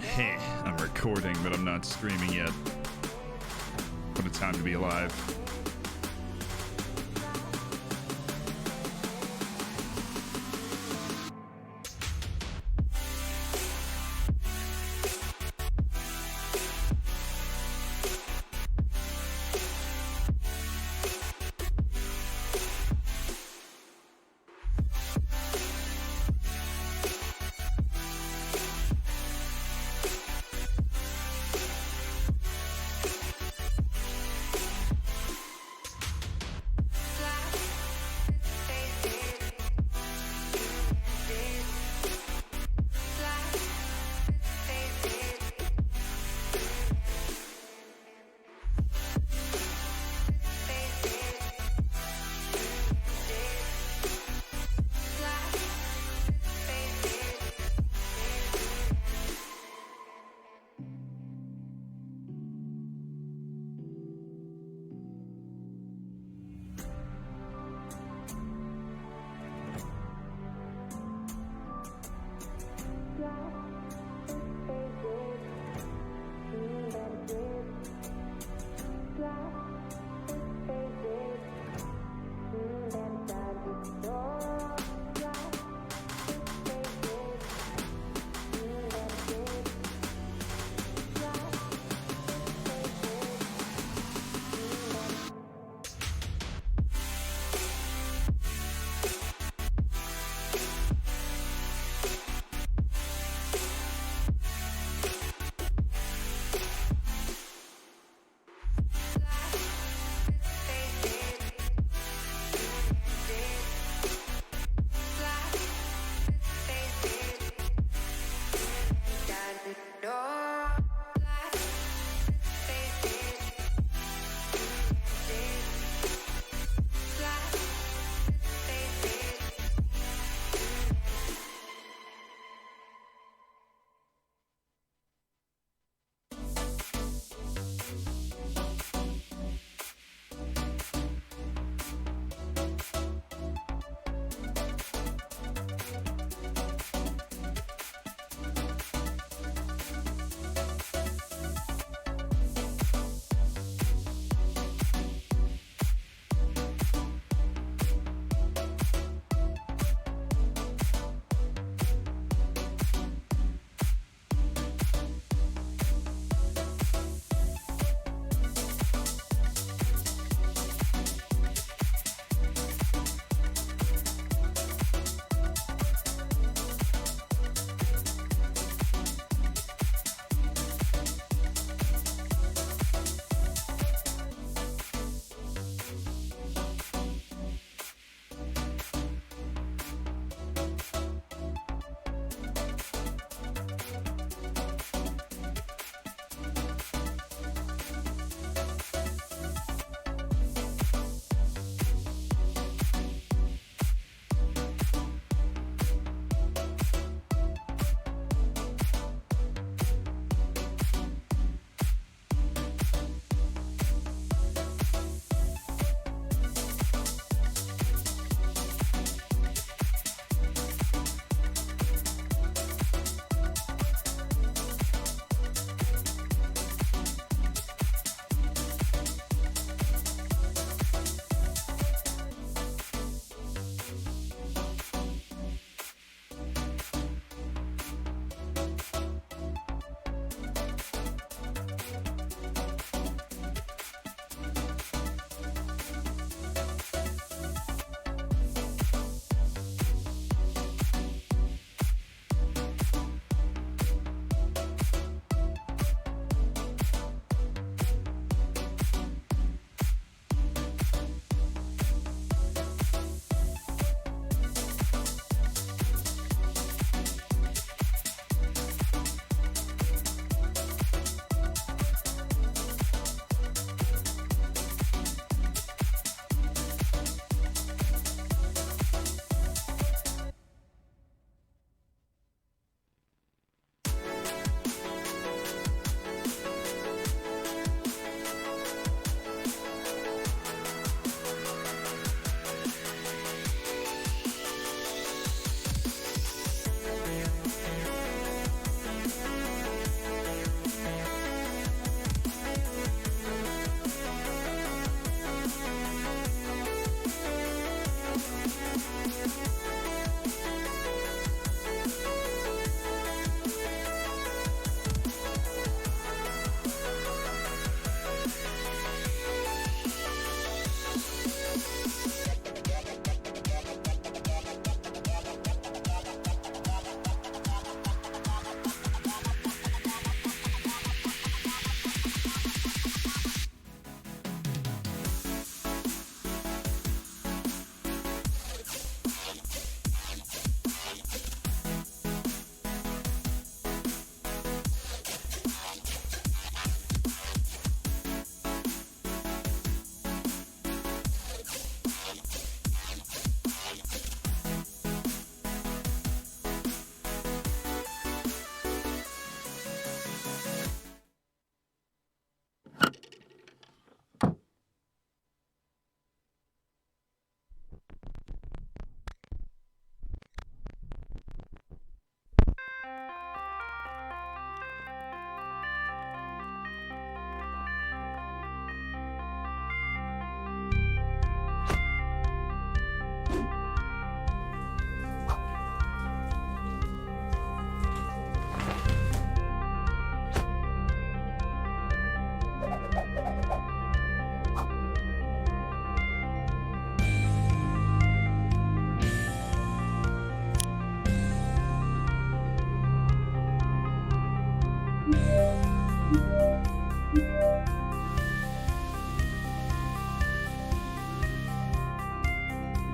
Hey, I'm recording, but I'm not streaming yet. What a time to be alive.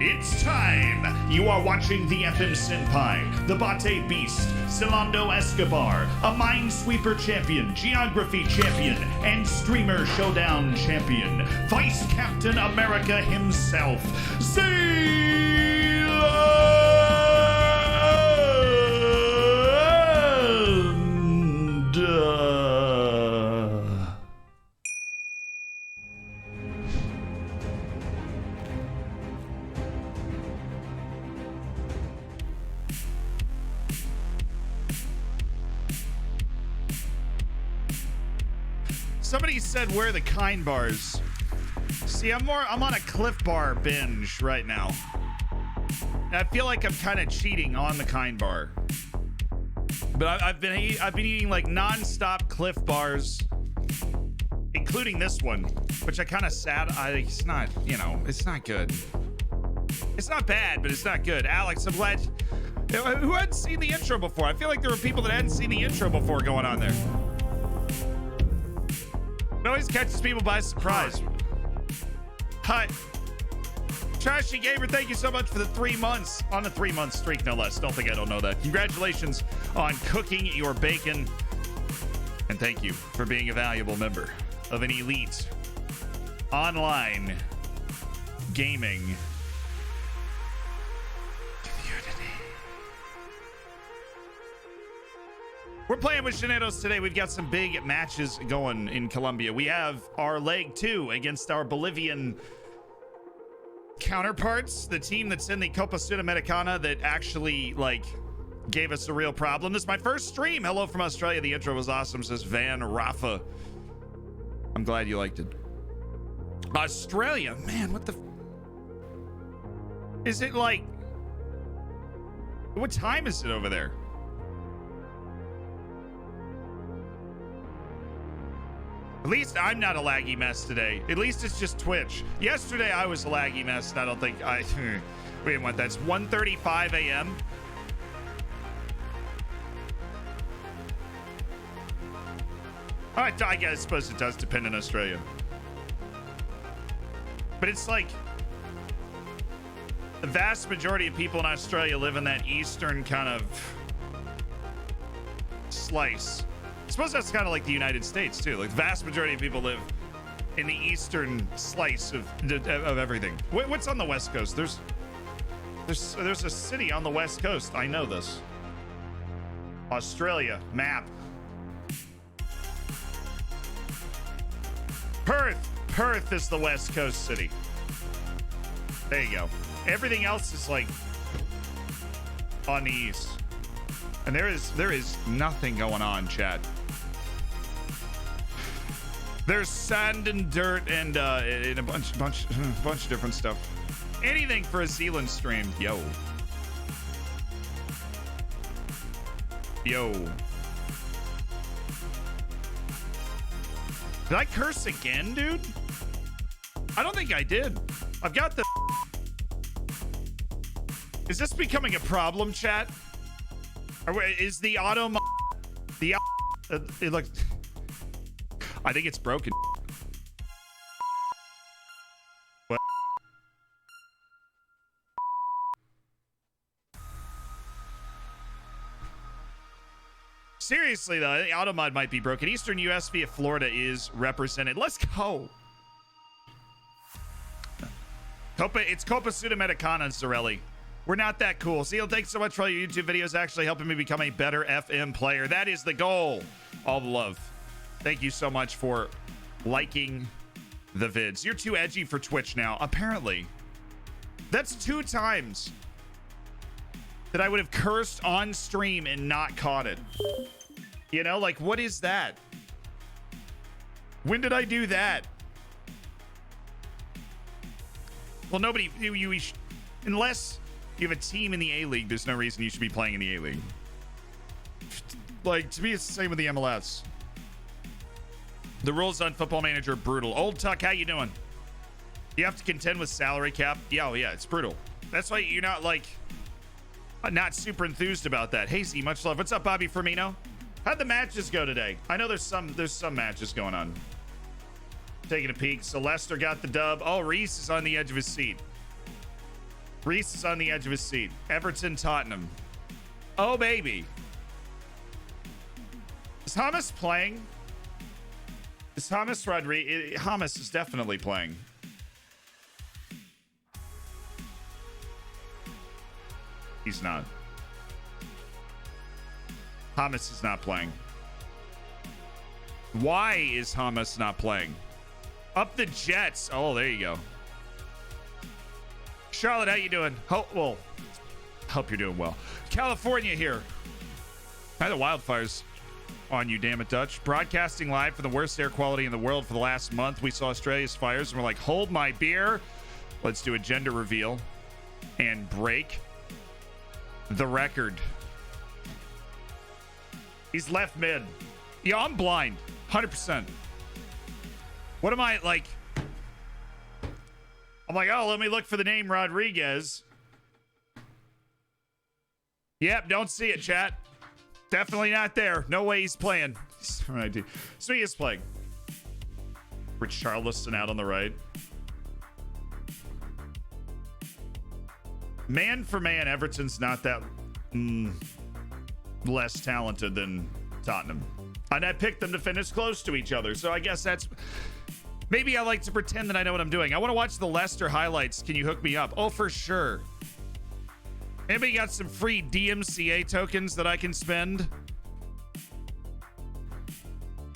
It's time! You are watching the FM Senpai, the Bate Beast, Celando Escobar, a Minesweeper champion, Geography champion, and Streamer Showdown champion, Vice Captain America himself, Somebody said where are the kind bars. See, I'm on a Cliff Bar binge right now. And I feel like I'm kind of cheating on the kind bar. But I've been eating like non-stop Cliff Bars, including this one, which I kind of sad. It's not, it's not good. It's not bad, but it's not good. Alex, I'm glad. Who hadn't seen the intro before? I feel like there were people that hadn't seen the intro before going on there. It always catches people by surprise. Hi. Trashy Gamer, thank you so much for the 3 months. On a 3-month streak, no less. Don't think I don't know that. Congratulations on cooking your bacon. And thank you for being a valuable member of an elite online gaming community. We're playing with Llaneros today. We've got some big matches going in Colombia. We have our leg 2 against our Bolivian counterparts, the team that's in the Copa Sudamericana that actually gave us a real problem. This is my first stream. Hello from Australia. The intro was awesome, says Van Rafa. I'm glad you liked it. Australia, man, what the is it like? What time is it over there? At least I'm not a laggy mess today. At least it's just Twitch. Yesterday I was a laggy mess, and I don't think I we didn't want that. It's 1:35 a.m. I suppose it does depend on Australia. But it's like the vast majority of people in Australia live in that eastern kind of slice. I suppose that's kind of like the United States too. Like the vast majority of people live in the eastern slice of everything. What's on the West Coast? There's a city on the West Coast. I know this. Australia map. Perth is the West Coast city. There you go. Everything else is like on the east. And there is nothing going on, chat. There's sand and dirt and a bunch of different stuff. Anything for a Zealand stream. Yo. Did I curse again, dude? I don't think I did. I've got the... Is this becoming a problem, chat? Or is the auto... it looks... I think it's broken. What? Seriously, though, the auto mod might be broken. Eastern US via Florida is represented. Let's go. It's Copa Sudamericana, Zarelli. We're not that cool. Seal, thanks so much for all your YouTube videos actually helping me become a better FM player. That is the goal. All the love. Thank you so much for liking the vids. You're too edgy for Twitch now, apparently. That's 2 times that I would have cursed on stream and not caught it. You know, like, what is that? When did I do that? Well, nobody, unless you have a team in the A-League, there's no reason you should be playing in the A-League. Like, to me, it's the same with the MLS. The rules on Football Manager are brutal. Old Tuck, how you doing? You have to contend with salary cap. Yeah, it's brutal. That's why you're not not super enthused about that. Hazy, much love. What's up, Bobby Firmino? How'd the matches go today? I know there's some matches going on. Taking a peek. So Leicester got the dub. Oh, Reece is on the edge of his seat. Reece is on the edge of his seat. Everton, Tottenham. Oh, baby. Is Hamas playing? Is Hamas Rodriguez? Hamas is definitely playing. He's not. Hamas is not playing. Why is Hamas not playing? Up the Jets. Oh, there you go. Charlotte, how you doing? Hope you're doing well. California here. How the wildfires on you, damn it, Dutch. Broadcasting live for the worst air quality in the world for the last month. We saw Australia's fires and we're like, hold my beer. Let's do a gender reveal and break the record. He's left mid. Yeah, I'm blind. 100%. What am I like? I'm like, oh, let me look for the name Rodriguez. Yep, don't see it, chat. Definitely not there. No way he's playing. So he is playing. Richarlison out on the right. Man for man, Everton's not that less talented than Tottenham. And I picked them to finish close to each other. So I guess that's... Maybe I like to pretend that I know what I'm doing. I want to watch the Leicester highlights. Can you hook me up? Oh, for sure. Anybody got some free DMCA tokens that I can spend?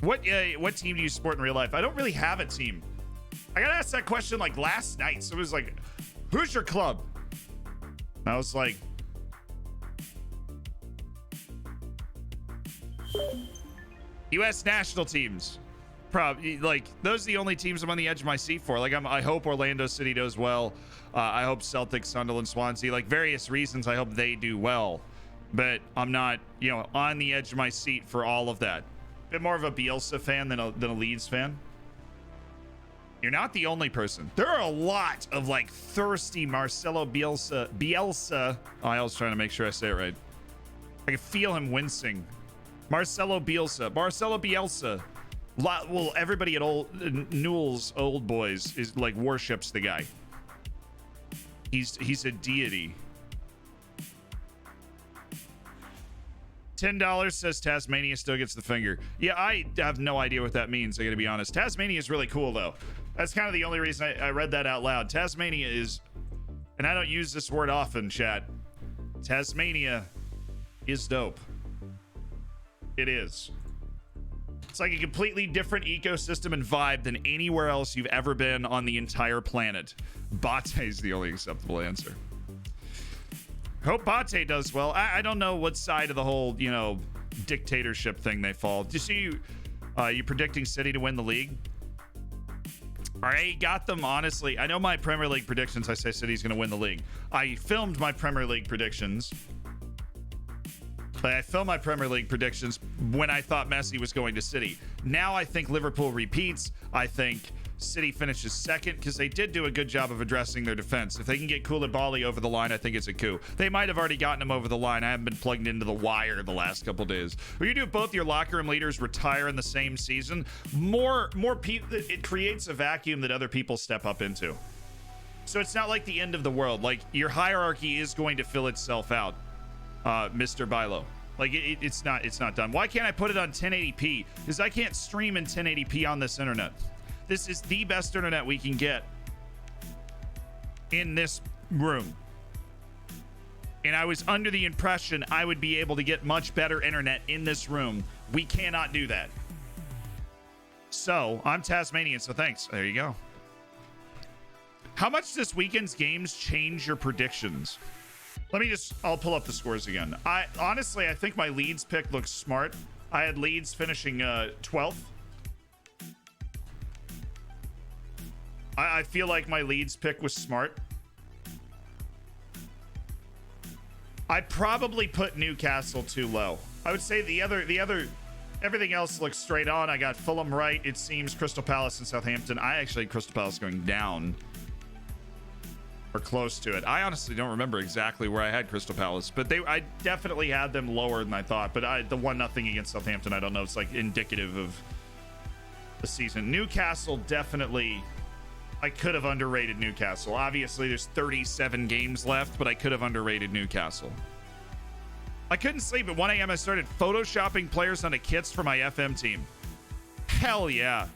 What team do you support in real life? I don't really have a team. I got asked that question like last night. So it was like, who's your club? I was like... U.S. national teams. Probably, like, those are the only teams I'm on the edge of my seat for. Like, I hope Orlando City does well. I hope Celtic, Sunderland, Swansea, like, various reasons, I hope they do well. But I'm not, on the edge of my seat for all of that. Bit more of a Bielsa fan than a Leeds fan. You're not the only person. There are a lot of, like, thirsty Marcelo Bielsa. Oh, I was trying to make sure I say it right. I can feel him wincing. Marcelo Bielsa. Well, everybody at Newell's Old Boys is like worships the guy. He's a deity. $10 says Tasmania still gets the finger. Yeah, I have no idea what that means, I gotta be honest. Tasmania is really cool though. That's kind of the only reason I read that out loud. Tasmania is, and I don't use this word often, chat. Tasmania is dope. It is. It's like a completely different ecosystem and vibe than anywhere else you've ever been on the entire planet. Bate is the only acceptable answer. Hope Bate does well. I don't know what side of the whole, dictatorship thing they fall. Do you see you predicting City to win the league? I got them, honestly. I know my Premier League predictions. I say City's going to win the league. I filmed my Premier League predictions. But I filmed my Premier League predictions when I thought Messi was going to City. Now I think Liverpool repeats. I think City finishes second because they did do a good job of addressing their defense. If they can get Koulibaly over the line, I think it's a coup. They might have already gotten him over the line. I haven't been plugged into the wire the last couple days. When you do both your locker room leaders retire in the same season, more people, it creates a vacuum that other people step up into. So it's not like the end of the world. Like, your hierarchy is going to fill itself out. Mr. Bilo. Like, it's not done. Why can't I put it on 1080p? Because I can't stream in 1080p on this internet. This is the best internet we can get in this room. And I was under the impression I would be able to get much better internet in this room. We cannot do that. So, I'm Tasmanian, so thanks. There you go. How much this weekend's games change your predictions? I'll pull up the scores again. Honestly, I think my Leeds pick looks smart. I had Leeds finishing 12th. I feel like my Leeds pick was smart. I probably put Newcastle too low. I would say the other everything else looks straight on. I got Fulham right. It seems Crystal Palace and Southampton. I actually had Crystal Palace going down. Or close to it. I honestly don't remember exactly where I had Crystal Palace, but I definitely had them lower than I thought. But the 1-0 against Southampton, I don't know. It's like indicative of the season. Newcastle definitely I could have underrated Newcastle. Obviously, there's 37 games left, but I could have underrated Newcastle. I couldn't sleep. At 1 a.m., I started photoshopping players onto kits for my FM team. Hell yeah.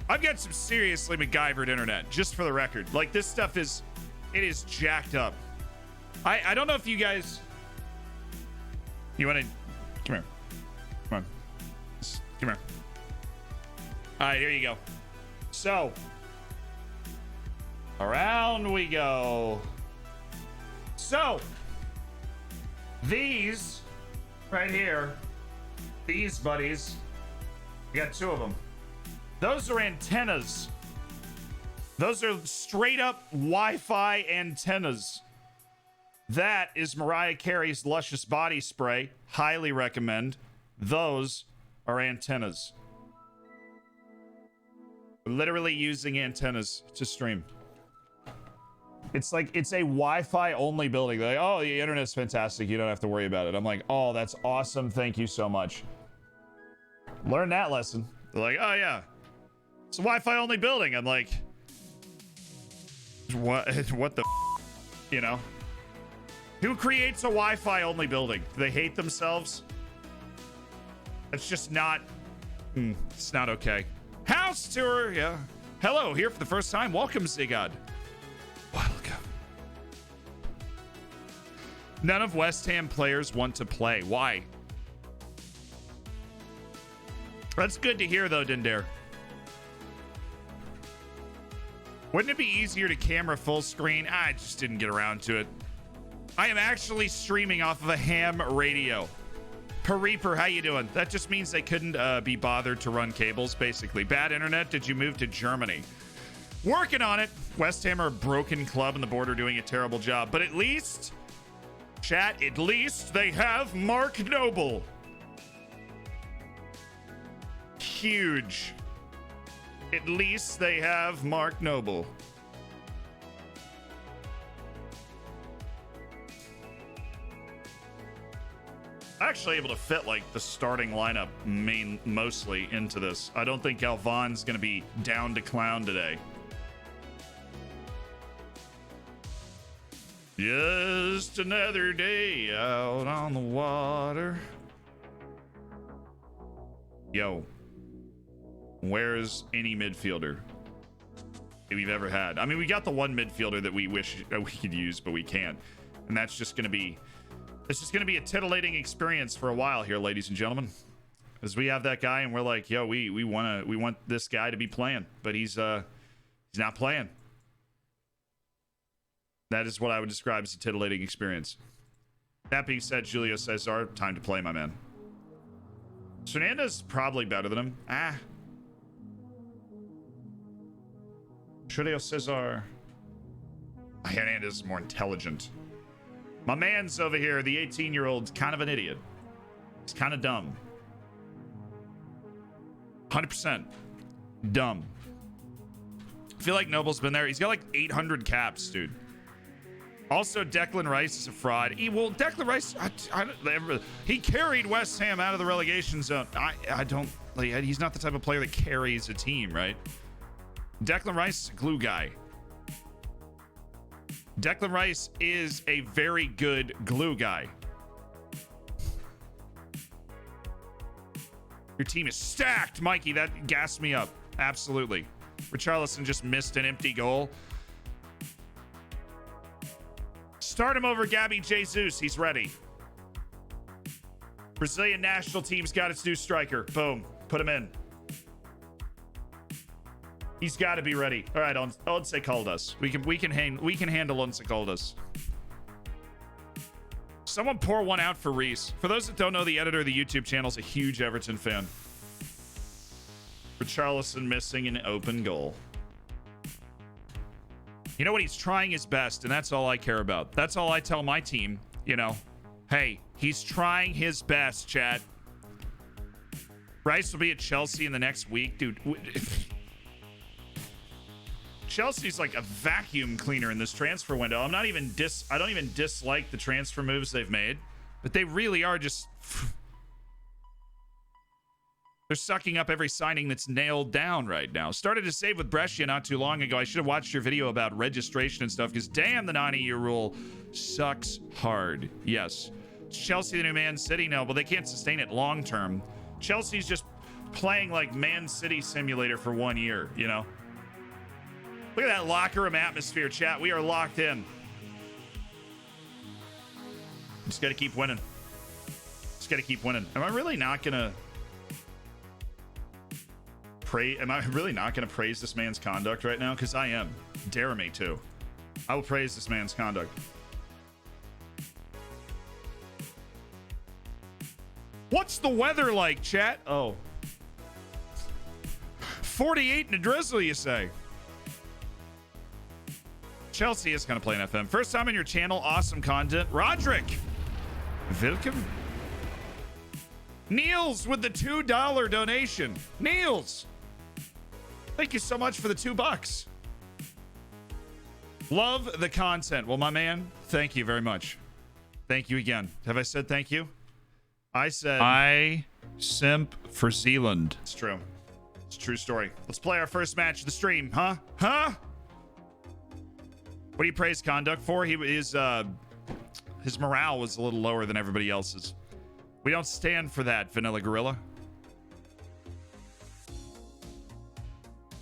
I've got some seriously MacGyvered internet, just for the record. Like, this stuff is... It is jacked up. I don't know if you guys... You want to... Come here. Come on. Come here. All right, here you go. So, around we go. So, these right here, these buddies, we got two of them. Those are antennas. Those are straight up Wi-Fi antennas. That is Mariah Carey's Luscious Body Spray. Highly recommend. Those are antennas. Literally using antennas to stream. It's like, it's a Wi-Fi only building. They're like, oh, the internet's fantastic. You don't have to worry about it. I'm like, oh, that's awesome. Thank you so much. Learn that lesson. They're like, oh yeah, it's a Wi-Fi only building. I'm like, what the you know? Who creates a Wi-Fi only building? Do they hate themselves? It's just not, it's not okay. House tour, yeah. Hello, here for the first time. Welcome, Zigod. Welcome. None of West Ham players want to play. Why? That's good to hear, though, Dindare. Wouldn't it be easier to camera full screen? I just didn't get around to it. I am actually streaming off of a ham radio. Reaper, how you doing? That just means they couldn't be bothered to run cables, basically. Bad internet? Did you move to Germany? Working on it. West Ham are a broken club and the board are doing a terrible job. But at least, chat, at least they have Mark Noble. Huge. At least they have Mark Noble. Actually able to fit like the starting lineup mostly into this. I don't think Galvan's gonna be down to clown today. Just another day out on the water. Yo, where's any midfielder that we've ever had? I mean, we got the one midfielder that we wish we could use, but we can't, and that's just gonna be. It's just going to be a titillating experience for a while here, ladies and gentlemen, as we have that guy and we're like, yo, we want this guy to be playing, but he's not playing. That is what I would describe as a titillating experience. That being said, Julio Cesar, time to play, my man. Fernandez probably better than him. Julio Cesar. Hernandez is more intelligent. My man's over here, the 18-year-old's kind of an idiot. He's kind of dumb. 100% dumb. I feel like Noble's been there. He's got like 800 caps, dude. Also, Declan Rice is a fraud. Declan Rice, he carried West Ham out of the relegation zone. I don't, like, he's not the type of player that carries a team, right? Declan Rice is a glue guy. Declan Rice is a very good glue guy. Your team is stacked, Mikey. That gassed me up. Absolutely. Richarlison just missed an empty goal. Start him over Gabby Jesus. He's ready. Brazilian national team's got its new striker. Boom. Put him in. He's got to be ready. All right, Once Caldas. We can handle Once Caldas. Someone pour one out for Reece. For those that don't know, the editor of the YouTube channel is a huge Everton fan. Richarlison missing an open goal. You know what? He's trying his best, and that's all I care about. That's all I tell my team. You know, hey, he's trying his best, chat. Rice will be at Chelsea in the next week, dude. Chelsea's like a vacuum cleaner in this transfer window. I don't even dislike the transfer moves they've made, but they really are just They're sucking up every signing that's nailed down right now. Started to save with Brescia not too long ago. I should have watched your video about registration and stuff, because damn, the 90-year rule sucks hard. Yes. Is Chelsea the new Man City? No, but they can't sustain it long term. Chelsea's just playing like Man City Simulator for 1 year, you know? Look at that locker room atmosphere, chat. We are locked in. Just gotta keep winning. Just gotta keep winning. Am I really not gonna praise this man's conduct right now? Because I am. Dare me to. I will praise this man's conduct. What's the weather like, chat? Oh. 48 in a drizzle, you say? Chelsea is going to play an FM. First time on your channel. Awesome content. Roderick. Welcome. Niels with the $2 donation. Niels. Thank you so much for the $2. Love the content. Well, my man, thank you very much. Thank you again. Have I said thank you? I said I simp for Zealand. It's true. It's a true story. Let's play our first match of the stream, huh? Huh? What do you praise conduct for? His morale was a little lower than everybody else's. We don't stand for that, Vanilla Gorilla.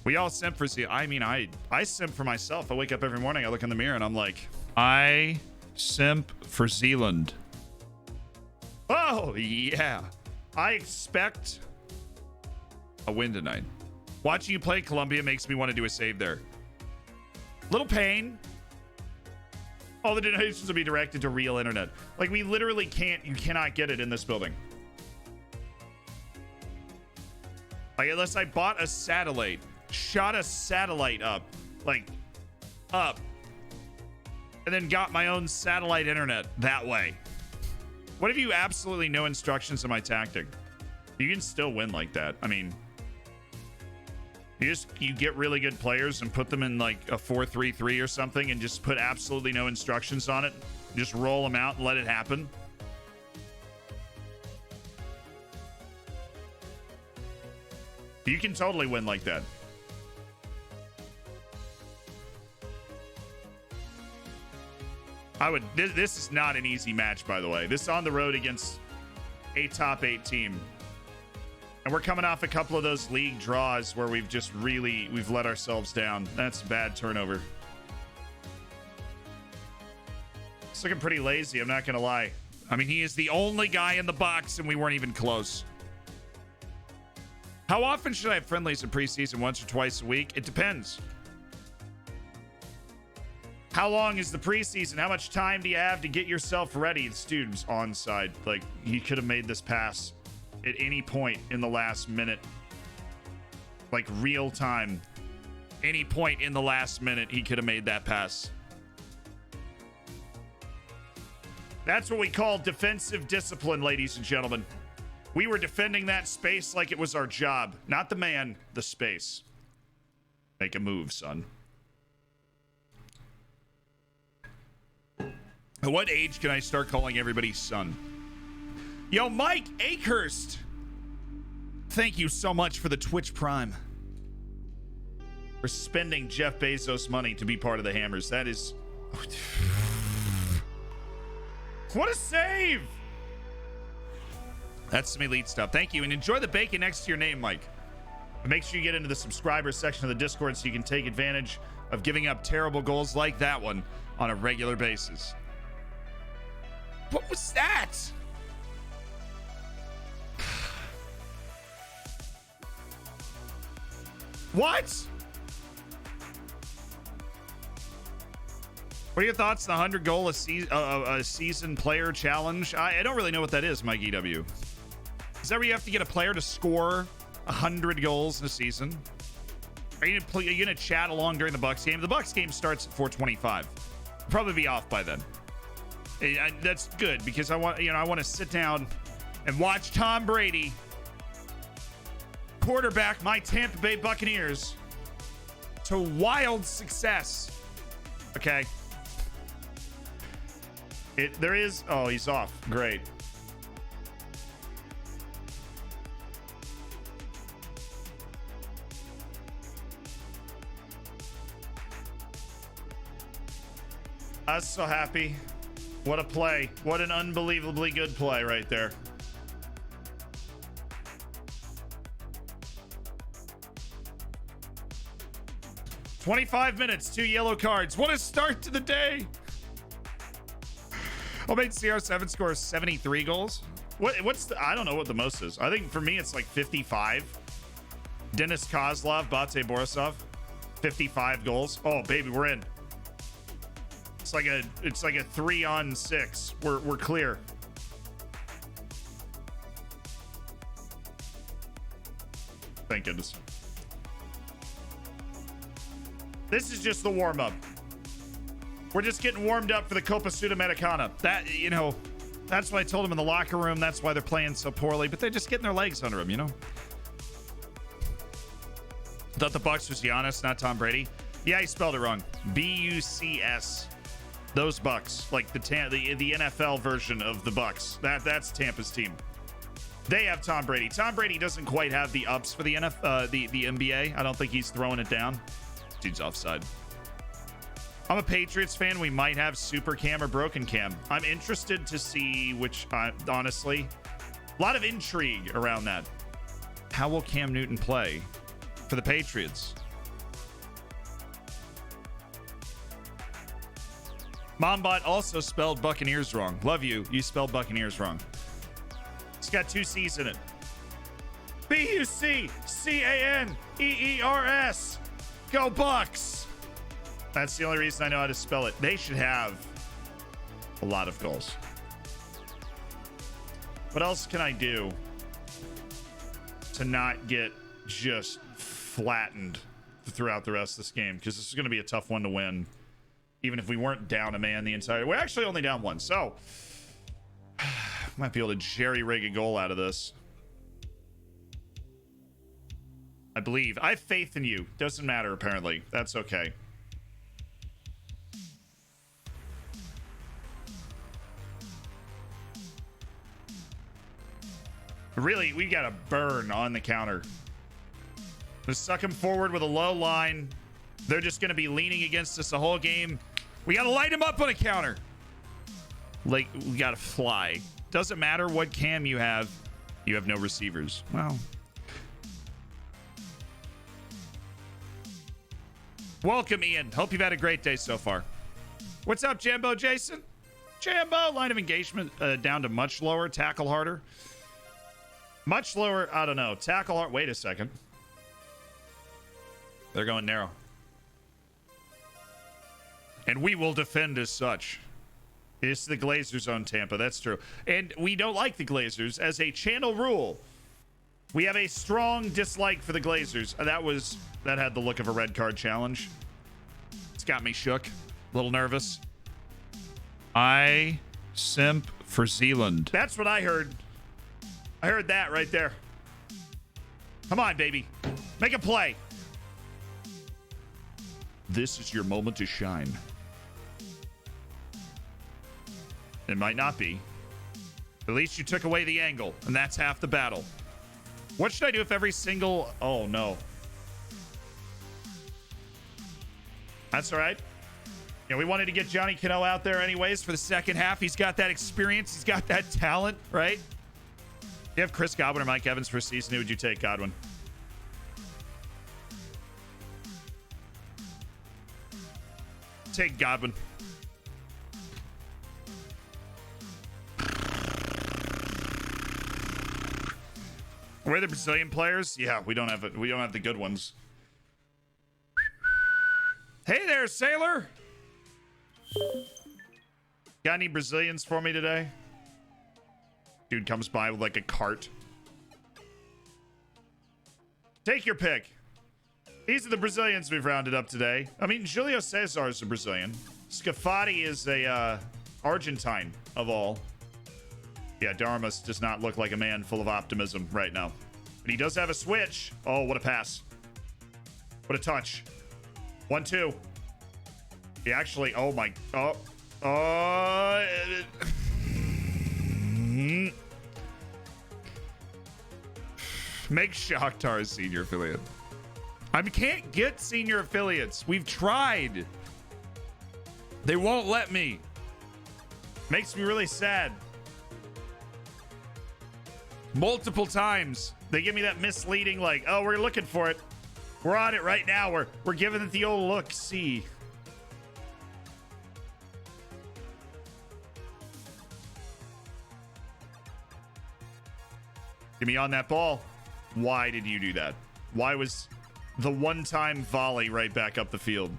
We all simp for Zealand. I mean, I simp for myself. I wake up every morning, I look in the mirror, and I'm like, I simp for Zealand. Oh, yeah. I expect a win tonight. Watching you play Colombia makes me want to do a save there. Little pain. All the donations will be directed to real internet. Like, we literally can't, you cannot get it in this building. Like, unless I bought a satellite, shot a satellite up, like, up, and then got my own satellite internet that way. What if you absolutely no instructions on my tactic? You can still win like that. I mean, you get really good players and put them in like a 4-3-3 or something and just put absolutely no instructions on it. Just roll them out and let it happen. You can totally win like that. This is not an easy match, by the way. This is on the road against a top 8 team. And we're coming off a couple of those league draws where we've let ourselves down. That's bad turnover. It's looking pretty lazy, I'm not going to lie. I mean, he is the only guy in the box, and we weren't even close. How often should I have friendlies in preseason? Once or twice a week? It depends. How long is the preseason? How much time do you have to get yourself ready? The student's onside. Like, he could have made this pass at any point in the last minute. Like, real time. Any point in the last minute, he could have made that pass. That's what we call defensive discipline, ladies and gentlemen. We were defending that space like it was our job. Not the man, the space. Make a move, son. At what age can I start calling everybody son? Yo, Mike Akehurst. Thank you so much for the Twitch Prime. For spending Jeff Bezos' money to be part of the Hammers. That is... What a save! That's some elite stuff. Thank you, and enjoy the bacon next to your name, Mike. And make sure you get into the subscribers section of the Discord so you can take advantage of giving up terrible goals like that one on a regular basis. What was that? What? What are your thoughts on the 100 goal a season player challenge? I don't really know what that is, Mike EW. Is that where you have to get a player to score 100 goals in a season? Are you gonna chat along during the Bucks game? The Bucks game starts at 4:25. Probably be off by then. That's good because I want to sit down and watch Tom Brady quarterback my Tampa Bay Buccaneers to wild success. Okay. There is. Oh, he's off. Great. I was so happy. What a play. What an unbelievably good play right there. "25 minutes, 2 yellow cards. What a start to the day." Oh, made CR7 scores 73 goals. What's the, I don't know what the most is. I think for me it's like 55. Denis Kozlov, Bate Borisov, 55 goals. Oh baby, we're in. It's like a 3-on-6. We're clear. Thank goodness. This is just the warm-up. We're just getting warmed up for the Copa Sudamericana. That, you know, that's what I told them in the locker room. That's why they're playing so poorly, but they're just getting their legs under them, you know? Thought the Bucks was Giannis, not Tom Brady. Yeah, he spelled it wrong. B-U-C-S. Those Bucks, like the NFL version of the Bucks. That's Tampa's team. They have Tom Brady. Tom Brady doesn't quite have the ups for the NBA. I don't think he's throwing it down. Dude's offside. I'm a Patriots fan. We might have super cam or broken cam. I'm interested to see which, honestly, a lot of intrigue around that. How will Cam Newton play for the Patriots? Mombot also spelled Buccaneers wrong. Love you. You spelled Buccaneers wrong. It's got 2 C's in it. B-U-C-C-A-N-E-E-R-S. Go Bucks. That's the only reason I know how to spell it. They should have a lot of goals. What else can I do to not get just flattened throughout the rest of this game? Because this is going to be a tough one to win. Even if we weren't down a man the entire... We're actually only down 1, so... might be able to jerry-rig a goal out of this. I believe. I have faith in you. Doesn't matter, apparently. That's okay. Really, we got to burn on the counter. Just suck him forward with a low line. They're just going to be leaning against us the whole game. We got to light him up on a counter. Like, we got to fly. Doesn't matter what cam you have no receivers. Well. Welcome, Ian. Hope you've had a great day so far. What's up, Jambo Jason? Jambo, line of engagement down to much lower. Tackle harder. Much lower. I don't know. Tackle hard. Wait a second. They're going narrow. And we will defend as such. It's the Glazers on Tampa. That's true. And we don't like the Glazers. As a channel rule, we have a strong dislike for the Glazers. That had the look of a red card challenge. It's got me shook. A little nervous. I simp for Zealand. That's what I heard. I heard that right there. Come on, baby. Make a play. This is your moment to shine. It might not be. At least you took away the angle, and that's half the battle. What should I do if every single... Oh, no. That's all right. Yeah, we wanted to get Johnny Cano out there anyways for the second half. He's got that experience. He's got that talent, right? You have Chris Godwin or Mike Evans for a season. Who would you take, Godwin? Take Godwin. We're the Brazilian players. Yeah, we don't have it. We don't have the good ones. Hey there, sailor. Got any Brazilians for me today? Dude comes by with like a cart. Take your pick. These are the Brazilians we've rounded up today. I mean, Julio Cesar is a Brazilian. Scafati is a Argentine of all. Yeah, Darmas does not look like a man full of optimism right now. But he does have a switch. Oh, what a pass. What a touch. 1-2. He actually, oh my, make Shakhtar a senior affiliate. I can't get senior affiliates. We've tried. They won't let me. Makes me really sad. Multiple times they give me that misleading, like, oh, we're looking for it. We're on it right now. We're giving it the old look. See. Get me on that ball. Why did you do that? Why was the one-time volley right back up the field?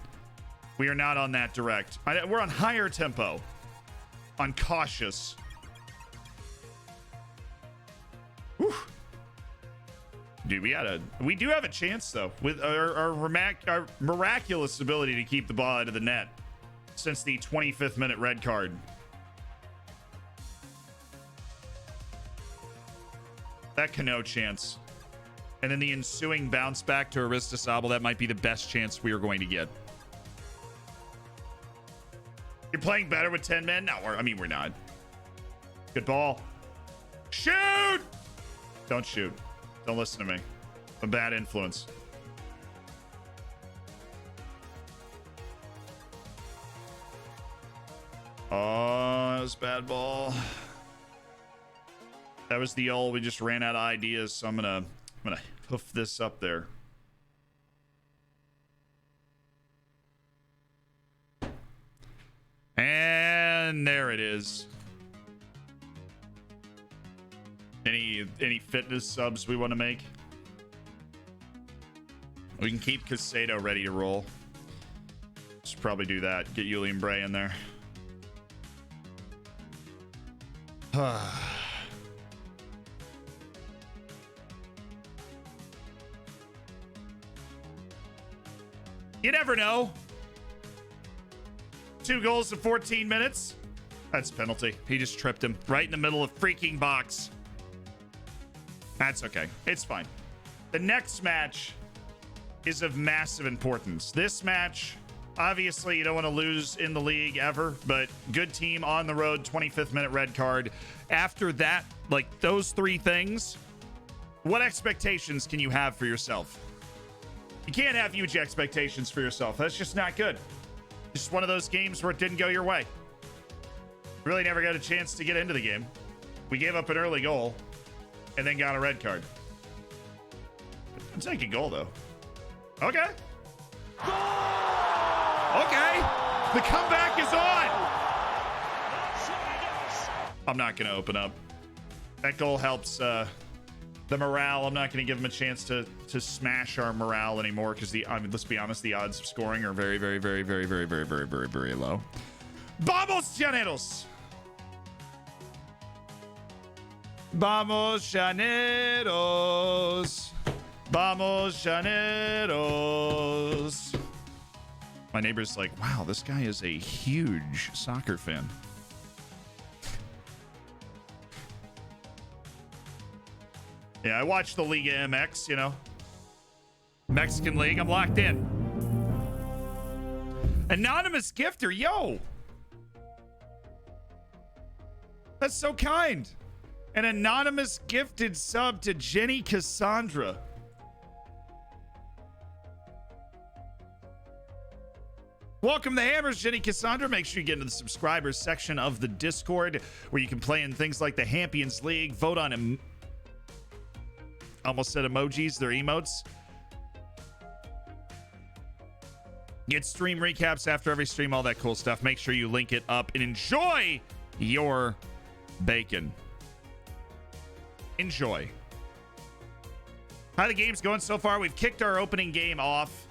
We are not on that direct. We're on higher tempo. On cautious. Whew. Dude, we do have a chance, though, with our miraculous ability to keep the ball out of the net since the 25th minute red card. That Cano chance. And then the ensuing bounce back to Aristasable, that might be the best chance we are going to get. You're playing better with 10 men? No, we're not. Good ball. Shoot! Don't shoot. Don't listen to me. I'm a bad influence. Oh, that was a bad ball. That was the old, we just ran out of ideas, so I'm gonna hoof this up there. And there it is. Any fitness subs we want to make? We can keep Casado ready to roll. Should probably do that. Get Yuli and Bray in there. You never know. 2 goals in 14 minutes. That's a penalty. He just tripped him right in the middle of freaking box. That's okay. It's fine. The next match is of massive importance. This match, obviously, you don't want to lose in the league ever, but good team on the road, 25th minute red card. After that, like those 3 things, what expectations can you have for yourself? You can't have huge expectations for yourself. That's just not good. It's just one of those games where it didn't go your way. Really never got a chance to get into the game. We gave up an early goal and then got a red card. I'll take a goal, though. Okay. Okay. The comeback is on. I'm not going to open up. That goal helps the morale. I'm not going to give him a chance to smash our morale anymore because let's be honest, the odds of scoring are very, very, very, very, very, very, very, very, very low. Vamos, Llaneros! Vamos, Llaneros! Vamos, Llaneros! My neighbor's like, wow, this guy is a huge soccer fan. Yeah, I watch the Liga MX, you know. Mexican League, I'm locked in. Anonymous gifter, yo! That's so kind. An anonymous gifted sub to Jenny Cassandra. Welcome to Hammers, Jenny Cassandra. Make sure you get into the subscribers section of the Discord where you can play in things like the Hampions League, vote on almost said emojis, they're emotes. Get stream recaps after every stream, all that cool stuff. Make sure you link it up and enjoy your bacon. Enjoy. How the game's going so far? We've kicked our opening game off.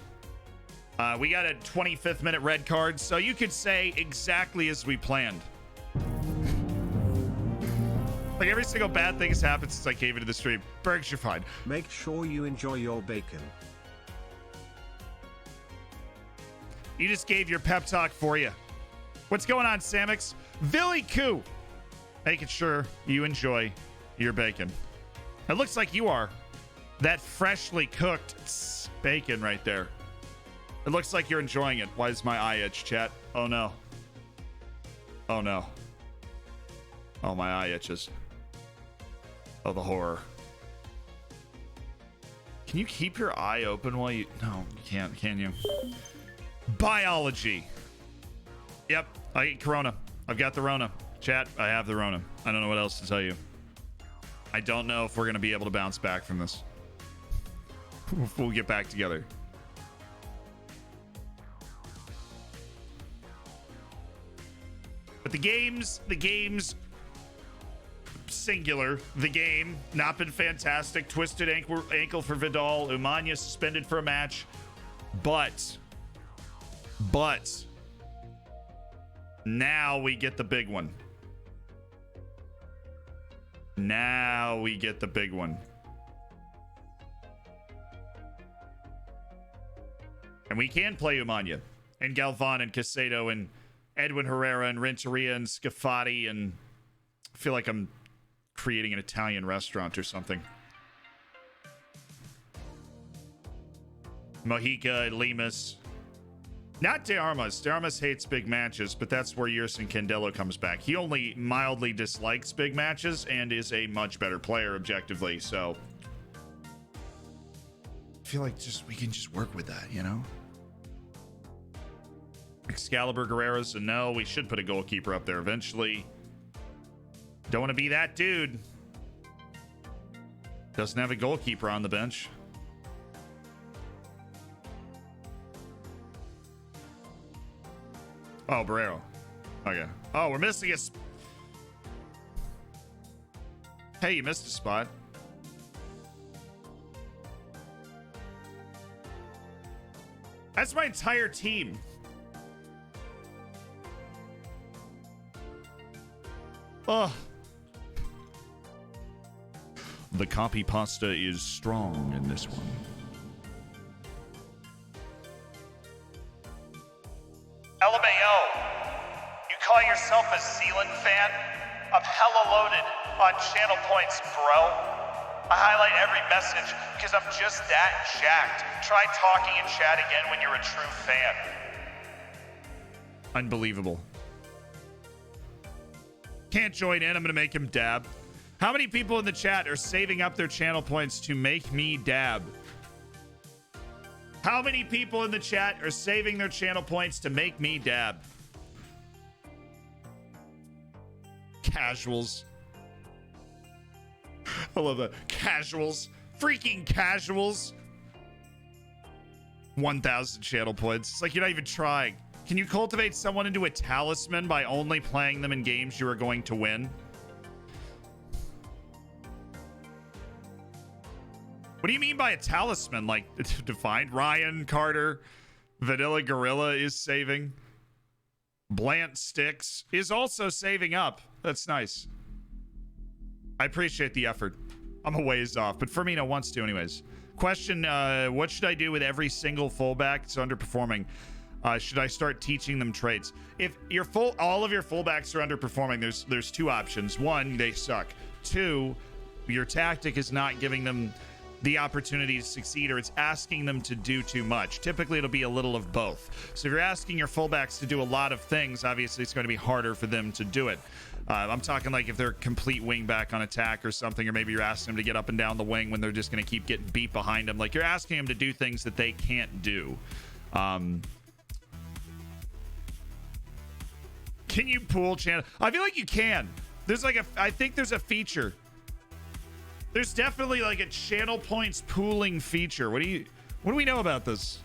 We got a 25th minute red card, so you could say exactly as we planned. Like every single bad thing has happened since I came into the stream. Bergs, you're fine. Make sure you enjoy your bacon. You just gave your pep talk for you. What's going on, Samix? Villy Koo. Making sure you enjoy your bacon. It looks like you are. That freshly cooked bacon right there. It looks like you're enjoying it. Why is my eye itch, chat? Oh, no. Oh, no. Oh, my eye itches. Oh, the horror. Can you keep your eye open while you... No, you can't, can you? Biology. Yep, I eat Corona. I've got the Rona. Chat, I have the Rona. I don't know what else to tell you. I don't know if we're going to be able to bounce back from this. We'll get back together. But the games, singular, the game, not been fantastic. Twisted ankle for Vidal. Umanya suspended for a match. But, now we get the big one. Now we get the big one. And we can play Umanya and Galvan and Casado and Edwin Herrera and Renteria and Scafati, and I feel like I'm creating an Italian restaurant or something. Mojica and Lemus. Not De Armas. De Armas hates big matches, but that's where Yerson Candelo comes back. He only mildly dislikes big matches and is a much better player objectively, so I feel like we can just work with that, you know? Excalibur Guerrero's a no. We should put a goalkeeper up there eventually. Don't want to be that dude. Doesn't have a goalkeeper on the bench. Oh, Barrero. Okay. Oh, we're missing a... Hey, you missed a spot. That's my entire team. Oh. The copy pasta is strong in this one. LMAO, you call yourself a Zealand fan? I'm hella loaded on channel points, bro. I highlight every message because I'm just that jacked. Try talking in chat again when you're a true fan. Unbelievable. Can't join in. I'm going to make him dab. How many people in the chat are saving up their channel points to make me dab? How many people in the chat are saving their channel points to make me dab? Casuals. I love that. Casuals. Freaking casuals. 1,000 channel points. It's like you're not even trying. Can you cultivate someone into a talisman by only playing them in games you are going to win? What do you mean by a talisman? Like, defined? Ryan, Carter, Vanilla Gorilla is saving. Blant Sticks is also saving up. That's nice. I appreciate the effort. I'm a ways off, but Firmino wants to anyways. Question, what should I do with every single fullback that's underperforming? Should I start teaching them traits? If all of your fullbacks are underperforming, there's two options. One, they suck. Two, your tactic is not giving them the opportunity to succeed, or it's asking them to do too much. Typically, it'll be a little of both. So if you're asking your fullbacks to do a lot of things, obviously it's going to be harder for them to do it. I'm talking like if they're complete wing back on attack or something, or maybe you're asking them to get up and down the wing when they're just going to keep getting beat behind them. Like, you're asking them to do things that they can't do. Can you pool channel? I feel like you can. There's like I think there's a feature. There's definitely like a channel points pooling feature. What do we know about this?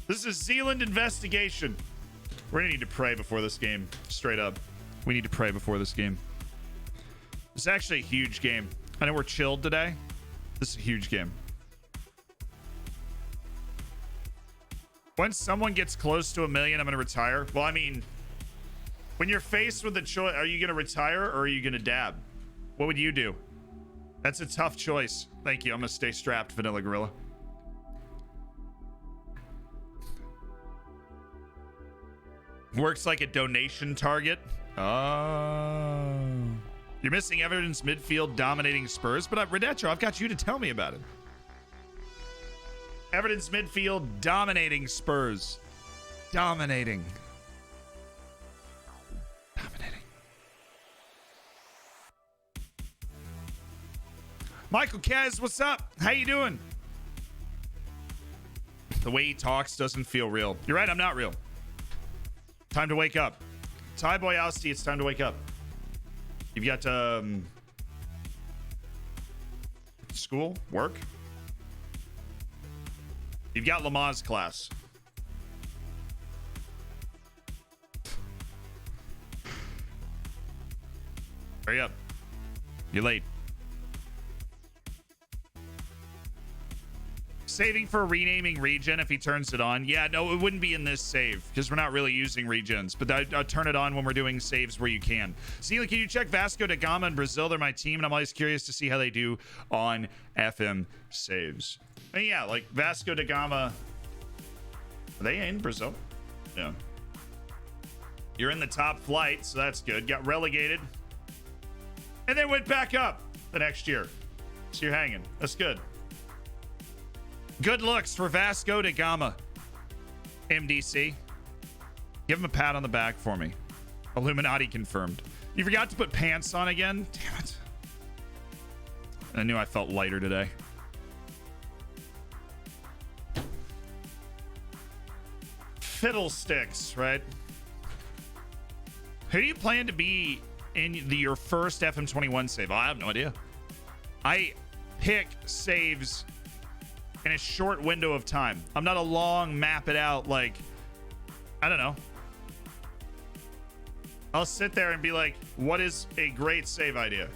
This is Zealand investigation. We're gonna need to pray before this game. Straight up. We need to pray before this game. It's actually a huge game. I know we're chilled today. This is a huge game. Once someone gets close to 1 million, I'm gonna retire. Well, I mean, when you're faced with the choice, are you gonna retire or are you gonna dab? What would you do? That's a tough choice. Thank you. I'm gonna stay strapped, Vanilla Gorilla. Works like a donation target. Oh. You're missing evidence midfield dominating Spurs, but Redetro, I've got you to tell me about it. Evidence midfield dominating Spurs. Dominating. Michael Kaz, what's up? How you doing? The way he talks doesn't feel real. You're right, I'm not real. Time to wake up. Ty Boyowski, it's time to wake up. You've got school, work. You've got Lamaze class. Hurry up. You're late. Saving for renaming regen if he turns it on. Yeah, no, it wouldn't be in this save because we're not really using regens, but I'll turn it on when we're doing saves where you can. Celia, can you check Vasco da Gama in Brazil? They're my team, and I'm always curious to see how they do on FM saves. And yeah, like Vasco da Gama, are they in Brazil? Yeah. You're in the top flight, so that's good. Got relegated, and then went back up the next year. So you're hanging. That's good. Good looks for Vasco da Gama. MDC. Give him a pat on the back for me. Illuminati confirmed. You forgot to put pants on again? Damn it. I knew I felt lighter today. Fiddlesticks, right? Who do you plan to be in your first FM21 save? I have no idea. I pick saves in a short window of time. I'm not a long map it out, like, I don't know. I'll sit there and be like, what is a great save idea?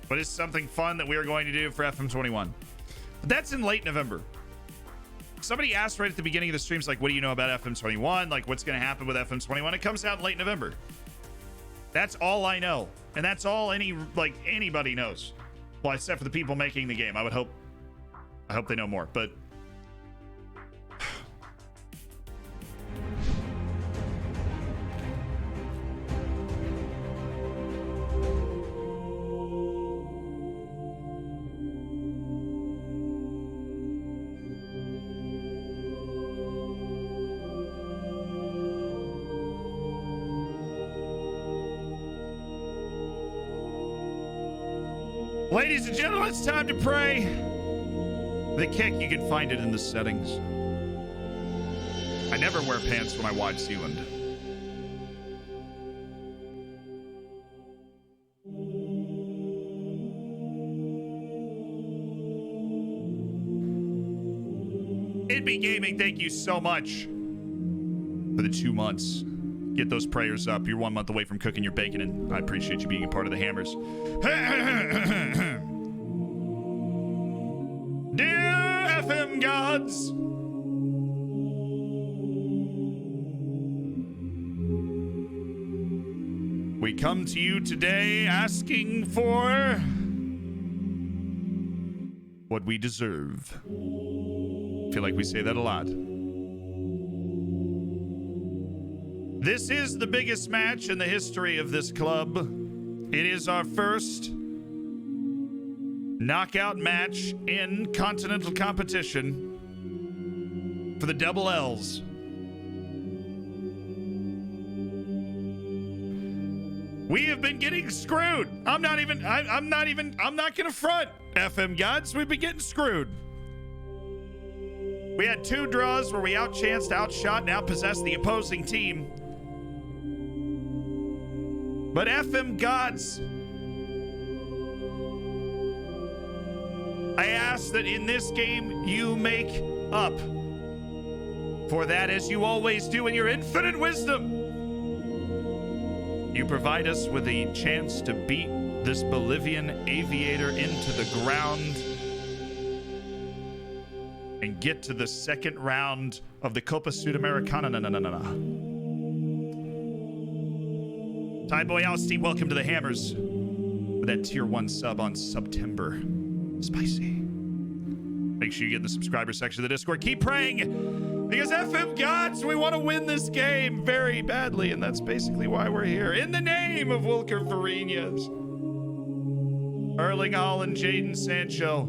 What is something fun that we are going to do for FM21? But that's in late November. Somebody asked right at the beginning of the streams, like, what do you know about FM21? Like, what's going to happen with FM21? It comes out in late November. That's all I know. And that's all anybody knows. Well, except for the people making the game. I hope they know more, but ladies and gentlemen, it's time to pray. The kick, you can find it in the settings. I never wear pants when I watch Zealand. It'd Be Gaming, thank you so much for the 2 months. Get those prayers up. You're 1 month away from cooking your bacon, and I appreciate you being a part of the Hammers. Dear FM gods, we come to you today asking for what we deserve. I feel like we say that a lot. This is the biggest match in the history of this club. It is our first knockout match in continental competition for the double L's. We have been getting screwed. I'm not gonna front. FM gods, we've been getting screwed. We had 2 draws where we outchanced, outshot, and outpossessed the opposing team. But FM gods, I ask that in this game you make up for that, as you always do in your infinite wisdom. You provide us with a chance to beat this Bolivian aviator into the ground and get to the second round of the Copa Sudamericana. Ty Boyowski, welcome to the Hammers with that tier 1 sub on September. Spicy. Make sure you get in the subscriber section of the Discord. Keep praying, because FM gods, we want to win this game very badly, and that's basically why we're here. In the name of Wilker Farinas, Erling Haaland, Jadon Sancho,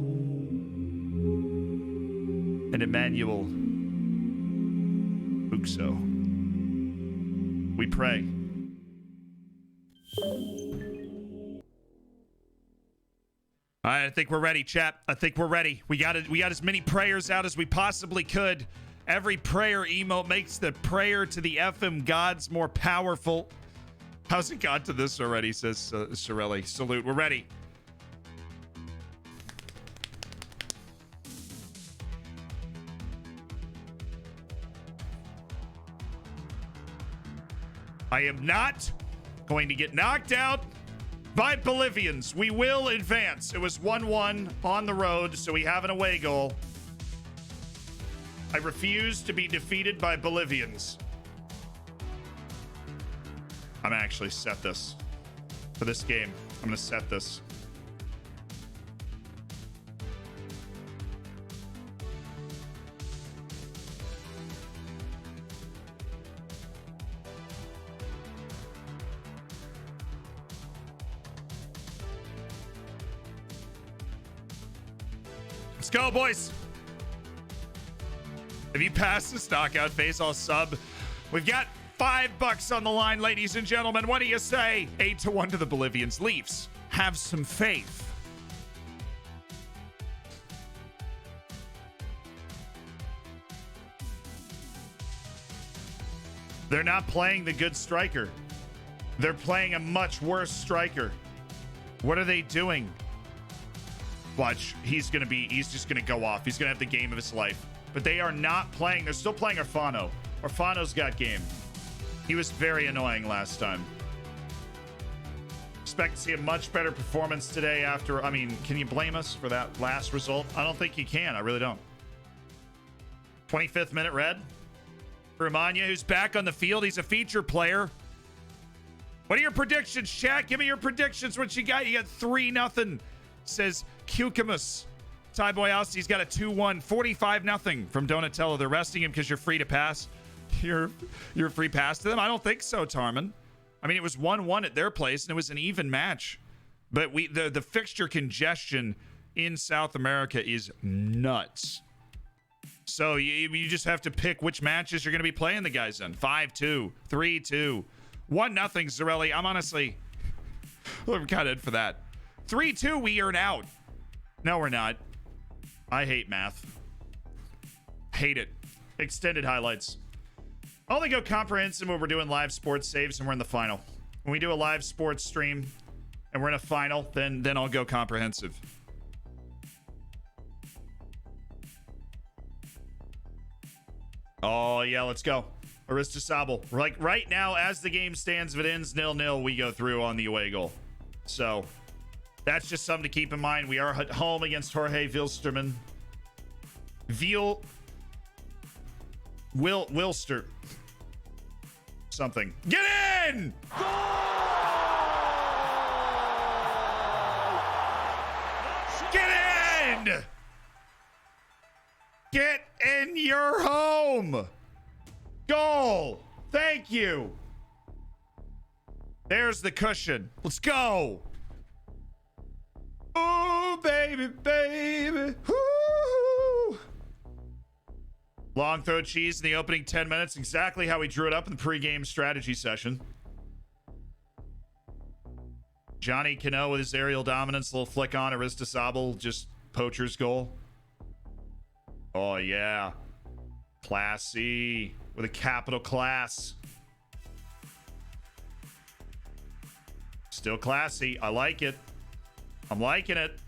and Emmanuel Buxo, we pray. All right, I think we're ready, chat. I think we're ready. We got as many prayers out as we possibly could. Every prayer emote makes the prayer to the FM gods more powerful. How's it got to this already, says Sorelli. Salute. We're ready. I am not going to get knocked out by Bolivians. We will advance. It was 1-1 on the road, so we have an away goal. I refuse to be defeated by Bolivians. I'm gonna actually set this for this game. I'm gonna set this. Let's go, boys. If you pass the stockout phase, I'll sub. We've got $5 on the line, ladies and gentlemen. What do you say? 8-1 to the Bolivians. Leafs, have some faith. They're not playing the good striker. They're playing a much worse striker. What are they doing? Watch, he's just gonna go off. He's gonna have the game of his life. But they are not playing. They're still playing Orfano. Orfano's got game. He was very annoying last time. Expect to see a much better performance today after. I mean, can you blame us for that last result? I don't think you can. I really don't. 25th minute red. Romagna, who's back on the field. He's a feature player. What are your predictions, chat? Give me your predictions. What you got? You got 3-0. Says Cucamus. Ty Boyowski's got a 2-1, 45-0 from Donatello. They're resting him because you're free to pass. You're a free pass to them? I don't think so, Tarman. I mean, it was 1-1 at their place, and it was an even match. But the fixture congestion in South America is nuts. So you just have to pick which matches you're going to be playing the guys in. 5-2, 3-2, 1-0, Zarelli. I'm honestly, I'm kind of in for that. 3-2, we earn out. No, we're not. I hate math. Hate it. Extended highlights. I only go comprehensive when we're doing live sports saves and we're in the final. When we do a live sports stream and we're in a final, then I'll go comprehensive. Oh, yeah, let's go. Aristasabal. Like right now, as the game stands, if it ends 0-0, we go through on the away goal. So that's just something to keep in mind. We are at home against Jorge Wilstermann. Wilster. Something. Get in! Get in! Get in your home! Goal! Thank you! There's the cushion. Let's go! Oh, baby, baby. Woo! Long throw cheese in the opening 10 minutes. Exactly how we drew it up in the pregame strategy session. Johnny Cano with his aerial dominance. Little flick on. Aristasabal, just poacher's goal. Oh, yeah. Classy. With a capital class. Still classy. I like it. I'm liking it.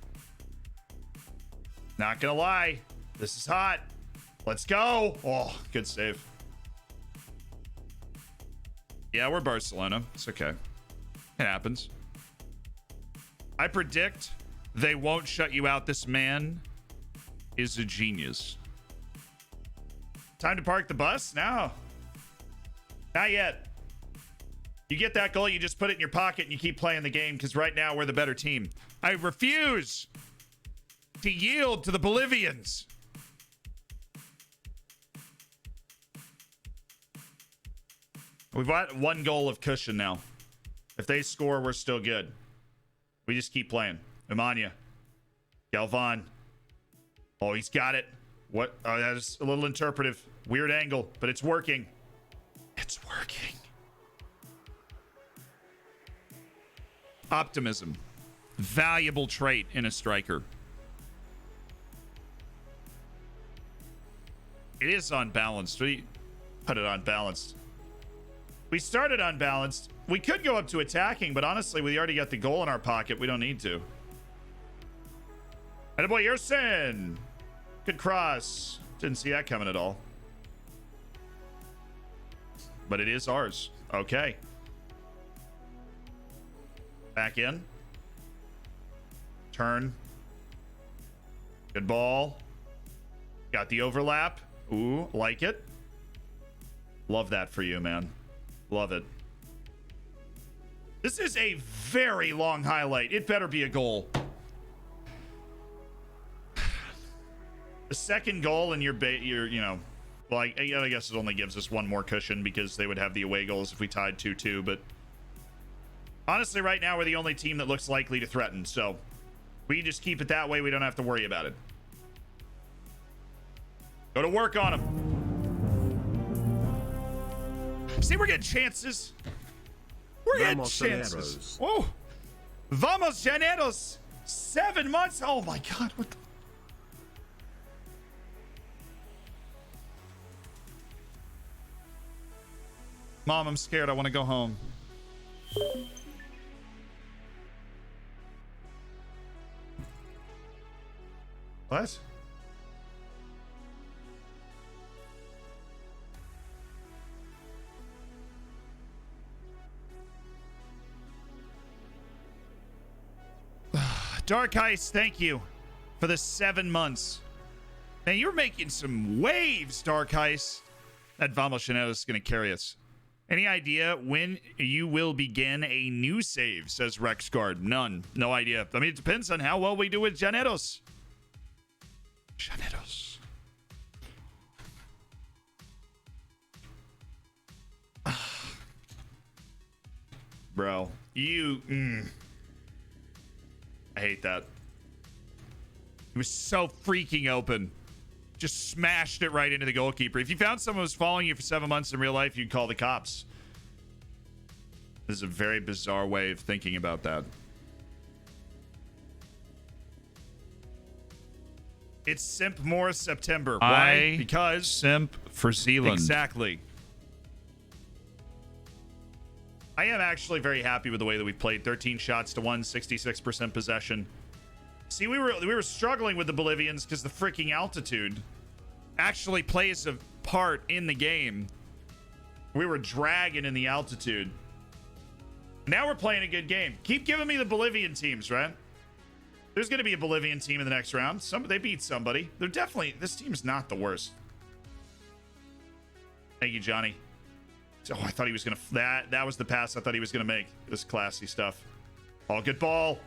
Not gonna lie. This is hot. Let's go. Oh, good save. Yeah, we're Barcelona. It's okay. It happens. I predict they won't shut you out. This man is a genius. Time to park the bus? No. Not yet. You get that goal, you just put it in your pocket and you keep playing the game because right now we're the better team. I refuse to yield to the Bolivians. We've got one goal of cushion now. If they score, we're still good. We just keep playing. Imania. Galvan. Oh, he's got it. What? Oh, that's a little interpretive. Weird angle, but it's working. It's working. Optimism. Valuable trait in a striker. It is unbalanced. We put it unbalanced. We started unbalanced. We could go up to attacking, but honestly, we already got the goal in our pocket. We don't need to. Attaboy, Yerson. Good cross. Didn't see that coming at all. But it is ours. Okay. Back in. Turn. Good ball. Got the overlap. Ooh, like it. Love that for you, man. Love it. This is a very long highlight. It better be a goal. The second goal and you're you know, well, I guess it only gives us one more cushion because they would have the away goals if we tied 2-2, but honestly, right now, we're the only team that looks likely to threaten, so we just keep it that way. We don't have to worry about it. Go to work on them. See, we're getting chances. We're getting chances. Whoa. Vamos, Llaneros. 7 months. Oh, my God. What the... Mom, I'm scared. I want to go home. What? Dark Ice, thank you for the 7 months. Man, you're making some waves, Dark Ice. That Vamos Llaneros is going to carry us. Any idea when you will begin a new save, says Rexguard. None. No idea. I mean, it depends on how well we do with Llaneros. Llaneros. Bro, you... I hate that. It was so freaking open. Just smashed it right into the goalkeeper. If you found someone who was following you for 7 months in real life, you'd call the cops. This is a very bizarre way of thinking about that. It's Simp More September. Why? Because Simp for Zealand. Exactly. I am actually very happy with the way that we played. 13 shots to 1, 66% possession. See, we were struggling with the Bolivians because the freaking altitude actually plays a part in the game. We were dragging in the altitude. Now we're playing a good game. Keep giving me the Bolivian teams, right? There's going to be a Bolivian team in the next round. They beat somebody. They're definitely... This team's not the worst. Thank you, Johnny. Oh, I thought he was going to... That was the pass I thought he was going to make. This classy stuff. Oh, good ball.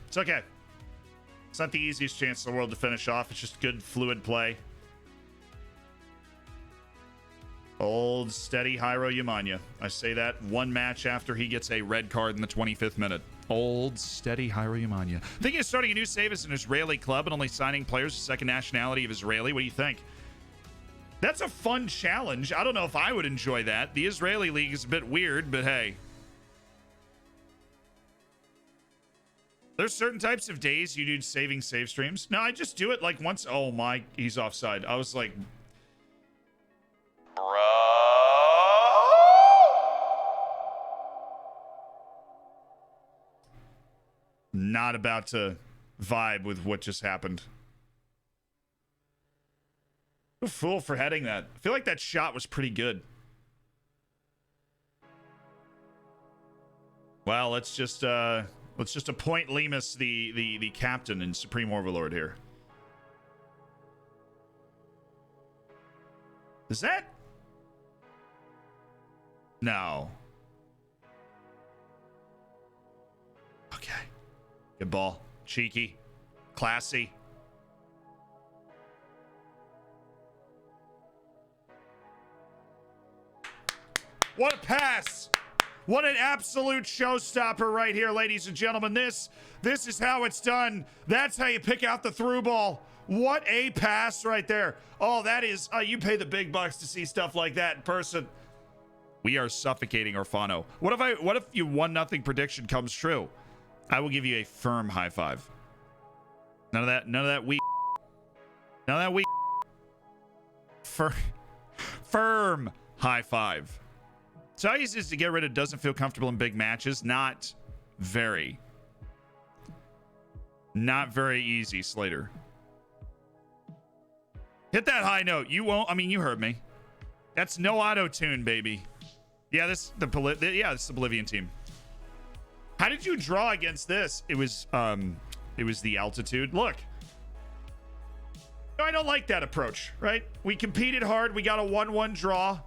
It's okay. It's not the easiest chance in the world to finish off. It's just good, fluid play. Old, steady Jairo Yamanya. I say that one match after he gets a red card in the 25th minute. Old, steady Jairo Yamanya. Thinking of starting a new save as an Israeli club and only signing players with second nationality of Israeli. What do you think? That's a fun challenge. I don't know if I would enjoy that. The Israeli league is a bit weird, but hey. There's certain types of days you do saving save streams. No, I just do it like once. Oh my, he's offside. I was like, bro. Not about to vibe with what just happened. A fool for heading that. I feel like that shot was pretty good. Well, let's just appoint Lemus the captain and supreme overlord here. Is that? No. Okay. Good ball. Cheeky. Classy. What a pass. What an absolute showstopper right here, ladies and gentlemen. This is how it's done. That's how you pick out the through ball. What a pass right there. Oh, that is, you pay the big bucks to see stuff like that in person. We are suffocating Orfano. What if your 1-0 prediction comes true? I will give you a firm high five. None of that we. Now that we firm high five. So how easy is to get rid of doesn't feel comfortable in big matches? Not very. Not very easy, Slater. Hit that high note. You won't. I mean, you heard me. That's no auto tune, baby. Yeah, this is the Bolivian team. How did you draw against this? It was the altitude. Look. No, I don't like that approach, right? We competed hard. We got a 1-1 draw.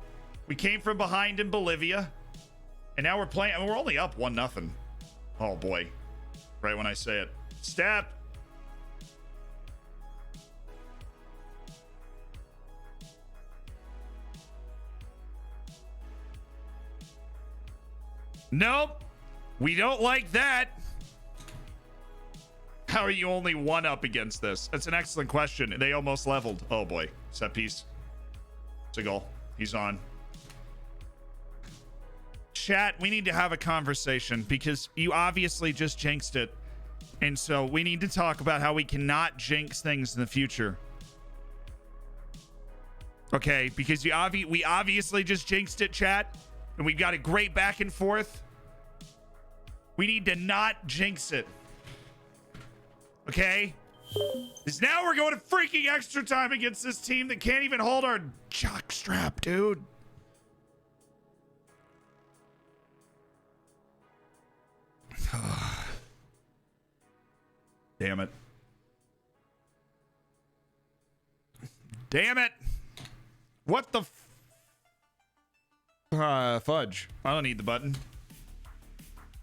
We came from behind in Bolivia. And now we're playing. I mean, we're only up 1-0. Oh, boy. Right when I say it. Step. Nope. We don't like that. How are you only 1 up against this? That's an excellent question. They almost leveled. Oh boy. Set piece. It's a goal. He's on. Chat, we need to have a conversation because you obviously just jinxed it. And so we need to talk about how we cannot jinx things in the future. Okay, because we obviously just jinxed it, chat. And we've got a great back and forth. We need to not jinx it. Okay? Because now we're going to freaking extra time against this team that can't even hold our jock strap, dude. Damn it. Damn it. What the fudge. I don't need the button.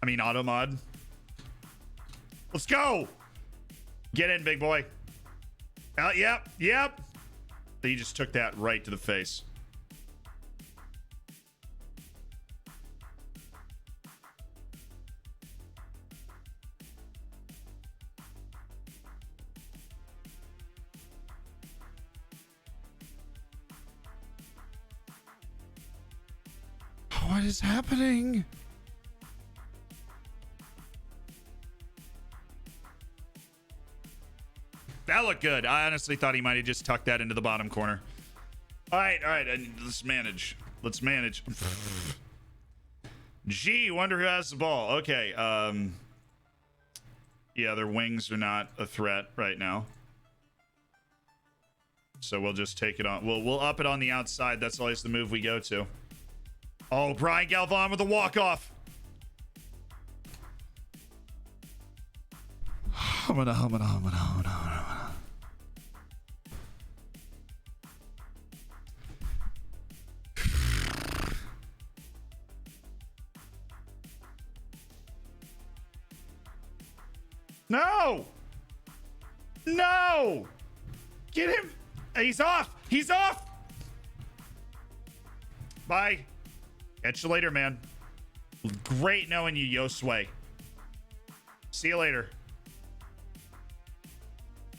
I mean, auto mod. Let's go. Get in, big boy. Yep. He just took that right to the face. What is happening? That looked good. I honestly thought he might have just tucked that into the bottom corner. All right. Let's manage. Gee, wonder who has the ball. Okay. Yeah, their wings are not a threat right now. So we'll just take it on. We'll up it on the outside. That's always the move we go to. Oh, Brian Galvan with a walk-off. No! No! Get him! He's off! He's off! Bye. Catch you later, man. Great knowing you, Yosway. See you later.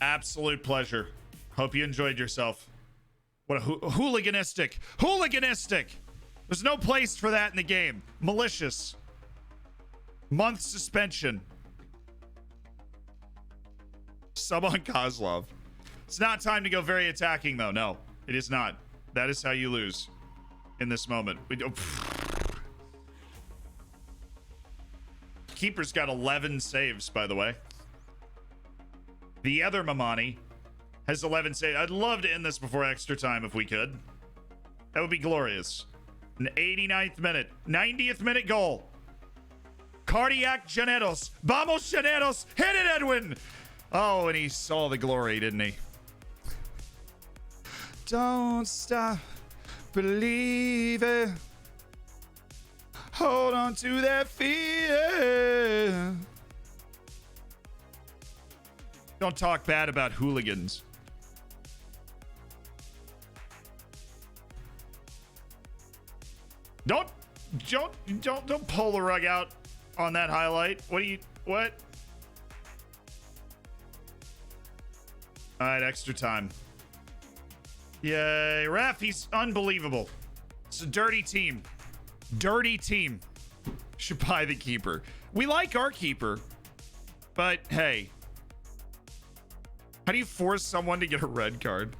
Absolute pleasure. Hope you enjoyed yourself. What a hooliganistic. There's no place for that in the game. Malicious. Month suspension. Sub on Kozlov. It's not time to go very attacking, though. No, it is not. That is how you lose in this moment. Keeper's got 11 saves, by the way. The other Mamani has 11 saves. I'd love to end this before extra time if we could. That would be glorious. An 89th minute, 90th minute goal. Cardiac Llaneros. Vamos, Llaneros. Hit it, Edwin. Oh, and he saw the glory, didn't he? Don't stop. Believe it. Hold on to that fear. Don't talk bad about hooligans. Don't pull the rug out on that highlight. What? All right, extra time. Yay, ref, he's unbelievable. It's a dirty team. Should buy the keeper. We like our keeper, but hey, How do you force someone to get a red card?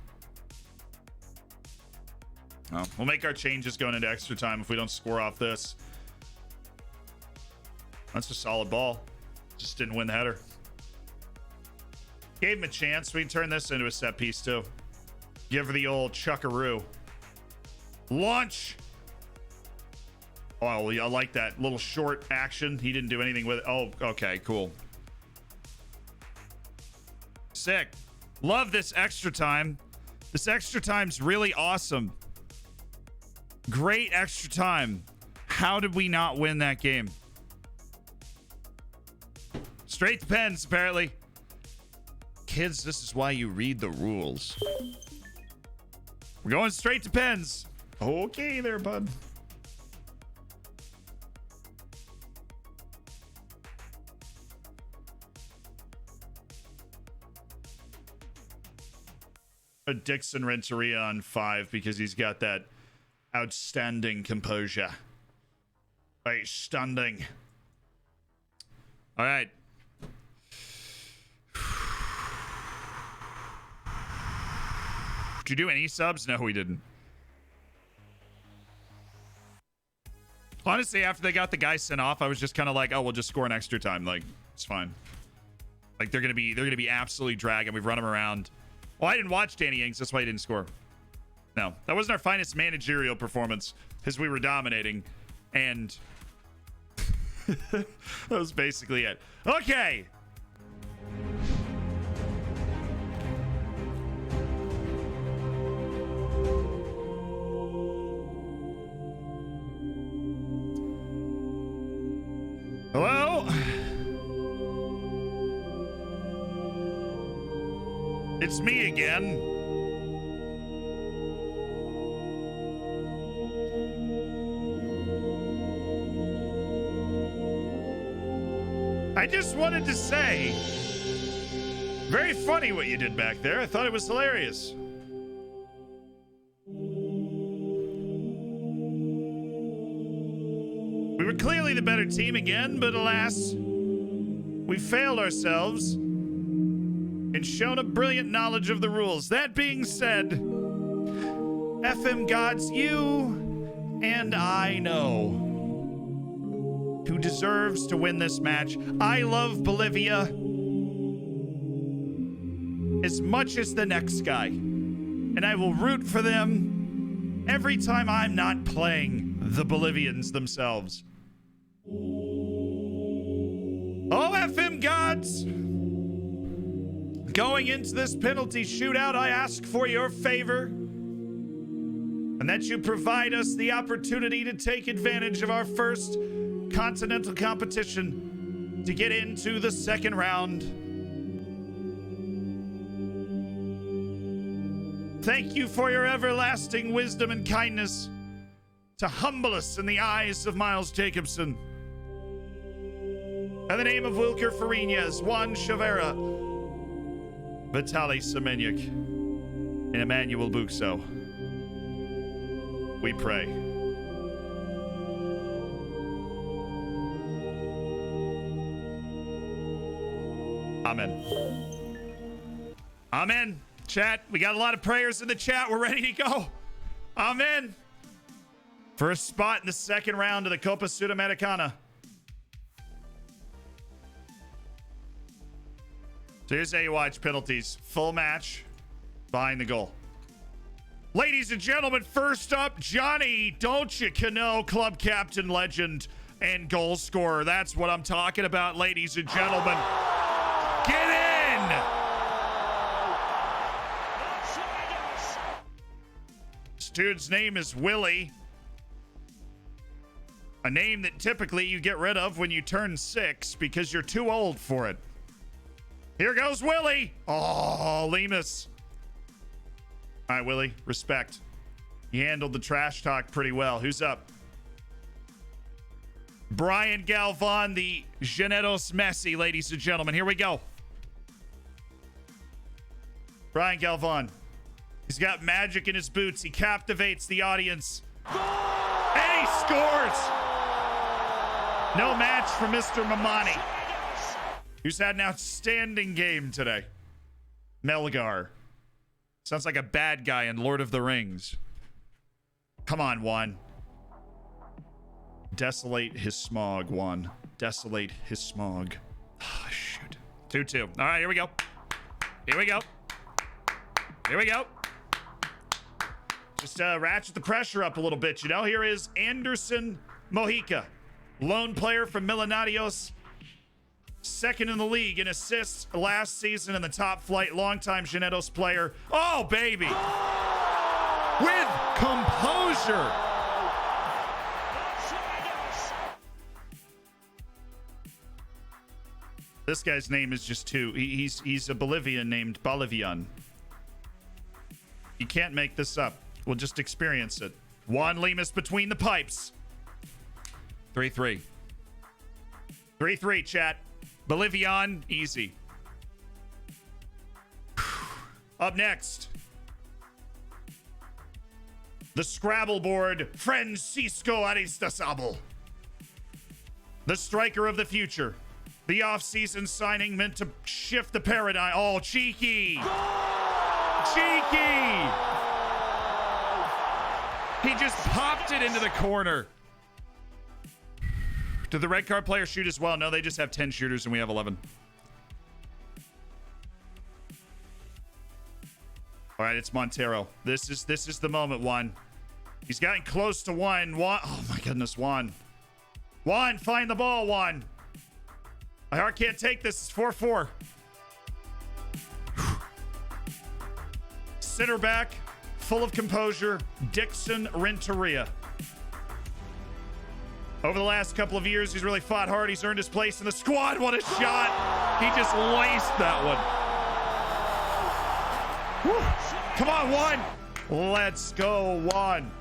Oh, we'll make our changes going into extra time if we don't score off this. That's a solid ball. Just didn't win the header. Gave him a chance. We can turn this into a set piece too. Give her the old chuckaroo. Launch. Oh, I like that little short action. He didn't do anything with it. Oh, okay, cool. Sick. Love this extra time. This extra time's really awesome. Great extra time. How did we not win that game? Straight to pens, apparently. Kids, this is why you read the rules. We're going straight to pens. Okay there, bud. A Dixon Renteria on 5 because he's got that outstanding composure. Outstanding. All right. Did you do any subs? No, we didn't. Honestly, after they got the guy sent off, I was just kind of like, oh, we'll just score an extra time. Like, it's fine. Like, they're gonna be absolutely dragging. We've run them around. Well, I didn't watch Danny Ings. That's why he didn't score. No, that wasn't our finest managerial performance because we were dominating. And that was basically it. Okay. Hello? It's me again. I just wanted to say, very funny what you did back there. I thought it was hilarious. We were clearly the better team again, but alas, we failed ourselves and shown a brilliant knowledge of the rules. That being said, FM gods, you and I know who deserves to win this match. I love Bolivia as much as the next guy, and I will root for them every time I'm not playing the Bolivians themselves. Oh, FM gods! Going into this penalty shootout, I ask for your favor and that you provide us the opportunity to take advantage of our first continental competition to get into the second round. Thank you for your everlasting wisdom and kindness to humble us in the eyes of Miles Jacobson. In the name of Wilker Fariñas, Juan Chavera, Vitaly Semenyuk, and Emmanuel Buxo, we pray. Amen. Amen. Chat, we got a lot of prayers in the chat. We're ready to go. Amen. For a spot in the second round of the Copa Sudamericana. So here's how you watch penalties. Full match, behind the goal. Ladies and gentlemen, first up, Johnny Don't You Cano, club captain, legend, and goal scorer. That's what I'm talking about, ladies and gentlemen. Get in! This dude's name is Willie. A name that typically you get rid of when you turn 6 because you're too old for it. Here goes Willie. Oh, Lemus. All right, Willie, respect. You handled the trash talk pretty well. Who's up? Brian Galvan, the Llaneros Messi, ladies and gentlemen. Here we go. Brian Galvan. He's got magic in his boots. He captivates the audience. And he scores. No match for Mr. Mamani, who's had an outstanding game today. Melgar. Sounds like a bad guy in Lord of the Rings. Come on, Juan. Desolate his smog, Juan. Desolate his smog. Oh, shoot. 2-2. All right, here we go. Here we go. Here we go. Just ratchet the pressure up a little bit, you know? Here is Anderson Mojica, lone player from Millonarios. Second in the league in assists last season in the top flight. Longtime Llaneros player. Oh, baby. With composure. This guy's name is just two. He's a Bolivian named Bolivian. You can't make this up. We'll just experience it. Juan Lemus between the pipes. 3-3. 3-3, chat. Bolivian, easy. Up next, the Scrabble board, Francisco Aristizabal. The striker of the future. The off-season signing meant to shift the paradigm. Oh, cheeky. Cheeky. He just popped it into the corner. Did the red card player shoot as well? No, they just have 10 shooters and we have 11. All right, it's Montero. This is the moment, Juan. He's getting close to one. Juan, oh my goodness, Juan. Juan, find the ball, Juan. My heart can't take this. It's 4-4. Center back, full of composure, Dixon Renteria. Over the last couple of years, he's really fought hard. He's earned his place in the squad. What a shot. He just laced that one. Whew. Come on, Juan. Let's go, Juan.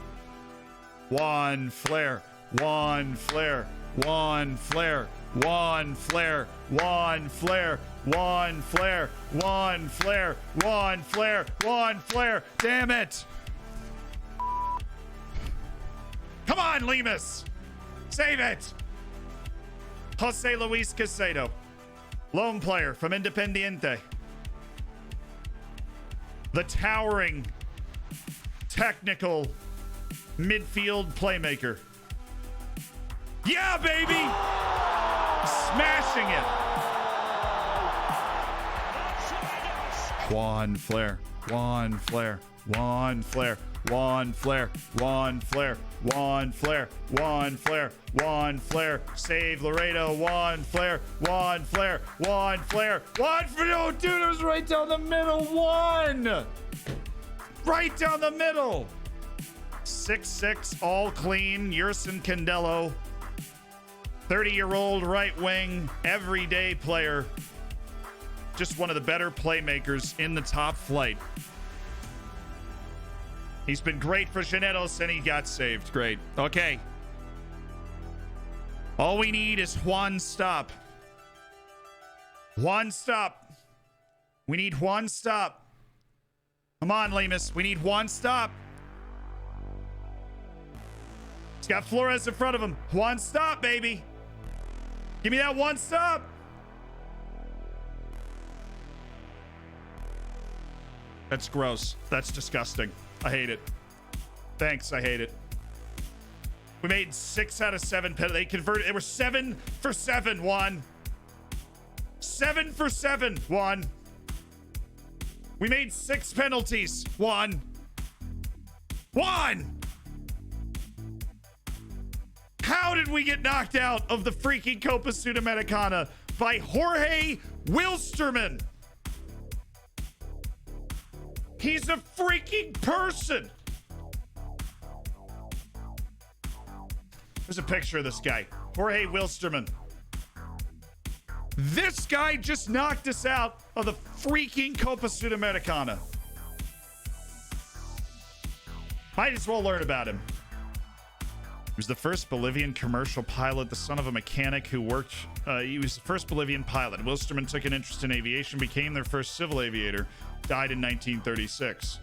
Juan Flair. Juan Flair. Juan Flair. Juan Flair. Juan Flair. Juan Flair. Juan Flair. Juan Flair. Juan Flair. Damn it. Come on, Lemus. Save it! Jose Luis Casado, lone player from Independiente. The towering, technical midfield playmaker. Yeah, baby! Smashing it! Juan Flair, Juan Flair, Juan Flair. Juan Flair, Juan Flair, Juan Flair, Juan Flair, Juan Flair, save Laredo, Juan Flair, Juan Flair, Juan Flair, Juan Flair, oh dude, it was right down the middle, Juan! Right down the middle! 6'6", all clean, Yerson Candelo, 30-year-old right wing, everyday player, just one of the better playmakers in the top flight. He's been great for Llaneros, and he got saved. Great. Okay. All we need is Juan stop. Juan stop. We need Juan stop. Come on, Lemus. We need Juan stop. He's got Flores in front of him. Juan stop, baby. Give me that one stop. That's gross. That's disgusting. I hate it. Thanks, I hate it. We made 6 out of 7 penalties. They converted. They were 7 for 7, Juan. 7 for 7, Juan. We made 6 penalties, Juan. Juan! How did we get knocked out of the freaking Copa Sudamericana by Jorge Wilstermann? He's a freaking person. There's a picture of this guy, Jorge Wilstermann. This guy just knocked us out of the freaking Copa Sudamericana. Might as well learn about him. He was the first Bolivian commercial pilot, the son of a mechanic who worked. He was the first Bolivian pilot. Wilstermann took an interest in aviation, became their first civil aviator, died in 1936.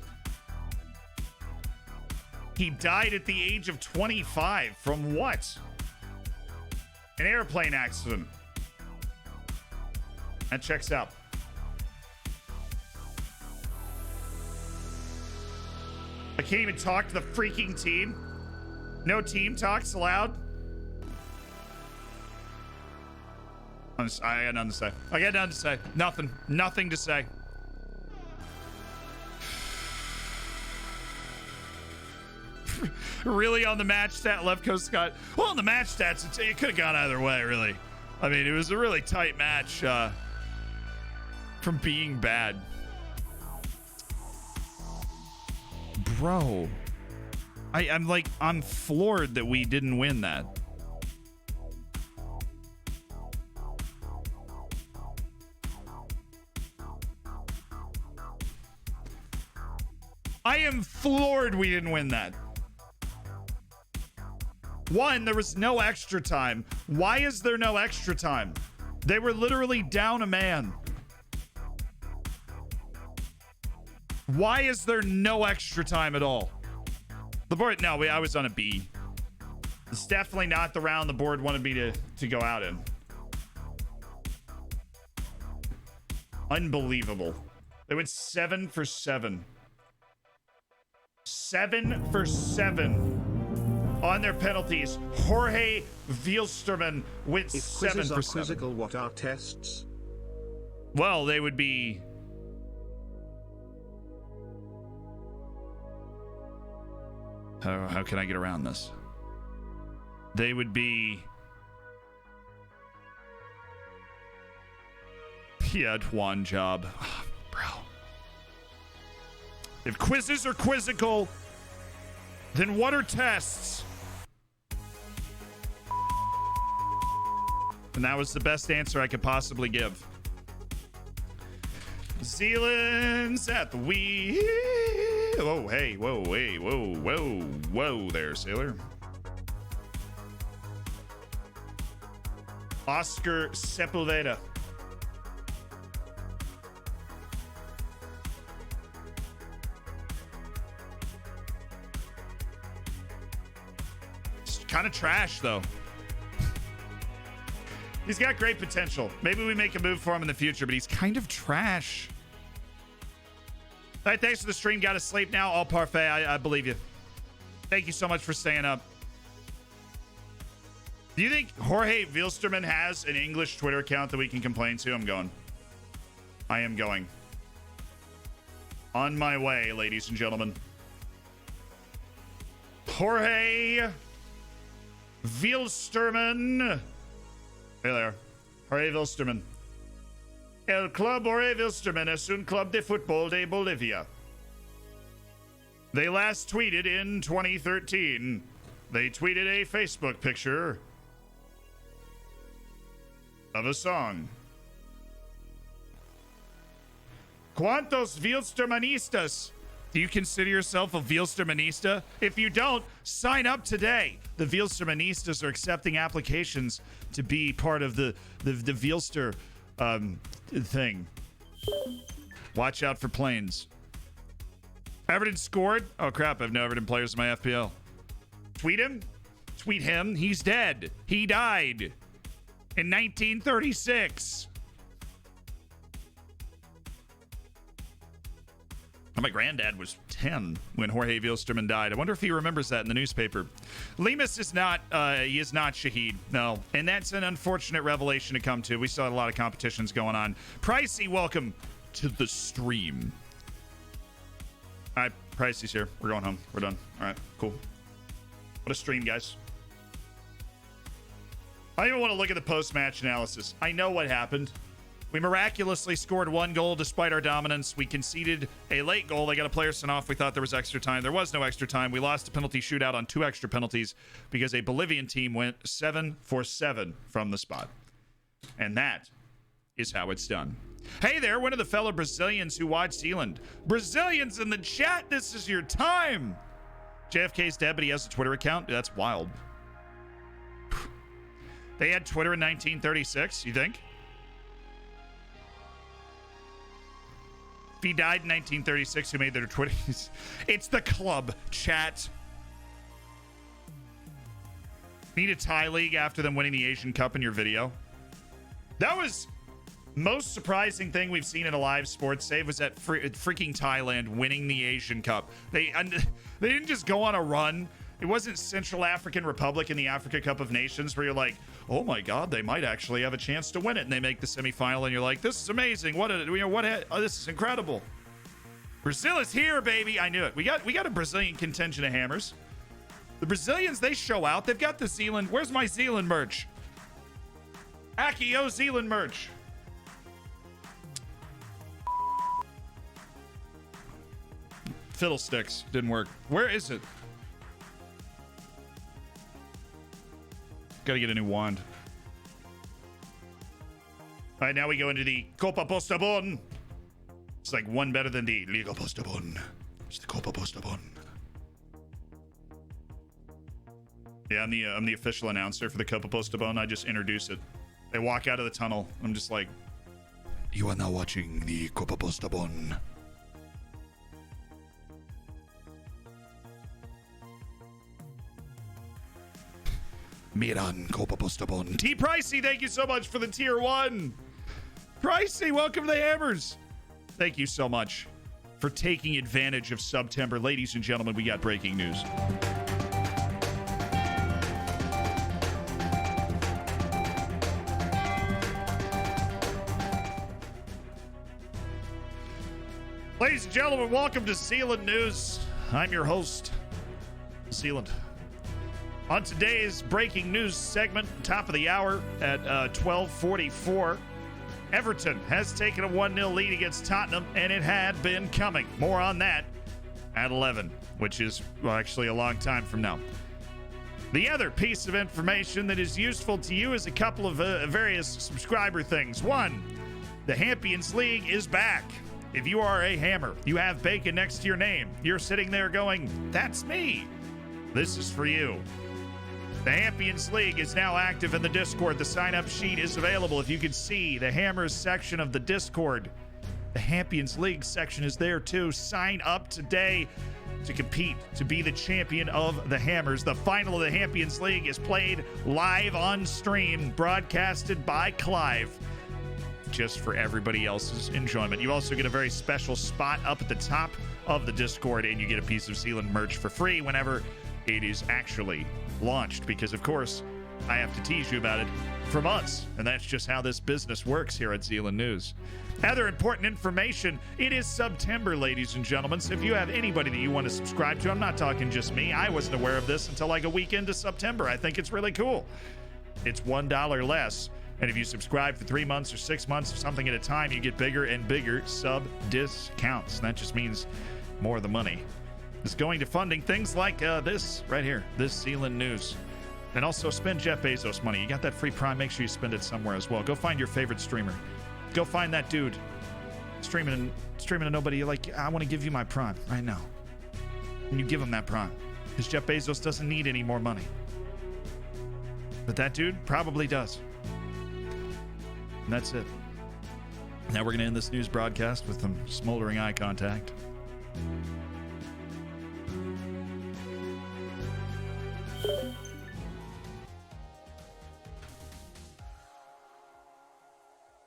He died at the age of 25 from what? An airplane accident. That checks out. Can't even talk to the freaking team. No team talks allowed. I got nothing to say. I got nothing to say. Nothing. Nothing to say. Really on the match stat, Left Coast Scott. Well, on the match stats, it could have gone either way, really. I mean, it was a really tight match from being bad. Bro. I'm floored that we didn't win that. I am floored we didn't win that. One, there was no extra time. Why is there no extra time? They were literally down a man. Why is there no extra time at all? The board, no, I was on a B. It's definitely not the round the board wanted me to go out in. Unbelievable. They went 7 for 7. 7 for 7 on their penalties. Jorge Wielsterman went If 7 quizzes for are 7. quizzical, what are tests? Well, they would be... How can I get around this? They would be... He had one job. Bro. If quizzes are quizzical, then what are tests? And that was the best answer I could possibly give. Zealand's at the wheel. Oh, hey, whoa, hey, whoa, whoa, whoa there, sailor. Oscar Sepulveda. It's kind of trash, though. He's got great potential. Maybe we make a move for him in the future, but he's kind of trash. All right, thanks for the stream. Got to sleep now. All parfait. I believe you. Thank you so much for staying up. Do you think Jorge Wielsterman has an English Twitter account that we can complain to? I'm going. I am going. On my way, ladies and gentlemen. Jorge Wielsterman. Hey there. Jorge Wielsterman. El Club Jorge Wielsterman es un club de fútbol de Bolivia. They last tweeted in 2013. They tweeted a Facebook picture of a song. ¿Cuántos Wielstermanistas? Do you consider yourself a Wielstermanista? If you don't, sign up today. The Wielstermanistas are accepting applications to be part of the Wielster thing. Watch out for planes. Everton scored? Oh crap, I have no Everton players in my FPL. Tweet him? Tweet him. He's dead. He died in 1936. My granddad was 10 when Jorge Wielsterman died. I wonder if he remembers that in the newspaper. Lemus is not, he is not Shaheed, no. And that's an unfortunate revelation to come to. We saw a lot of competitions going on. Pricey, welcome to the stream. All right, Pricey's here. We're going home. We're done. All right, cool. What a stream, guys. I don't even want to look at the post-match analysis. I know what happened. We miraculously scored 1 goal despite our dominance. We conceded a late goal. They got a player sent off. We thought there was extra time. There was no extra time. We lost a penalty shootout on 2 extra penalties because a Bolivian team went 7 for 7 from the spot. And that is how it's done. Hey there, one of the fellow Brazilians who watch Zealand. Brazilians in the chat, this is your time. JFK's dead, but he has a Twitter account. That's wild. They had Twitter in 1936, you think? If he died in 1936, who made their Twitter? It's the club, chat. Need a tie league after them winning the Asian Cup in your video? That was Most surprising thing we've seen in a live sports save was that freaking Thailand winning the Asian Cup. They didn't just go on a run. It wasn't Central African Republic in the Africa Cup of Nations where you're like, oh my God, they might actually have a chance to win it. And they make the semifinal and you're like, this is amazing. This is incredible. Brazil is here, baby. I knew it. We got a Brazilian contingent of hammers. The Brazilians, they show out. They've got the Zealand. Where's my Zealand merch? Akio Zealand merch. Fiddlesticks. Didn't work. Where is it? Gotta get a new wand. All right, now we go into the Copa Postabon. It's like one better than the Liga Postabon. It's the Copa Postabon. Yeah, I'm the official announcer for the Copa Postabon. I just introduce it. They walk out of the tunnel. I'm just like, you are now watching the Copa Postabon. Miran Copa Postabon. T. Pricey, thank you so much for the tier 1. Pricey, welcome to the Hammers. Thank you so much for taking advantage of September. Ladies and gentlemen, we got breaking news. Ladies and gentlemen, welcome to Zealand News. I'm your host, Zealand. On today's breaking news segment, top of the hour at 12:44, Everton has taken a 1-0 lead against Tottenham, and it had been coming. More on that at 11, which is actually a long time from now. The other piece of information that is useful to you is a couple of various subscriber things. One, the Champions League is back. If you are a hammer, you have bacon next to your name, you're sitting there going, that's me. This is for you. The Champions League is now active in the Discord. The sign-up sheet is available. If you can see the Hammers section of the Discord, the Champions League section is there too. Sign up today to compete to be the champion of the Hammers. The final of the Champions League is played live on stream, broadcasted by Clive, just for everybody else's enjoyment. You also get a very special spot up at the top of the Discord, and you get a piece of Zealand merch for free whenever it is actually launched, because of course I have to tease you about it for months, and that's just how this business works here at Zealand News. Other important information, it is September, ladies and gentlemen, so if you have anybody that you want to subscribe to, I'm not talking just me, I wasn't aware of this until like a week into September. I think it's really cool. It's $1 less, and if you subscribe for 3 months or 6 months or something at a time, you get bigger and bigger sub discounts, and that just means more of the money is going to funding things like this right here, this Zealand News. And also spend Jeff Bezos money. You got that free Prime, make sure you spend it somewhere as well. Go find your favorite streamer. Go find that dude streaming to nobody. You're like, I want to give you my Prime right now. And you give him that Prime, because Jeff Bezos doesn't need any more money. But that dude probably does. And that's it. Now we're going to end this news broadcast with some smoldering eye contact.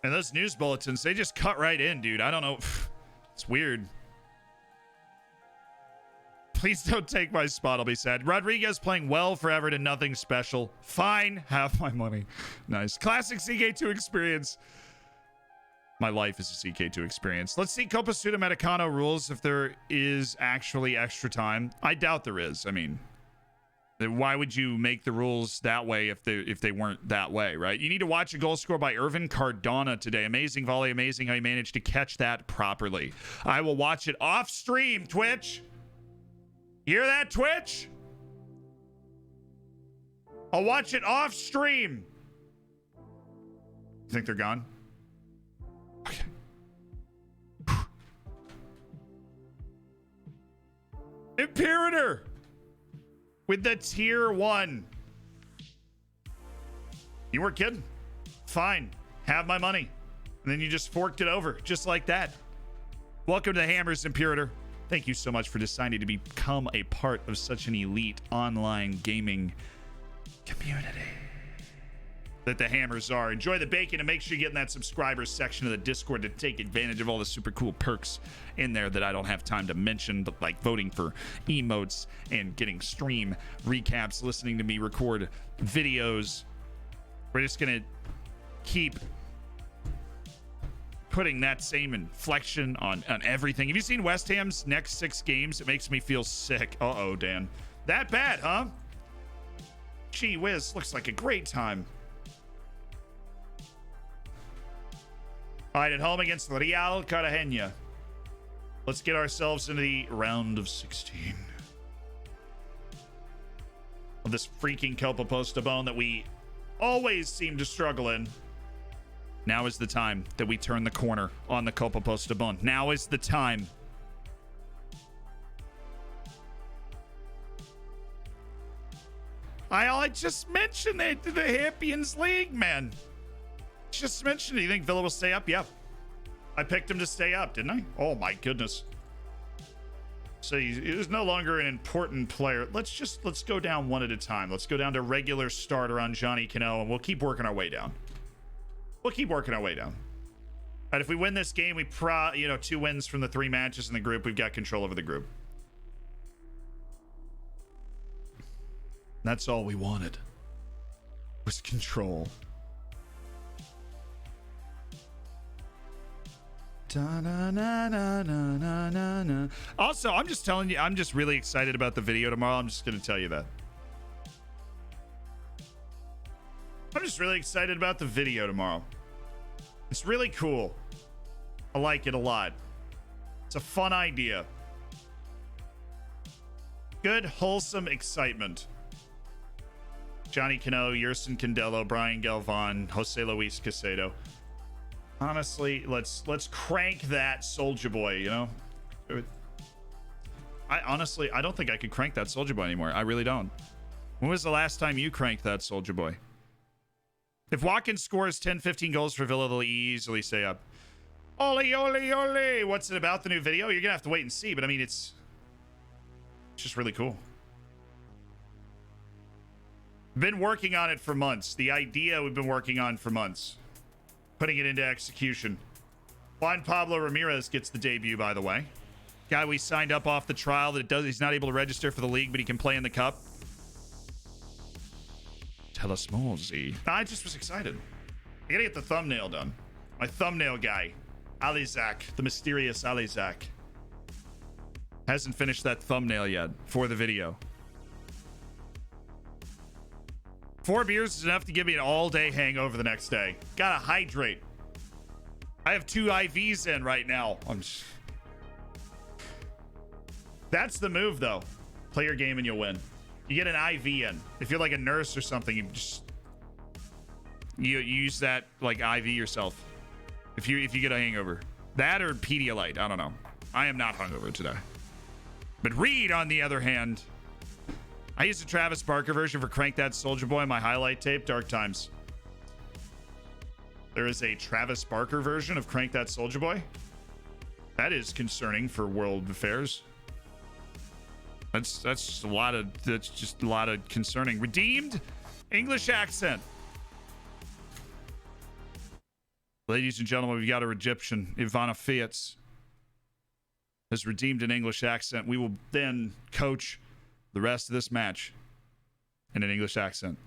And those news bulletins, they just cut right in, dude. I don't know. It's weird. Please don't take my spot. I'll be sad. Rodriguez playing well for Everton. Nothing special. Fine. Have my money. Nice. Classic CK2 experience. My life is a CK2 experience. Let's see Copa Sudamericano rules if there is actually extra time. I doubt there is. I mean, why would you make the rules that way if they weren't that way, right? You need to watch a goal score by Irvin Cardona today. Amazing volley. Amazing how he managed to catch that properly. I will watch it off stream, Twitch. Hear that, Twitch? I'll watch it off stream. You think they're gone? Okay. Imperator with the tier 1. You weren't kidding. Fine. Have my money. And then you just forked it over just like that. Welcome to the Hammers, Imperator. Thank you so much for deciding to become a part of such an elite online gaming community. that the hammers are. Enjoy the bacon and make sure you get in that subscribers section of the Discord to take advantage of all the super cool perks in there that I don't have time to mention, but like voting for emotes and getting stream recaps, listening to me record videos. We're just gonna keep putting that same inflection on everything. Have you seen West Ham's next 6 games? It makes me feel sick. Uh-oh, Dan. That bad, huh? Gee whiz, looks like a great time. All right, at home against Real Cartagena. Let's get ourselves into the round of 16 of this freaking Copa Postabone that we always seem to struggle in. Now is the time that we turn the corner on the Copa Postabone. Now is the time. I just mentioned it to the Champions League, man. Just mentioned it. You think Villa will stay up? Yeah. I picked him to stay up, didn't I? Oh my goodness. So he is no longer an important player. Let's go down one at a time. Let's go down to regular starter on Johnny Cano, and we'll keep working our way down. We'll keep working our way down. All right, if we win this game, we 2 wins from the 3 matches in the group. We've got control over the group. That's all we wanted. Was control. Also, I'm just telling you, I'm just really excited about the video tomorrow. I'm just going to tell you that. I'm just really excited about the video tomorrow. It's really cool. I like it a lot. It's a fun idea. Good, wholesome excitement. Johnny Cano, Yerson Candelo, Brian Galvan, Jose Luis Casedo. Honestly, let's crank that Soulja Boy, you know? I don't think I could crank that Soulja Boy anymore. I really don't. When was the last time you cranked that Soulja Boy? If Watkins scores 10, 15 goals for Villa, they'll easily stay up. Ole, ole, ole. What's it about, the new video? You're going to have to wait and see, but I mean, it's just really cool. Been working on it for months. The idea we've been working on for months. Putting it into execution. Juan Pablo Ramirez gets the debut, by the way. Guy we signed up off the trial that he's not able to register for the league, but he can play in the cup. Tell us more, Z. I just was excited. I gotta get the thumbnail done. My thumbnail guy, Alizak, the mysterious Alizak, hasn't finished that thumbnail yet for the video. 4 beers is enough to give me an all-day hangover the next day. Gotta hydrate. I have 2 IVs in right now. That's the move, though. Play your game and you'll win. You get an IV in. If you're like a nurse or something, you use that like IV yourself. If you get a hangover, that or Pedialyte. I don't know. I am not hungover today. But Reed, on the other hand, I used a Travis Barker version for Crank That Soulja Boy, my highlight tape, Dark Times. There is a Travis Barker version of Crank That Soulja Boy. That is concerning for world affairs. That's just a lot of concerning. Redeemed English accent. Ladies and gentlemen, we've got our Egyptian Ivana Fiatz has redeemed an English accent. We will then coach the rest of this match in an English accent.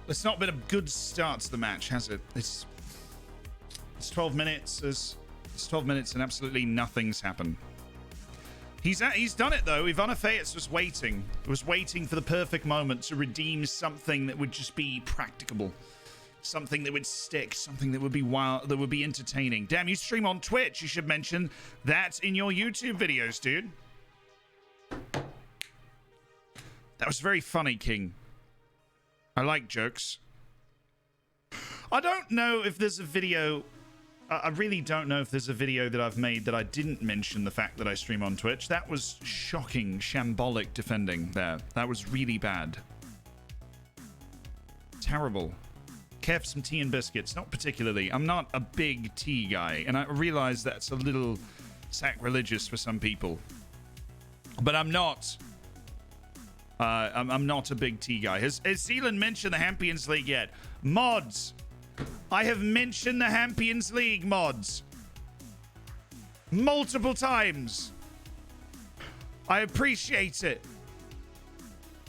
It's not been a good start to the match, has it? It's 12 minutes. It's 12 minutes and absolutely nothing's happened. He's done it though. Ivana Fiatz was waiting. Was waiting for the perfect moment to redeem something that would just be practicable, something that would stick, something that would be wild, that would be entertaining. Damn, you stream on Twitch. You should mention that in your YouTube videos, dude. That was very funny, King. I like jokes. I don't know if there's a video. I really don't know if there's a video that I've made that I didn't mention the fact that I stream on Twitch. That was shocking, shambolic defending there. That was really bad. Terrible. care for some tea and biscuits. Not particularly. I'm not a big tea guy, and I realize that's a little sacrilegious for some people. But I'm not. I'm not a big tea guy. Has Zealand mentioned the Champions League yet? Mods. I have mentioned the Champions League mods multiple times. I appreciate it.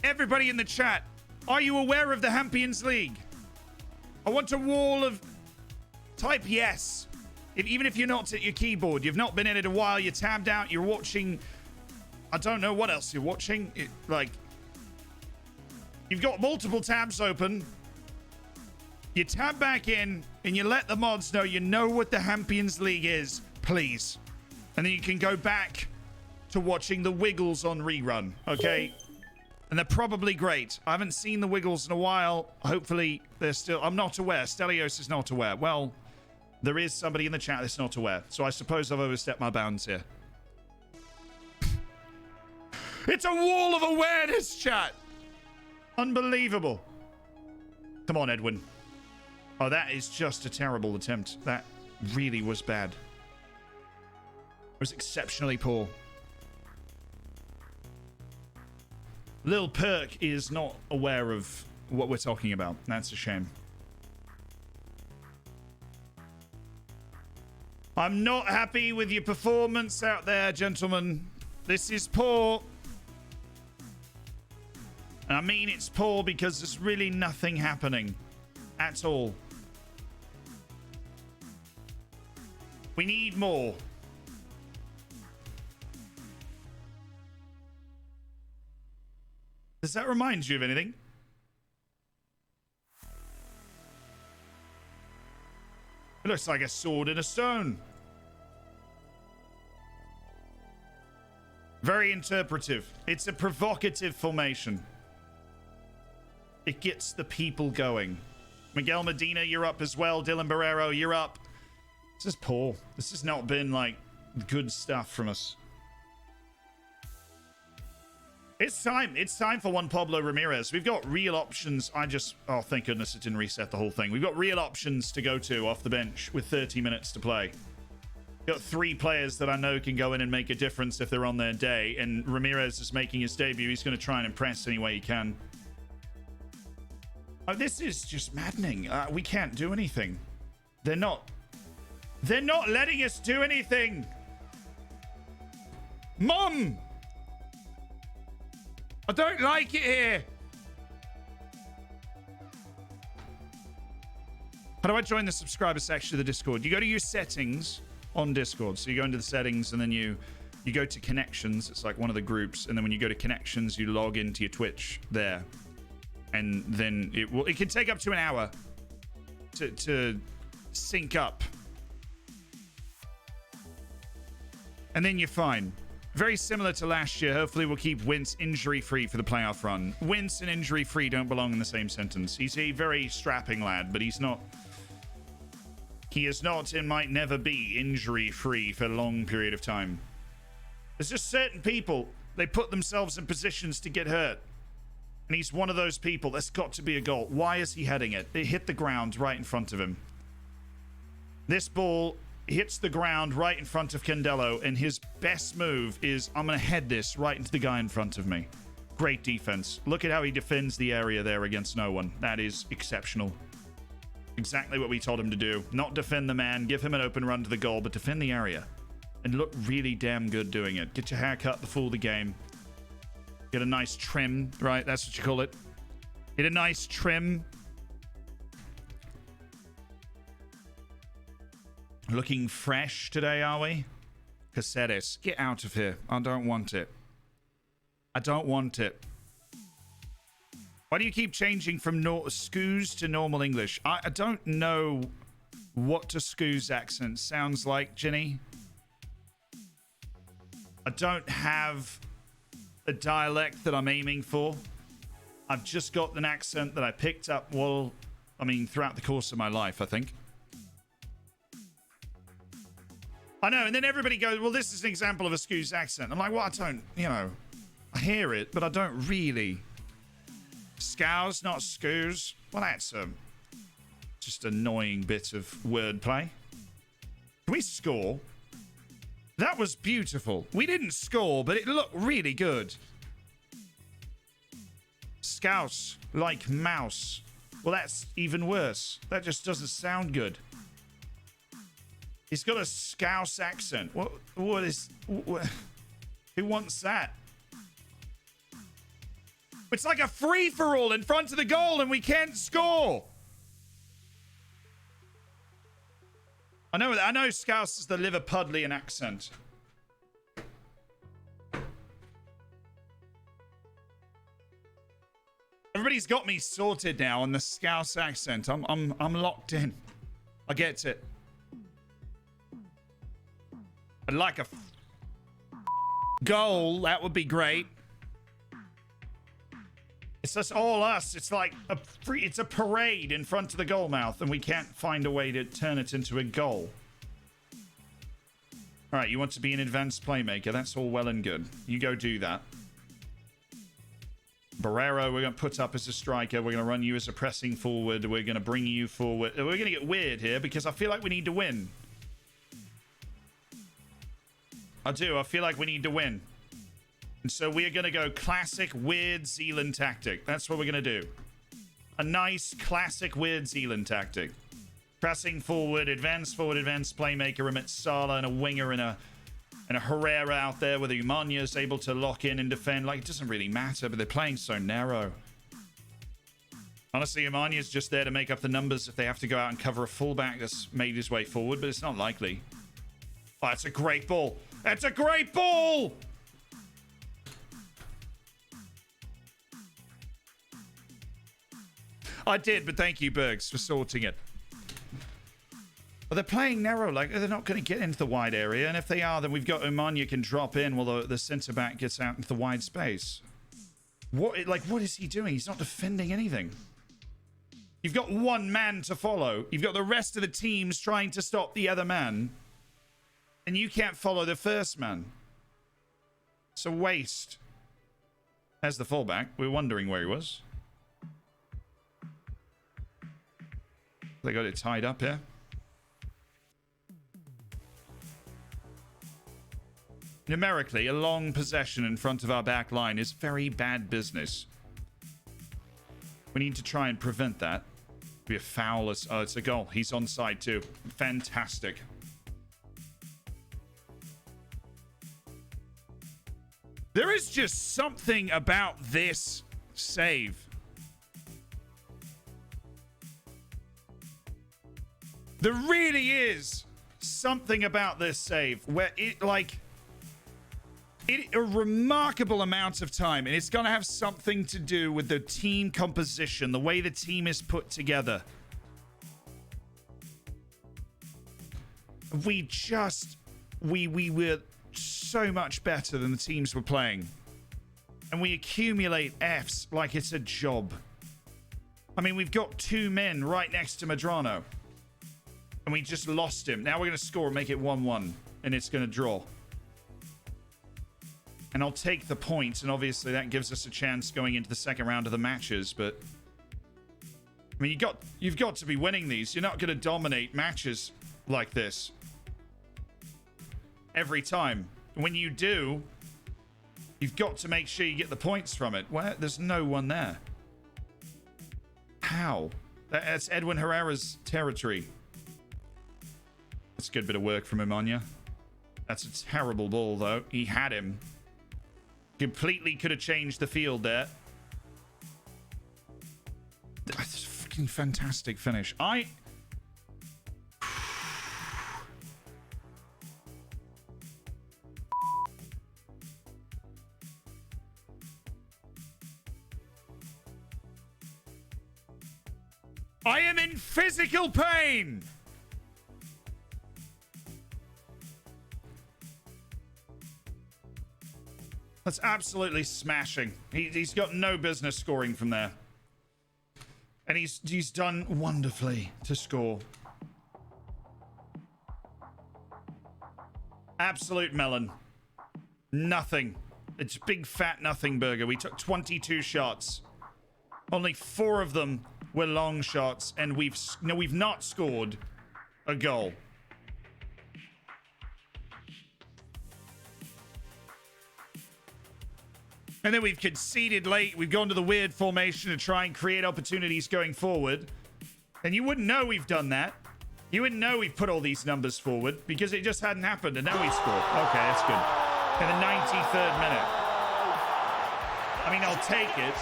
Everybody in the chat, are you aware of the Champions League? I want a wall of... Type yes. Even if you're not at your keyboard, you've not been in it a while, you're tabbed out, you're watching... I don't know what else you're watching. You've got multiple tabs open. You tab back in, and you let the mods know you know what the Champions League is, please. And then you can go back to watching the Wiggles on rerun, okay? And they're probably great. I haven't seen the Wiggles in a while. Hopefully, they're still... I'm not aware. Stelios is not aware. Well, there is somebody in the chat that's not aware. So I suppose I've overstepped my bounds here. It's a wall of awareness, chat! Unbelievable. Come on, Edwin. Oh, that is just a terrible attempt. That really was bad. It was exceptionally poor. Lil Perk is not aware of what we're talking about. That's a shame. I'm not happy with your performance out there, gentlemen. This is poor. And I mean it's poor because there's really nothing happening at all. We need more. Does that remind you of anything? It looks like a sword in a stone. Very interpretive. It's a provocative formation. It gets the people going. Miguel Medina, you're up as well. Dylan Barrero, you're up. This is poor. This has not been, like, good stuff from us. It's time. It's time for Juan Pablo Ramirez. We've got real options. Oh, thank goodness it didn't reset the whole thing. We've got real options to go to off the bench with 30 minutes to play. Got 3 players that I know can go in and make a difference if they're on their day. And Ramirez is making his debut. He's going to try and impress any way he can. Oh, this is just maddening. We can't do anything. They're not letting us do anything. Mom! I don't like it here. How do I join the subscriber section of the Discord? You go to your settings on Discord. So you go into the settings and then you go to connections. It's like one of the groups. And then when you go to connections, you log into your Twitch there. And then it can take up to an hour to sync up. And then you're fine. Very similar to last year. Hopefully we'll keep Wince injury-free for the playoff run. Wince and injury-free don't belong in the same sentence. He's a very strapping lad, but he's not... He is not and might never be injury-free for a long period of time. There's just certain people, they put themselves in positions to get hurt. And he's one of those people. That's got to be a goal. Why is he heading it? It hit the ground right in front of him. This ball hits the ground right in front of Candelo, and his best move is, I'm going to head this right into the guy in front of me. Great defense. Look at how he defends the area there against no one. That is exceptional. Exactly what we told him to do. Not defend the man, give him an open run to the goal, but defend the area. And look really damn good doing it. Get your hair cut before the game. Get a nice trim, right? That's what you call it. Get a nice trim. Looking fresh today, are we? Caceres, get out of here. I don't want it. I don't want it. Why do you keep changing from Scoos to normal English? I don't know what to Scoos accent sounds like, Ginny. I don't have a dialect that I'm aiming for. I've just got an accent that I picked up, throughout the course of my life, I think. I know, and then everybody goes, well, this is an example of a Scoos accent. I'm like, well, I don't, I hear it, but I don't really. Scouse, not Scoos. Well, that's just annoying bit of wordplay. Can we score? That was beautiful. We didn't score, but it looked really good. Scouse like mouse. Well, that's even worse. That just doesn't sound good. He's got a Scouse accent. What is... who wants that? It's like a free-for-all in front of the goal and we can't score. I know Scouse is the Liverpudlian accent. Everybody's got me sorted now on the Scouse accent. I'm locked in. I get it. I'd like a goal. That would be great. It's just all us. It's like it's a parade in front of the goal mouth, and we can't find a way to turn it into a goal. All right, you want to be an advanced playmaker. That's all well and good. You go do that. Barrero, we're going to put up as a striker. We're going to run you as a pressing forward. We're going to bring you forward. We're going to get weird here because I feel like we need to win. I do. I feel like we need to win. And so we're going to go classic weird Zealand tactic. That's what we're going to do. A nice classic weird Zealand tactic. Pressing forward, advanced playmaker amidst Sala and a winger and a Herrera out there with Umanya's able to lock in and defend. Like, it doesn't really matter, but they're playing so narrow. Honestly, Umanya's just there to make up the numbers if they have to go out and cover a fullback that's made his way forward, but it's not likely. Oh, that's a great ball. That's a great ball! I did, but thank you, Bergs, for sorting it. Well, they're playing narrow, like they're not going to get into the wide area, and if they are, then we've got Umanya can drop in while the centre back gets out into the wide space. What is he doing? He's not defending anything. You've got one man to follow. You've got the rest of the teams trying to stop the other man, and you can't follow the first man. It's a waste. As the fullback, we're wondering where he was. They got it tied up here. Numerically, a long possession in front of our back line is very bad business. We need to try and prevent that. Be a foul. Oh, it's a goal. He's onside too. Fantastic. There is just something about this save. There really is something about this save where it, like, a remarkable amount of time, and it's going to have something to do with the team composition, the way the team is put together. We were so much better than the teams we're playing. And we accumulate Fs like it's a job. I mean, we've got two men right next to Medrano. And we just lost him. Now we're going to score and make it 1-1. And it's going to draw. And I'll take the points. And obviously that gives us a chance going into the second round of the matches. But I mean, you've got to be winning these. You're not going to dominate matches like this every time. When you do, you've got to make sure you get the points from it. Well, there's no one there. How? That's Edwin Herrera's territory. That's a good bit of work from Umanya. That's a terrible ball, though. He had him. Completely could have changed the field there. That's a fucking fantastic finish. I am in physical pain. That's absolutely smashing. He's got no business scoring from there. And he's done wonderfully to score. Absolute melon. Nothing. It's big fat nothing burger. We took 22 shots. Only 4 of them were long shots, and we've not scored a goal. And then we've conceded late. We've gone to the weird formation to try and create opportunities going forward. And you wouldn't know we've done that. You wouldn't know we've put all these numbers forward because it just hadn't happened. And now we scored. Okay, that's good. In the 93rd minute. I mean, I'll take it.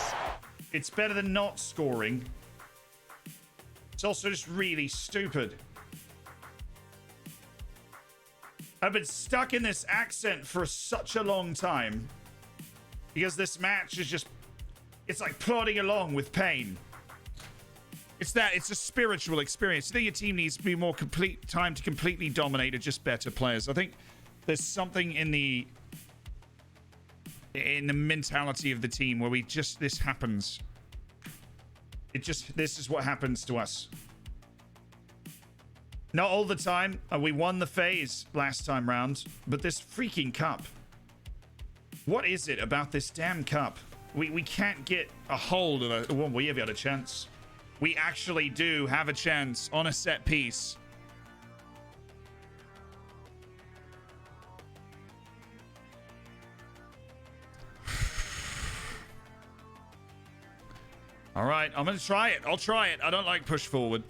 It's better than not scoring. It's also just really stupid. I've been stuck in this accent for such a long time because this match is just, it's like plodding along with pain. It's a spiritual experience. I think your team needs to be more complete time to completely dominate or just better players. I think there's something in the mentality of the team where this happens. This is what happens to us. Not all the time. We won the phase last time round, but this freaking cup. What is it about this damn cup? We can't get a hold of it. Well, we have got a chance. We actually do have a chance on a set piece. All right, I'm going to try it. I'll try it. I don't like push forward.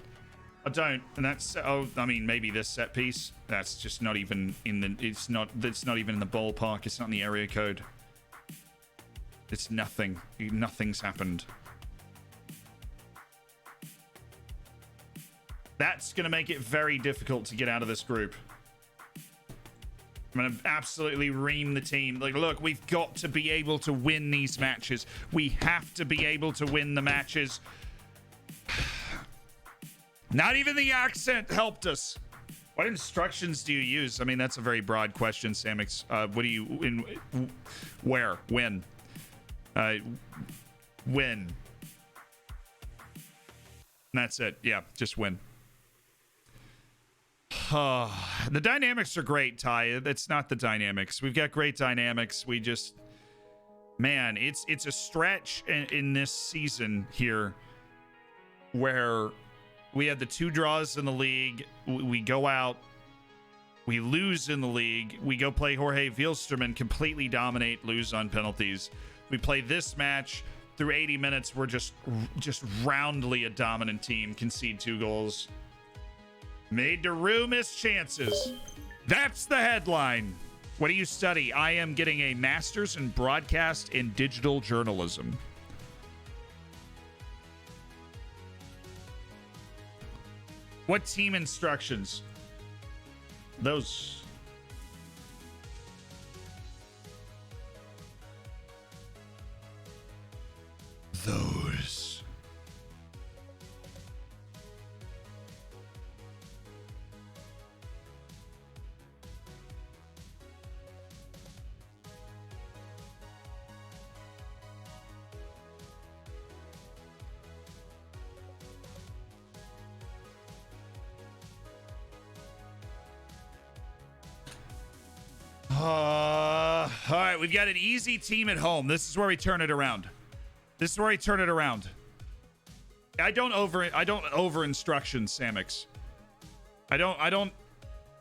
I don't. And that's, oh, I mean, maybe this set piece. That's just not even in the, it's not even in the ballpark. It's not in the area code. It's nothing. Nothing's happened. That's going to make it very difficult to get out of this group. I'm going to absolutely ream the team. Like, look, we've got to be able to win these matches. We have to be able to win the matches. Not even the accent helped us. What instructions do you use? I mean, that's a very broad question, Samix. What do you... where? When? When? And that's it. Yeah, just win. The dynamics are great, Ty. It's not the dynamics. We've got great dynamics. We just... Man, it's a stretch in this season here where we had the 2 draws in the league. We go out. We lose in the league. We go play Jorge Wielsterman, completely dominate, lose on penalties. We play this match. Through 80 minutes, we're just roundly a dominant team. Concede 2 goals. Made to rue missed chances. That's the headline. What do you study? I am getting a master's in broadcast and digital journalism. What team instructions? Those. All right, we've got an easy team at home. This is where we turn it around. This is where we turn it around. I don't over instructions, Samix. I don't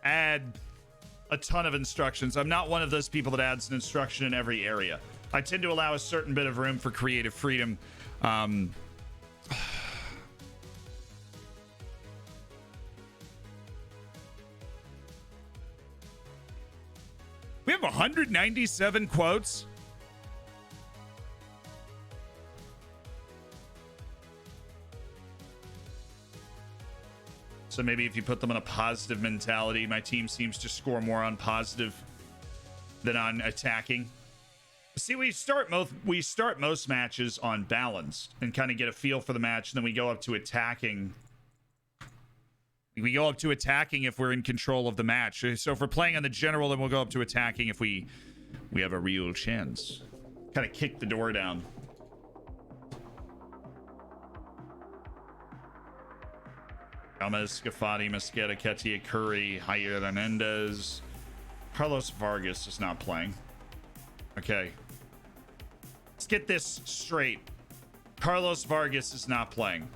add a ton of instructions. I'm not one of those people that adds an instruction in every area. I tend to allow a certain bit of room for creative freedom. We have 197 quotes. So maybe if you put them in a positive mentality, my team seems to score more on positive than on attacking. See, we start most matches on balance and kind of get a feel for the match, and then we go up to attacking. We go up to attacking if we're in control of the match. So if we're playing on the general, then we'll go up to attacking if we have a real chance. Kind of kick the door down. Gomez, Scafati, Mosqueda, Ketia, Curry, Jair Hernandez. Carlos Vargas is not playing. Okay. Let's get this straight. Carlos Vargas is not playing.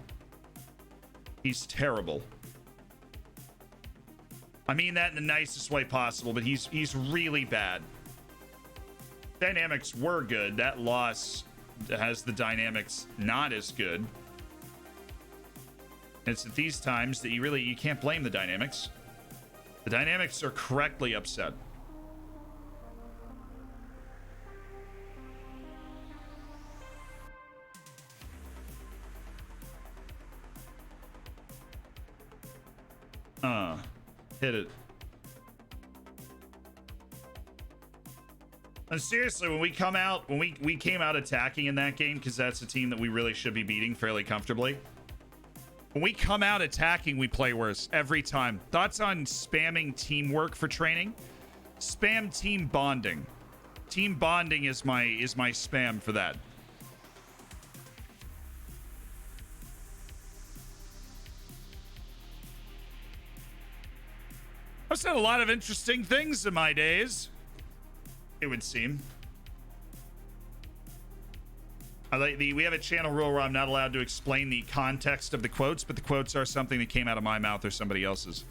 He's terrible. I mean that in the nicest way possible, but he's really bad. Dynamics were good. That loss has the dynamics not as good. It's at these times that you can't blame the dynamics. The dynamics are correctly upset. Hit it. And seriously, when we come out, when we came out attacking in that game, because that's a team that we really should be beating fairly comfortably. When we come out attacking, we play worse every time. Thoughts on spamming teamwork for training? Spam team bonding. Team bonding is my spam for that. I've said a lot of interesting things in my days, it would seem. We have a channel rule where I'm not allowed to explain the context of the quotes, but the quotes are something that came out of my mouth or somebody else's.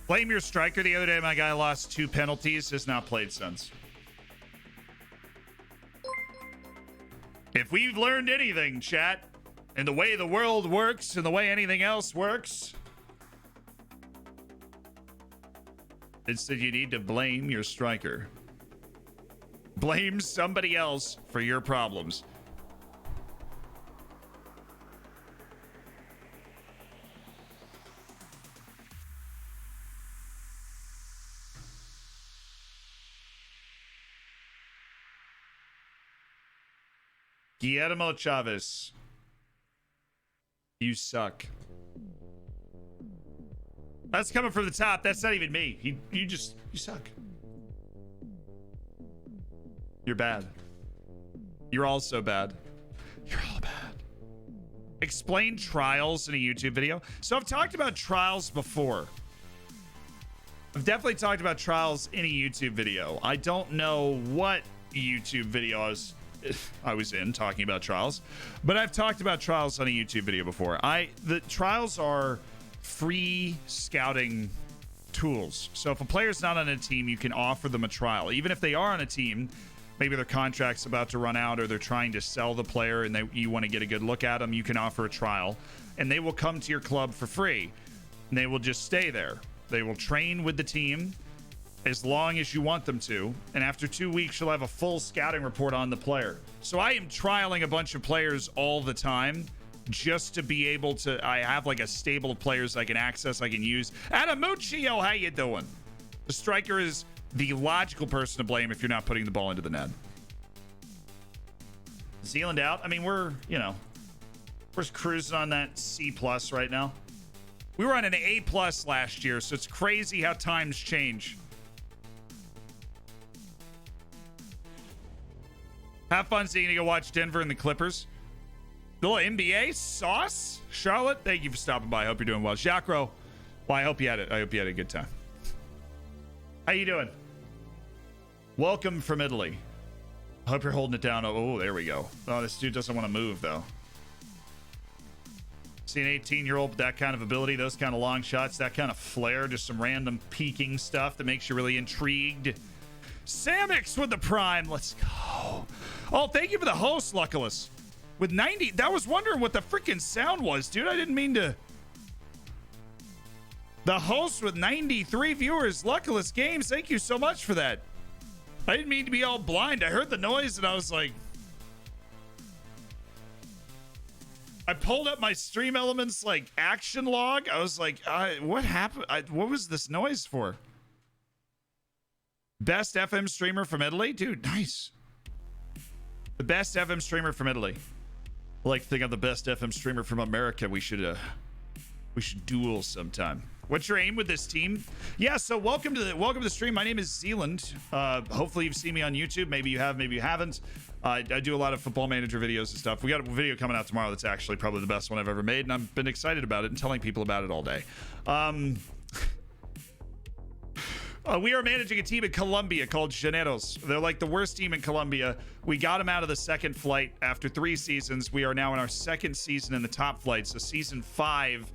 Blame your striker. The other day, my guy lost 2 penalties. Has not played since. If we've learned anything, chat, in the way the world works and the way anything else works, it's that you need to blame your striker. Blame somebody else for your problems. Guillermo Chavez, you suck. That's coming from the top. That's not even me. You suck. You're bad. You're all so bad. You're all bad. Explain trials in a YouTube video. So I've talked about trials before. I've definitely talked about trials in a YouTube video. I don't know what YouTube video I was in talking about trials, but I've talked about trials on a YouTube video before. The trials are free scouting tools. So if a player's not on a team, you can offer them a trial. Even if they are on a team, maybe their contract's about to run out or they're trying to sell the player and you want to get a good look at them, you can offer a trial and they will come to your club for free and they will just stay there. They will train with the team as long as you want them to, and after 2 weeks you'll have a full scouting report on the player. So I am trialing a bunch of players all the time just to be able to, I have like a stable of players I can access, I can use. Adamuccio, how you doing? The striker is the logical person to blame if you're not putting the ball into the net. Zealand out. I mean, we're cruising on that C+ right now. We were on an A+ last year, so it's crazy how times change. Have fun seeing you go watch Denver and the Clippers. The little NBA sauce. Charlotte, thank you for stopping by. I hope you're doing well. Jacro, well, I hope you had a good time. How you doing? Welcome from Italy. I hope you're holding it down. Oh, there we go. Oh, this dude doesn't want to move though. See an 18-year-old with that kind of ability, those kind of long shots, that kind of flair, just some random peeking stuff that makes you really intrigued. Samix with the prime. Let's go. Oh, thank you for the host, Luckless. With 90, I was wondering what the freaking sound was, dude. I didn't mean to. The host with 93 viewers, Luckless Games. Thank you so much for that. I didn't mean to be all blind. I heard the noise and I was like, I pulled up my Stream Elements like action log. I was like, what happened? What was this noise for? Best FM streamer from Italy? Dude, nice. The best FM streamer from Italy. I like to think I'm the best FM streamer from America. We should duel sometime. What's your aim with this team? Yeah, so welcome to the stream. My name is Zealand. Hopefully you've seen me on YouTube. Maybe you have, maybe you haven't. I do a lot of Football Manager videos and stuff. We got a video coming out tomorrow that's actually probably the best one I've ever made, and I've been excited about it and telling people about it all day. We are managing a team in Colombia called Llaneros. They're like the worst team in Colombia. We got them out of the second flight after 3 seasons. We are now in our 2nd season in the top flight. So season 5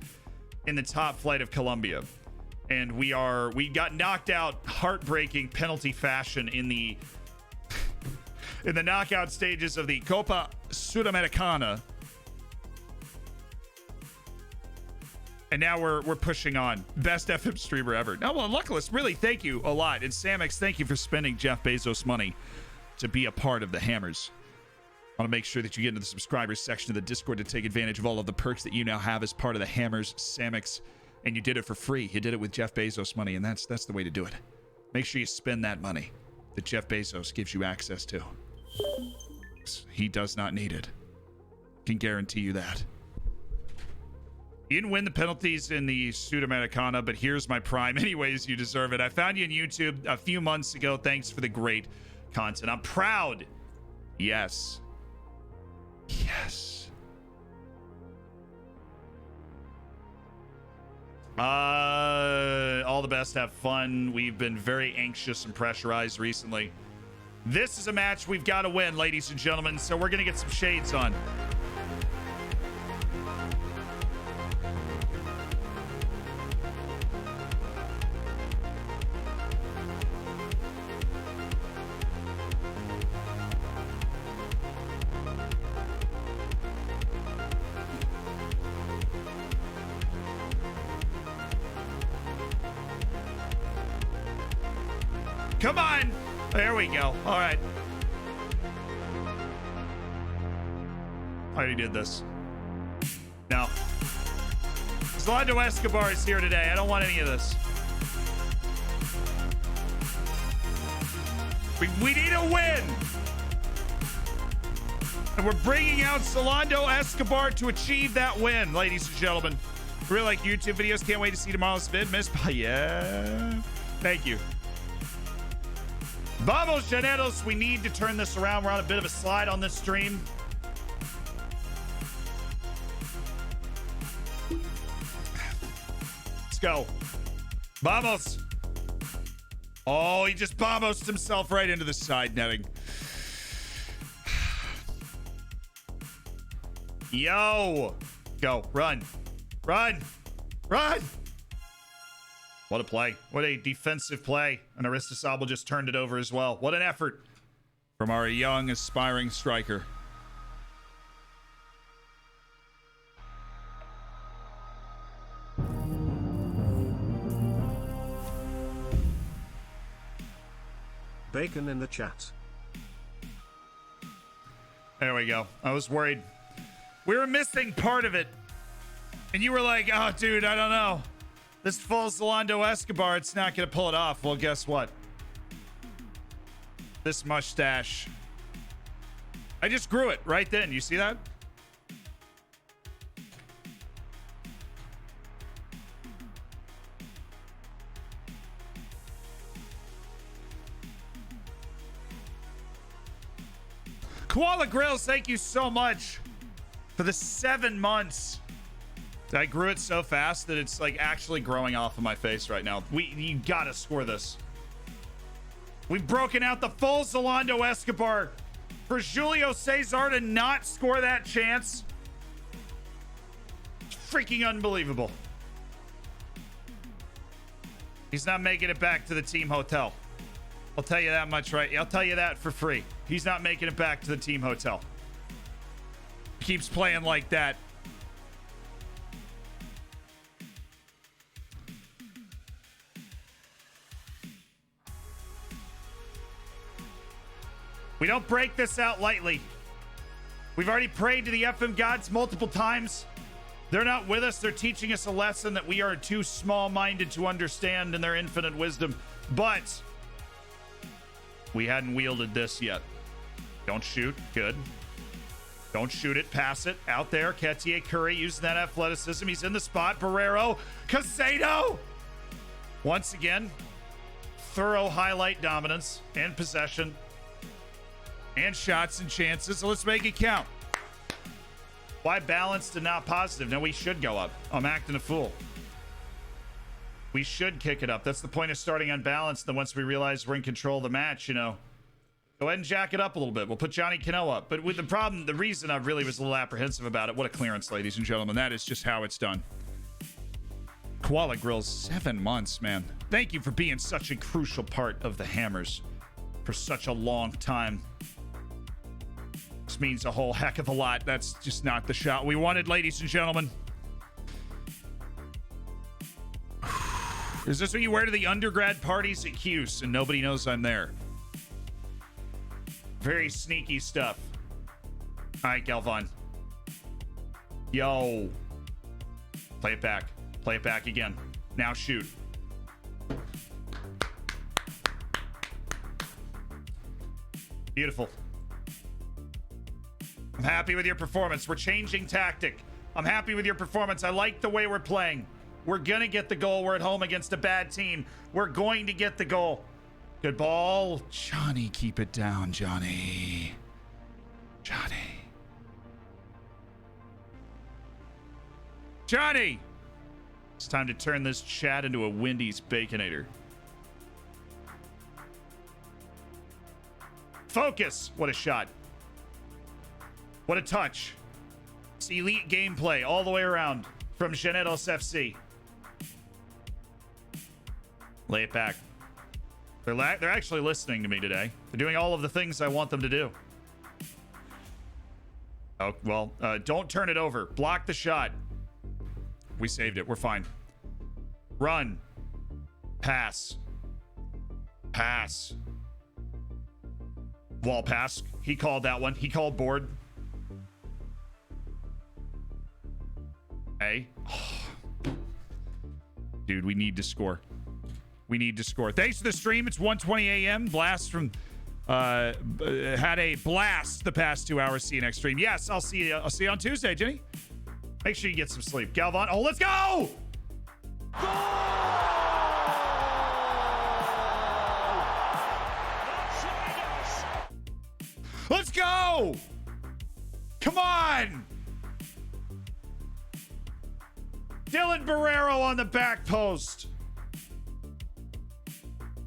in the top flight of Colombia. And we got knocked out heartbreaking penalty fashion in the knockout stages of the Copa Sudamericana. And now we're pushing on. Best FM streamer ever. No, well, Luckless, really, thank you a lot. And Samix, thank you for spending Jeff Bezos money to be a part of the Hammers. I want to make sure that you get into the subscribers section of the Discord to take advantage of all of the perks that you now have as part of the Hammers, Samix. And you did it for free. You did it with Jeff Bezos money, and that's the way to do it. Make sure you spend that money that Jeff Bezos gives you access to. He does not need it. Can guarantee you that. You didn't win the penalties in the Sudamericana, but here's my prime. Anyways, you deserve it. I found you on YouTube a few months ago. Thanks for the great content. I'm proud. Yes. Yes. All the best. Have fun. We've been very anxious and pressurized recently. This is a match we've got to win, ladies and gentlemen, so we're going to get some shades on. Come on. There we go. All right. I already did this. No. Zlando Escobar is here today. I don't want any of this. We need a win. And we're bringing out Zlando Escobar to achieve that win, ladies and gentlemen. Really like YouTube videos. Can't wait to see tomorrow's vid. Miss, yeah. Thank you. Vamos, Llaneros. We need to turn this around. We're on a bit of a slide on this stream. Let's go. Vamos. Oh, he just vamos himself right into the side netting. Yo. Go. Run. Run. Run. What a play. What a defensive play. And Aristasabal just turned it over as well. What an effort from our young, aspiring striker. Bacon in the chat. There we go. I was worried. We were missing part of it. And you were like, oh, dude, I don't know. This full Zlando Escobar, it's not going to pull it off. Well, guess what? This mustache. I just grew it right then. You see that? Koala Grills, thank you so much for the 7 months. I grew it so fast that it's like actually growing off of my face right now. You gotta score this. We've broken out the full Zlando Escobar for Julio Cesar to not score that chance. It's freaking unbelievable. He's not making it back to the team hotel. I'll tell you that much, right? I'll tell you that for free. He's not making it back to the team hotel. Keeps playing like that. We don't break this out lightly. We've already prayed to the FM gods multiple times. They're not with us. They're teaching us a lesson that we are too small-minded to understand in their infinite wisdom. But we hadn't wielded this yet. Don't shoot. Good. Don't shoot it. Pass it. Out there. Ketier Curry using that athleticism. He's in the spot. Barrero. Casado. Once again, thorough highlight dominance and possession. And shots and chances. So let's make it count. Why balanced and not positive? No, we should go up. I'm acting a fool. We should kick it up. That's the point of starting unbalanced. Then once we realize we're in control of the match, you know, go ahead and jack it up a little bit. We'll put Johnny Cano up. But with the problem, the reason I really was a little apprehensive about it, what a clearance, ladies and gentlemen. That is just how it's done. Koala Grill's 7 months, man. Thank you for being such a crucial part of the Hammers for such a long time. This means a whole heck of a lot. That's just not the shot we wanted, ladies and gentlemen. Is this what you wear to the undergrad parties at Hughes and nobody knows I'm there? Very sneaky stuff. All right, Galvan. Yo. Play it back. Play it back again. Now shoot. Beautiful. I'm happy with your performance. We're changing tactic. I'm happy with your performance. I like the way we're playing. We're going to get the goal. We're at home against a bad team. We're going to get the goal. Good ball. Johnny, keep it down, Johnny. Johnny. Johnny! It's time to turn this chat into a Wendy's Baconator. Focus! What a shot. What a touch. It's elite gameplay all the way around from Llaneros FC. Lay it back. They're actually listening to me today. They're doing all of the things I want them to do. Oh, well, don't turn it over. Block the shot. We saved it. We're fine. Run. Pass. Pass. Wall pass. He called that one. He called board. Hey. Oh. Dude, we need to score. We need to score. Thanks for the stream. It's 1:20 a.m. Blast from had a blast the past 2 hours. See you next stream. Yes, I'll see you. I'll see you on Tuesday, Jenny. Make sure you get some sleep. Galvan. Oh, let's go! Let's go! Come on! Dylan Barrero on the back post.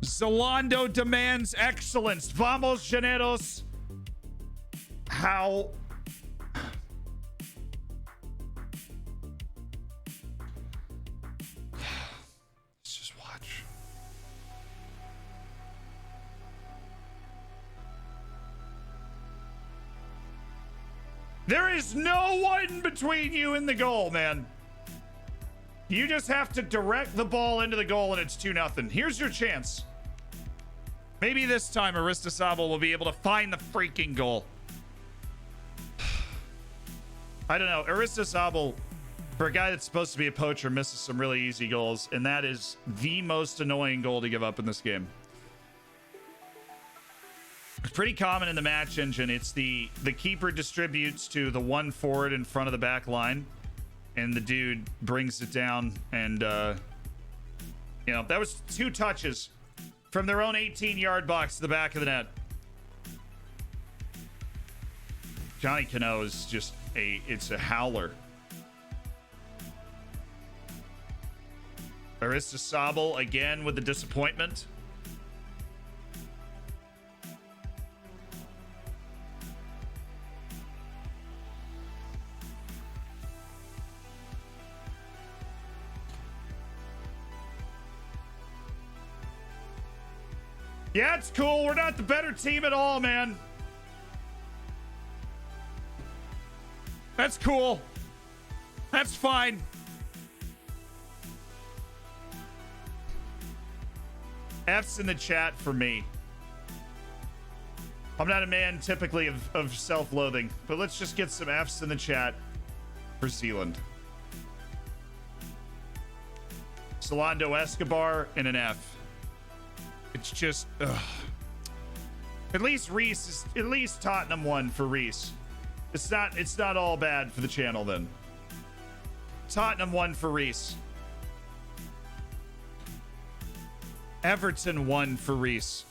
Zalando demands excellence. Vamos, Llaneros. How? Let's just watch. There is no one between you and the goal, man. You just have to direct the ball into the goal and it's 2-0. Here's your chance. Maybe this time Aristasabal will be able to find the freaking goal. I don't know. Aristasabal, for a guy that's supposed to be a poacher, misses some really easy goals, and that is the most annoying goal to give up in this game. It's pretty common in the match engine. It's the keeper distributes to the one forward in front of the back line, and the dude brings it down, and you know, that was 2 touches from their own 18-yard box to the back of the net. Johnny Cano is just it's a howler. Aristasabal again with the disappointment. Yeah, it's cool. We're not the better team at all, man. That's cool. That's fine. F's in the chat for me. I'm not a man typically of self-loathing, but let's just get some F's in the chat for Zealand. Zalando Escobar and an F. It's just, ugh. At least Reece is, at least Tottenham won for Reece. It's not all bad for the channel then. Tottenham won for Reece. Everton won for Reece.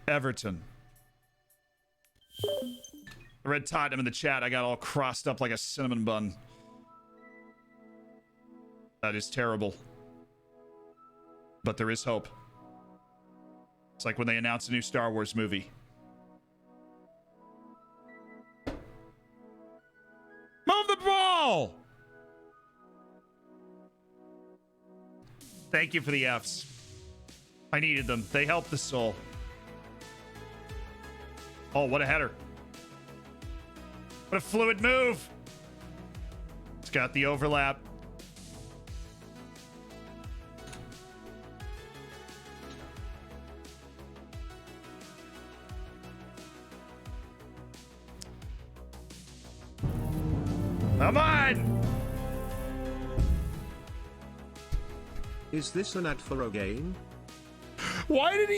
Everton. I read Tottenham in the chat. I got all crossed up like a cinnamon bun. That is terrible. But there is hope. It's like when they announce a new Star Wars movie. Move the ball! Thank you for the Fs. I needed them. They helped the soul. Oh, what a header. What a fluid move. It's got the overlap. Come on! Is this an ad for a game? Why did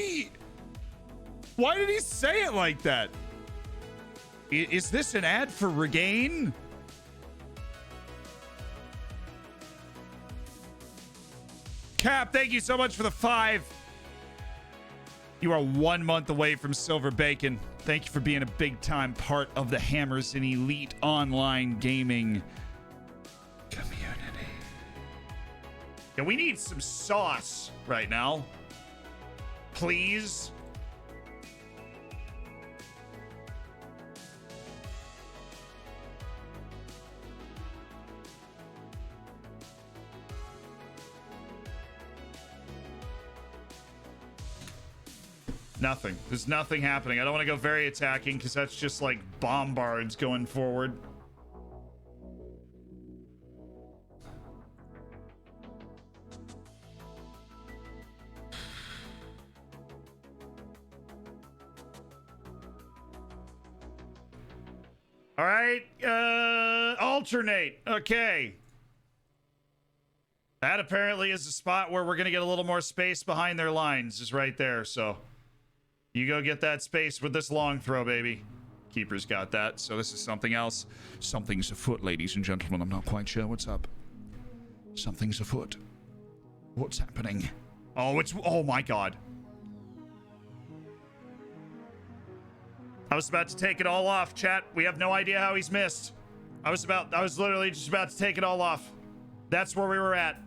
he say it like that? Is this an ad for Regain? Cap, thank you so much for the 5. You are 1 month away from Silver Bacon. Thank you for being a big-time part of the Hammers and Elite online gaming community. Yeah, we need some sauce right now. Please. Nothing. There's nothing happening. I don't want to go very attacking because that's just like bombards going forward. All right. Alternate. Okay. That apparently is a spot where we're going to get a little more space behind their lines, is right there. So you go get that space with this long throw, baby. Keeper's got that. So this is something else. Something's afoot, ladies and gentlemen. I'm not quite sure what's up. Something's afoot. What's happening? Oh my God. I was about to take it all off, chat. We have no idea how he's missed. I was literally just about to take it all off. That's where we were at.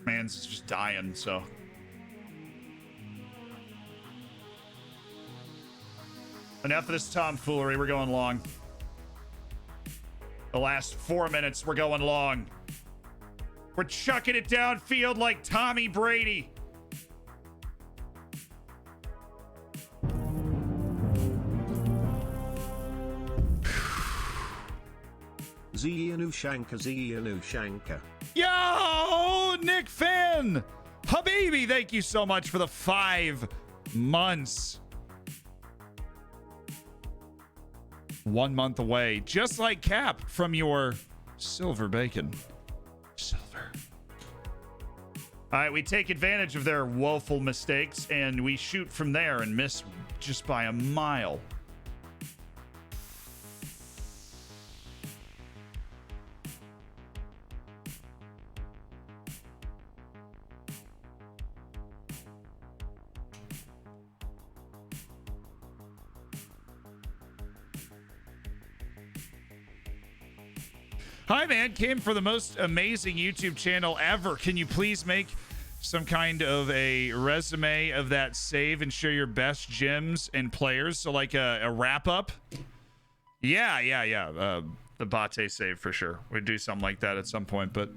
Man's just dying, so. Enough of this tomfoolery. We're going long. The last 4 minutes, we're going long. We're chucking it downfield like Tommy Brady. Ziyanushanka. Yo, Nick Finn! Habibi, thank you so much for the 5 months. 1 month away, just like Cap from your Silver Bacon. Silver. All right, we take advantage of their woeful mistakes and we shoot from there and miss just by a mile. Hi, man. Kim for the most amazing YouTube channel ever. Can you please make some kind of a resume of that save and share your best gyms and players? So like a wrap up? Yeah. The Bate save for sure. We'd do something like that at some point, but...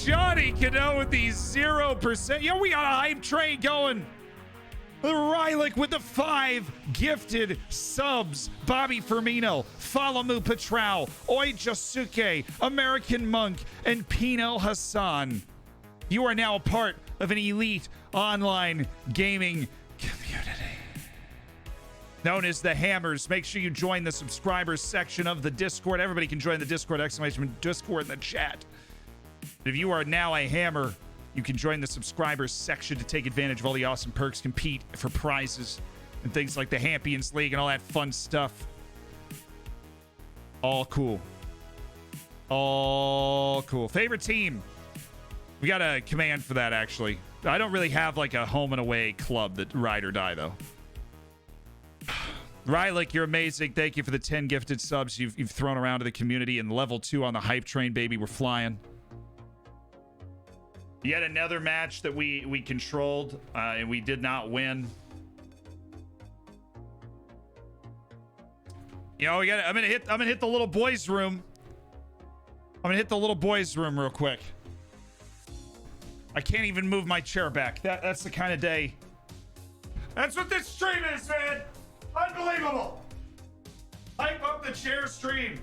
Johnny Cano with the 0%. Yo, we got a hype train going. The Rylick with the 5 gifted subs. Bobby Firmino, Falamu Petrao, Oi Josuke, American Monk, and Pino Hassan. You are now a part of an elite online gaming community known as the Hammers. Make sure you join the subscribers section of the Discord. Everybody can join the Discord, Discord in the chat. If you are now a Hammer, you can join the subscribers section to take advantage of all the awesome perks, compete for prizes, and things like the Hampions League and all that fun stuff. All cool. All cool. Favorite team? We got a command for that, actually. I don't really have like a home and away club that ride or die though. Rylick, you're amazing. Thank you for the 10 gifted subs you've thrown around to the community. And level 2 on the hype train, baby. We're flying. Yet another match that we controlled and we did not win. You know, I'm gonna hit the little boys' room. I'm gonna hit the little boys' room real quick. I can't even move my chair back. That's the kind of day. That's what this stream is, man. Unbelievable. Hype up the chair stream.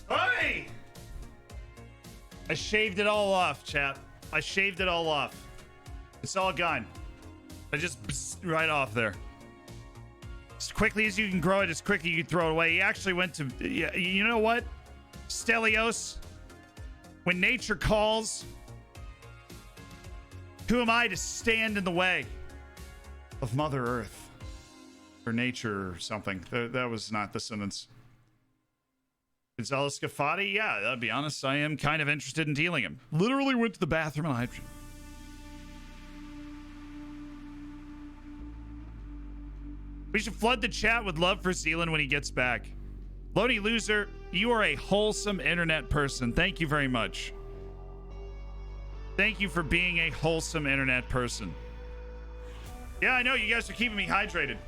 Hey! I shaved it all off, chat. I shaved it all off. It's all gone. I just right off there. As quickly as you can grow it, as quickly you can throw it away. He actually went to, you know what? Stelios, when nature calls, who am I to stand in the way of Mother Earth or nature or something? That was not the sentence. Gonzalo Scafati? Yeah, I'll be honest, I am kind of interested in dealing him. Literally went to the bathroom and I... We should flood the chat with love for Zealand when he gets back. Loney Loser, you are a wholesome internet person. Thank you very much. Thank you for being a wholesome internet person. Yeah, I know, you guys are keeping me hydrated.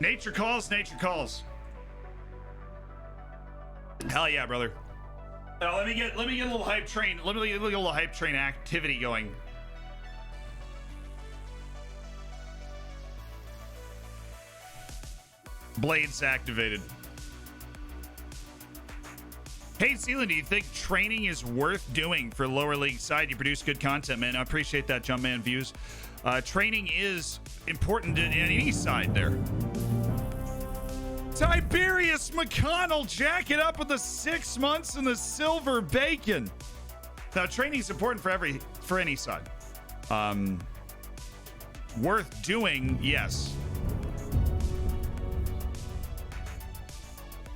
Nature calls, nature calls. Hell yeah, brother. Let me get a little hype train. Let me get a little hype train activity going. Blades activated. Hey, Zealand, do you think training is worth doing for lower league side? You produce good content, man. I appreciate that, Jumpman Views. Training is important in any side there. Tiberius McConnell, jack it up with the 6 months and the silver bacon. Now, training is important for any side. Worth doing, yes.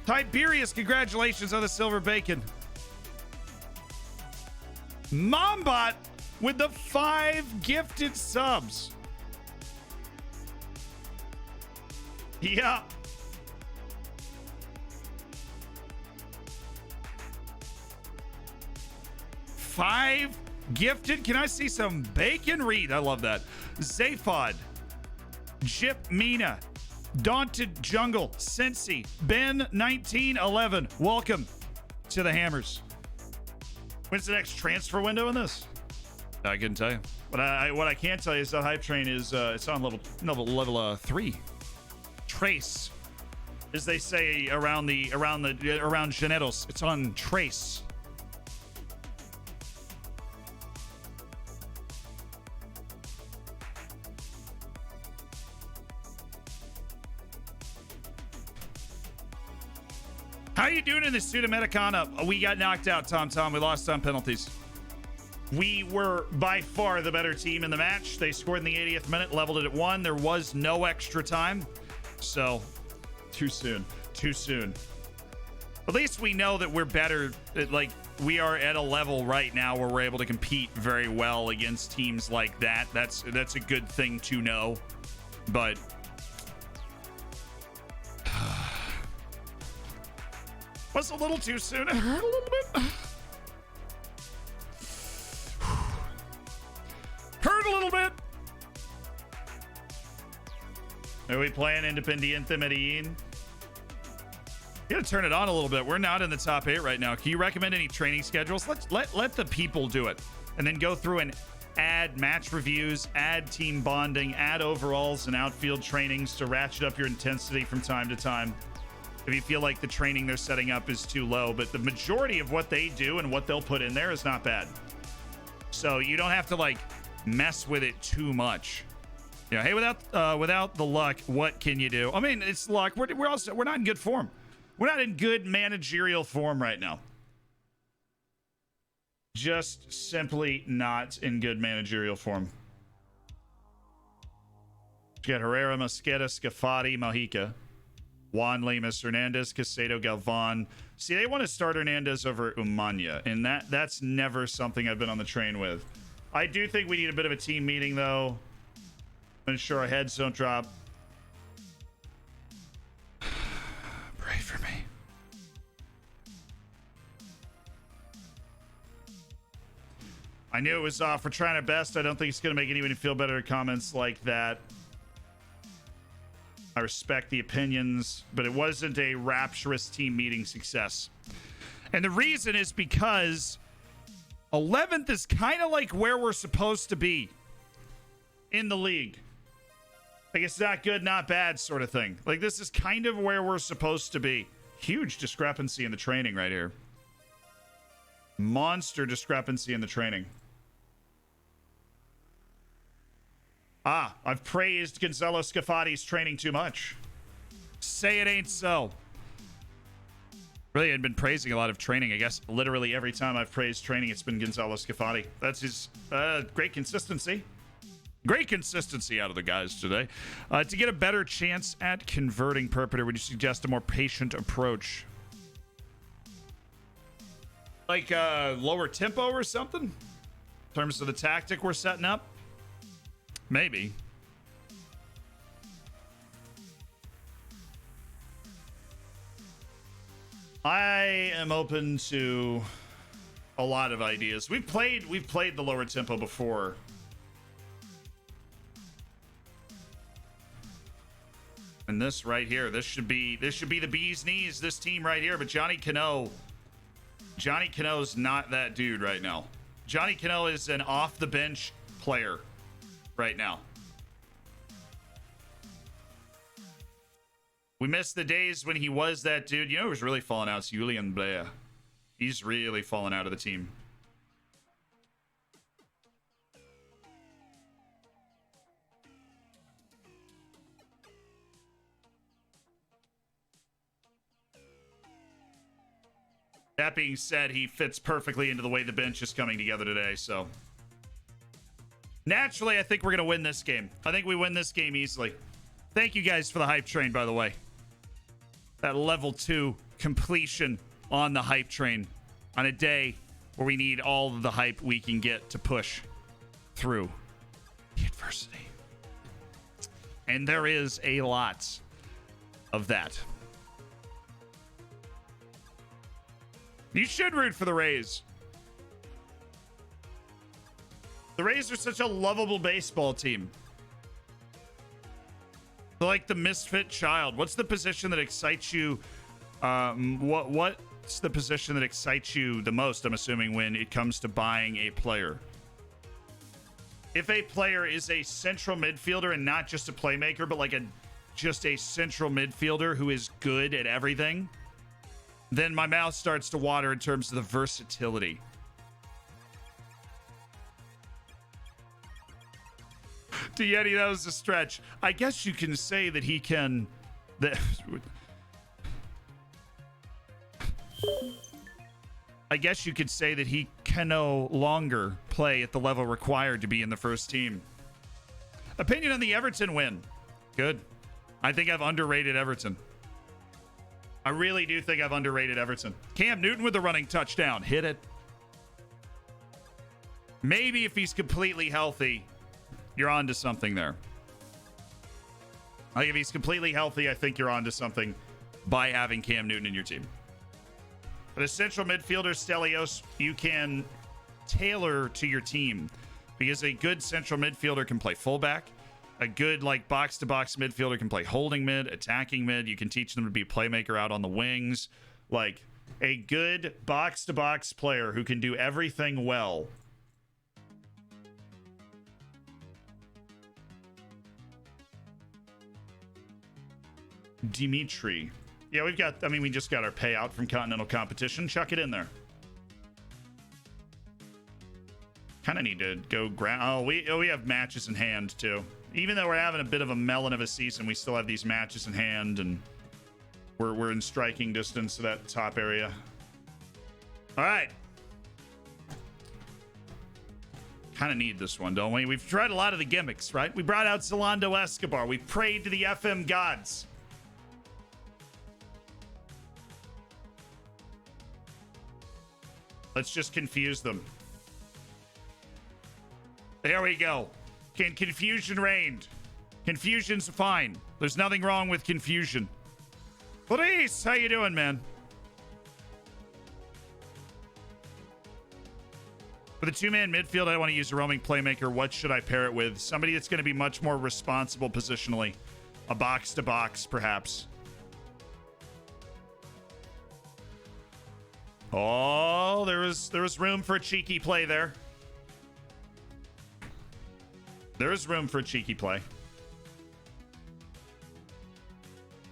Tiberius, congratulations on the silver bacon. Mombot with the 5 gifted subs. Yeah. Five gifted. Can I see some bacon? Reed, I love that. Zaphod, Jip Mina, Daunted Jungle, Cincy, Ben 1911. Welcome to the Hammers. When's the next transfer window in this? I couldn't tell you. What I can tell you is that hype train is it's on level 3. Trace, as they say around Llaneros. It's on Trace. How you doing in the Sudamericana? We got knocked out, Tom. We lost on penalties. We were by far the better team in the match. They scored in the 80th minute, leveled it at 1. There was no extra time. So, too soon. At least we know that we're better. Like, we are at a level right now where we're able to compete very well against teams like that. That's a good thing to know. But was a little too soon. It hurt a little bit. Hurt a little bit. Are we playing Independiente Medellin? You gotta turn it on a little bit. We're not in the top 8 right now. Can you recommend any training schedules? Let the people do it, and then go through and add match reviews, add team bonding, add overalls and outfield trainings to ratchet up your intensity from time to time. If you feel like the training they're setting up is too low, but the majority of what they do and what they'll put in there is not bad. So you don't have to like mess with it too much. You know, hey, without the luck, what can you do? I mean, it's luck. We're not in good form. We're not in good managerial form right now. Just simply not in good managerial form. You got Herrera, Mosqueda, Scafati, Mojica, Juan Lemus, Hernandez, Casado, Galvan. See, they want to start Hernandez over Umania, and that's never something I've been on the train with. I do think we need a bit of a team meeting, though. Ensure our heads don't drop. Pray for me. I knew it was off. We're trying our best. I don't think it's going to make anyone feel better. Comments like that. I respect the opinions, but it wasn't a rapturous team meeting success. And the reason is because 11th is kind of like where we're supposed to be in the league. Like, it's not good, not bad sort of thing. Like, this is kind of where we're supposed to be. Huge discrepancy in the training right here. Monster discrepancy in the training. Ah, I've praised Gonzalo Scafati's training too much. Say it ain't so. Really, I've been praising a lot of training. I guess literally every time I've praised training, it's been Gonzalo Scafati. That's his great consistency. Great consistency out of the guys today. To get a better chance at converting Perpetrator, would you suggest a more patient approach? Like lower tempo or something? In terms of the tactic we're setting up? Maybe. I am open to a lot of ideas. We've played the lower tempo before. And this right here, this should be the bee's knees, this team right here. But Johnny Cano's not that dude right now. Johnny Cano is an off the bench player right now. We missed the days when he was that dude. You know who's really falling out? It's Julian Blea. He's really fallen out of the team. That being said, he fits perfectly into the way the bench is coming together today, so naturally, I think we're going to win this game. I think we win this game easily. Thank you guys for the hype train, by the way. That level 2 completion on the hype train on a day where we need all of the hype we can get to push through the adversity. And there is a lot of that. You should root for the Rays. The Rays are such a lovable baseball team. They're like the misfit child. What's the position that excites you? What's the position that excites you the most, I'm assuming, when it comes to buying a player? If a player is a central midfielder and not just a playmaker, but like just a central midfielder who is good at everything, then my mouth starts to water in terms of the versatility. To Yeti, that was a stretch. I guess you can say that he can... I guess you could say that he can no longer play at the level required to be in the first team. Opinion on the Everton win. Good. I think I've underrated Everton. I really do think I've underrated Everton. Cam Newton with the running touchdown. Hit it. Maybe if he's completely healthy, you're on to something there. Like if he's completely healthy, I think you're on to something by having Cam Newton in your team. But as central midfielder, Stelios, you can tailor to your team because a good central midfielder can play fullback. A good like box-to-box midfielder can play holding mid, attacking mid. You can teach them to be a playmaker out on the wings. Like a good box-to-box player who can do everything well. Dimitri. Yeah, we just got our payout from Continental Competition. Chuck it in there. Kind of need to go ground. We have matches in hand, too. Even though we're having a bit of a melon of a season, we still have these matches in hand, and we're in striking distance to that top area. All right. Kind of need this one, don't we? We've tried a lot of the gimmicks, right? We brought out Zalando Escobar. We prayed to the FM gods. Let's just confuse them. There we go. Can confusion reign? Confusion's fine. There's nothing wrong with confusion. Reece, how you doing, man? For the two-man midfield, I want to use a roaming playmaker. What should I pair it with? Somebody that's going to be much more responsible positionally. A box-to-box, perhaps. Oh, there was room for a cheeky play there. There is room for a cheeky play.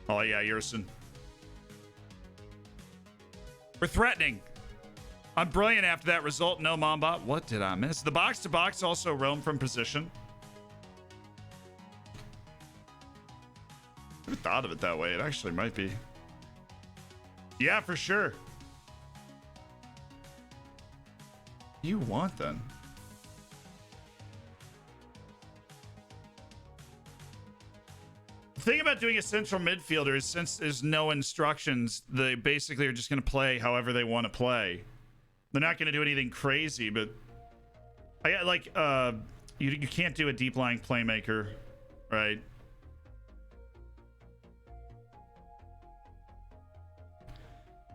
Oh, yeah, Yerson. We're threatening. I'm brilliant after that result. No, Mamba. What did I miss? The box-to-box also roam from position. I never thought of it that way. It actually might be. Yeah, for sure. What do you want, then? The thing about doing a central midfielder is since there's no instructions, they basically are just going to play however they want to play. They're not going to do anything crazy, but I like you can't do a deep lying playmaker, right?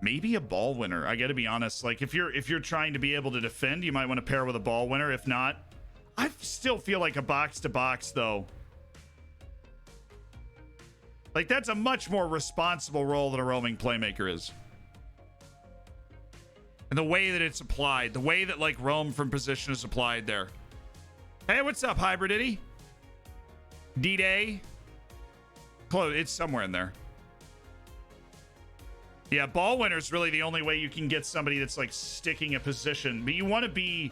Maybe a ball winner. I got to be honest. Like if you're trying to be able to defend, you might want to pair with a ball winner. If not, I still feel like a box to box though. Like, that's a much more responsible role than a roaming playmaker is. And the way that it's applied, the way that, like, roam from position is applied there. Hey, what's up, Hybridity? D-Day? Close. It's somewhere in there. Yeah, ball winner is really the only way you can get somebody that's, like, sticking a position. But you want to be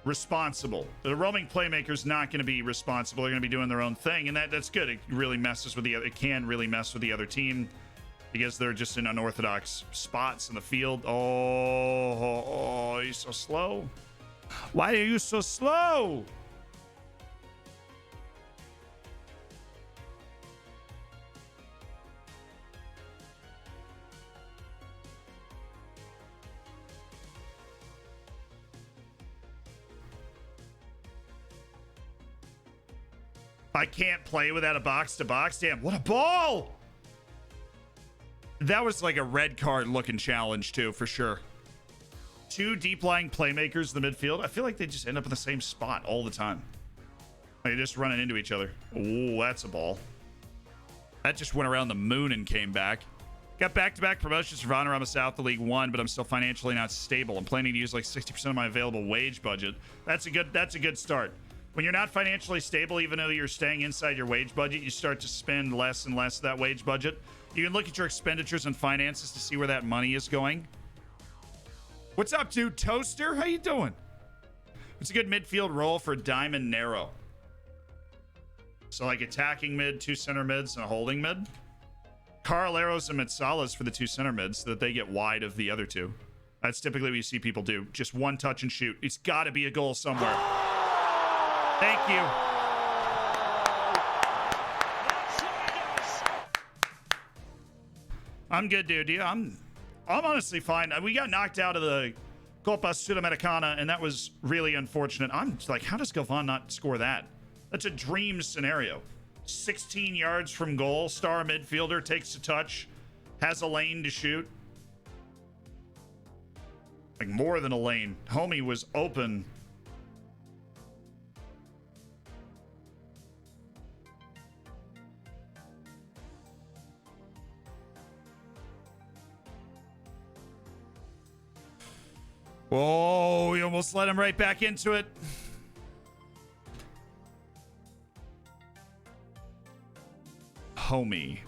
responsible. The roaming playmaker's not going to be responsible. They're going to be doing their own thing, and that's good. It really messes with the other. It can really mess with the other team because they're just in unorthodox spots in the field. Oh, he's so slow. Why are you so slow? I can't play without a box-to-box. Damn, what a ball! That was like a red card looking challenge, too, for sure. Two deep-lying playmakers in the midfield. I feel like they just end up in the same spot all the time. They're just running into each other. Oh, that's a ball. That just went around the moon and came back. Got back-to-back promotions for Vanarama South to League 1, but I'm still financially not stable. I'm planning to use like 60% of my available wage budget. That's a good start. When you're not financially stable, even though you're staying inside your wage budget, you start to spend less and less of that wage budget. You can look at your expenditures and finances to see where that money is going. What's up, dude? Toaster? How you doing? It's a good midfield role for Diamond Narrow. So like attacking mid, two center mids, and a holding mid. Llaneros and Mitsalas for the two center mids so that they get wide of the other two. That's typically what you see people do. Just one touch and shoot. It's got to be a goal somewhere. Thank you. I'm good, dude. Yeah, I'm honestly fine. We got knocked out of the Copa Sudamericana, and that was really unfortunate. I'm like, how does Galvan not score that? That's a dream scenario. 16 yards from goal, star midfielder, takes a touch, has a lane to shoot. Like more than a lane. Homie was open. Whoa, we almost let him right back into it. Homie.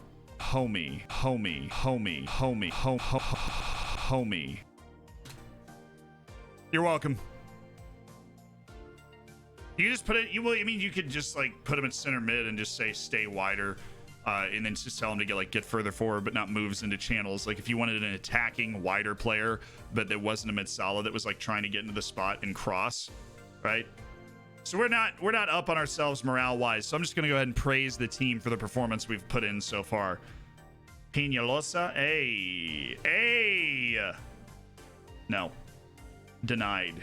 You're welcome. You just put it, I mean, you could just like put him in center mid and just say stay wider. And then just tell him to get further forward, but not moves into channels. Like if you wanted an attacking wider player, but that wasn't a mid solid that was like trying to get into the spot and cross, right? So we're not up on ourselves morale wise. So I'm just gonna go ahead and praise the team for the performance we've put in so far. Peñalosa, no, denied.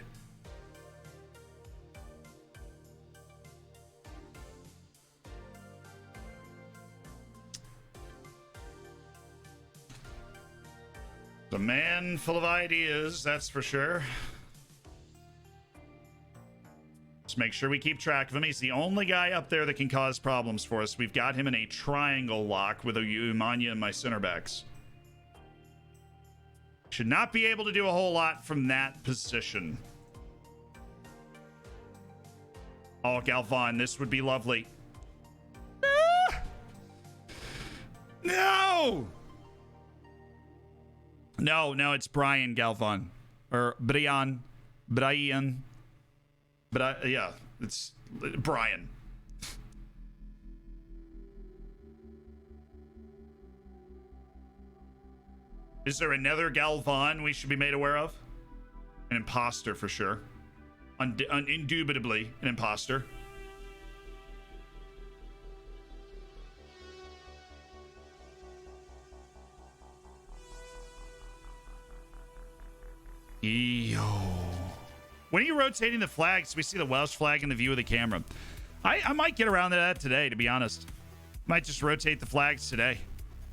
The man full of ideas, that's for sure. Just make sure we keep track of him. He's the only guy up there that can cause problems for us. We've got him in a triangle lock with Umanya and my center backs. Should not be able to do a whole lot from that position. Oh, Galvan, this would be lovely. Ah! No! No, it's Brian Galvan. Or Brian. Yeah, it's Brian. Is there another Galvan we should be made aware of? An imposter for sure. Indubitably an imposter. Yo. When are you rotating the flags? We see the Welsh flag in the view of the camera. I might get around to that today, to be honest. Might just rotate the flags today.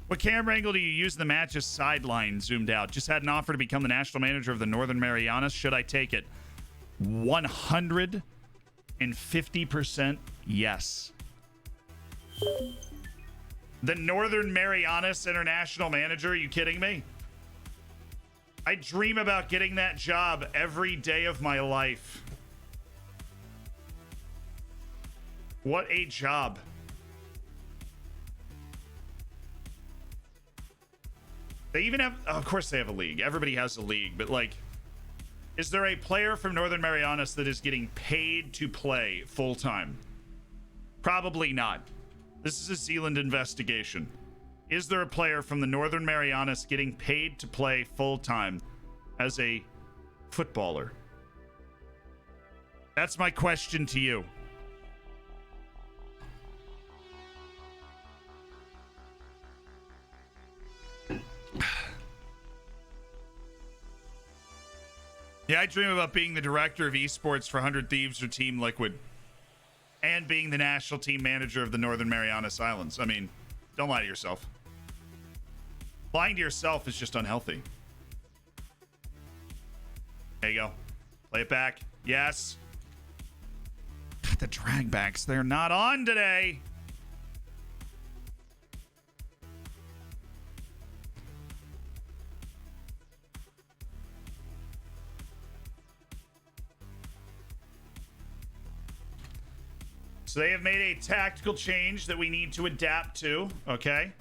What camera angle do you use in the match as sideline zoomed out? Just had an offer to become the national manager of the Northern Marianas. Should I take it? 150% yes. The Northern Marianas international manager? Are you kidding me? I dream about getting that job every day of my life. What a job. They even have, of course they have a league. Everybody has a league, but like, is there a player from Northern Marianas that is getting paid to play full time? Probably not. This is a Zealand investigation. Is there a player from the Northern Marianas getting paid to play full time as a footballer? That's my question to you. Yeah, I dream about being the director of esports for 100 Thieves or Team Liquid and being the national team manager of the Northern Marianas Islands. I mean, don't lie to yourself. Lying to yourself is just unhealthy. There you go. Play it back. Yes. God, the dragbacks, they're not on today. So they have made a tactical change that we need to adapt to, okay?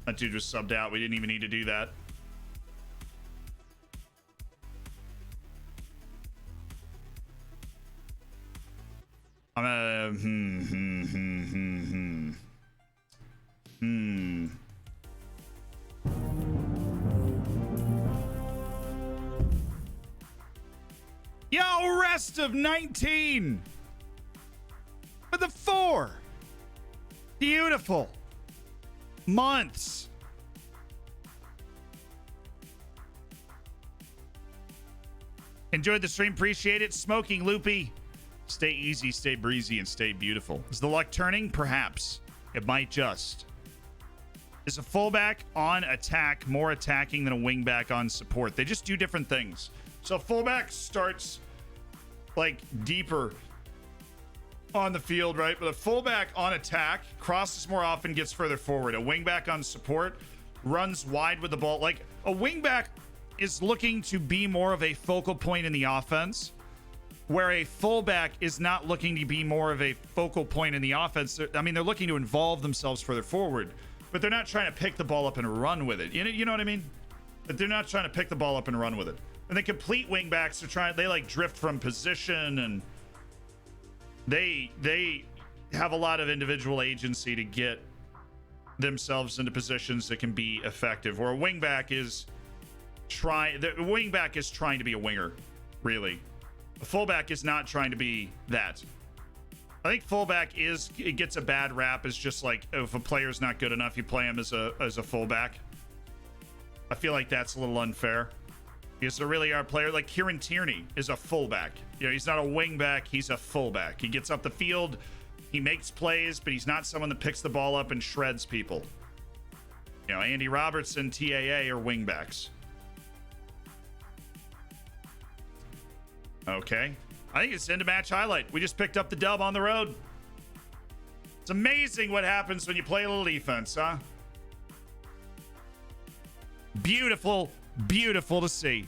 That dude was subbed out. We didn't even need to do that. I'm Yo, rest of 19 with a 4. Beautiful. Months. Enjoyed the stream. Appreciate it. Smoking Loopy. Stay easy, stay breezy, and stay beautiful. Is the luck turning? Perhaps. It might just. Is a fullback on attack more attacking than a wingback on support? They just do different things. So fullback starts like deeper on the field, right? But a fullback on attack crosses more often, gets further forward. A wingback on support runs wide with the ball. Like a wingback is looking to be more of a focal point in the offense, where a fullback is not looking to be more of a focal point in the offense. I mean, they're looking to involve themselves further forward, but they're not trying to pick the ball up and run with it. You know what I mean? But they're not trying to pick the ball up and run with it. And the complete wingbacks are they like drift from position, and they have a lot of individual agency to get themselves into positions that can be effective. Where a wingback is trying to be a winger, really. A fullback is not trying to be that. I think fullback it gets a bad rap as just like, if a player's not good enough, you play him as a fullback. I feel like that's a little unfair, because there really are players like Kieran Tierney is a fullback. You know, he's not a wingback, he's a fullback. He gets up the field, he makes plays, but he's not someone that picks the ball up and shreds people. You know, Andy Robertson, TAA are wingbacks. Okay. I think it's end of match highlight. We just picked up the dub on the road. It's amazing what happens when you play a little defense, huh? Beautiful, beautiful to see.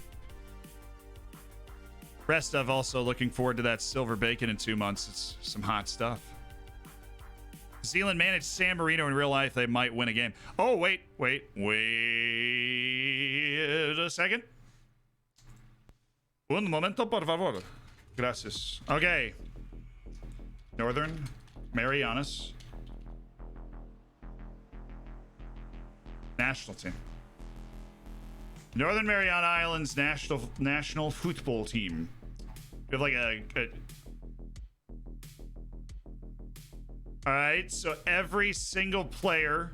Rest of also looking forward to that silver bacon in 2 months. It's some hot stuff. Zealand managed San Marino in real life. They might win a game. Oh, wait a second. Un momento, por favor. Gracias. Okay. Northern Marianas national team. Northern Mariana Islands national football team. We have like a all right, so every single player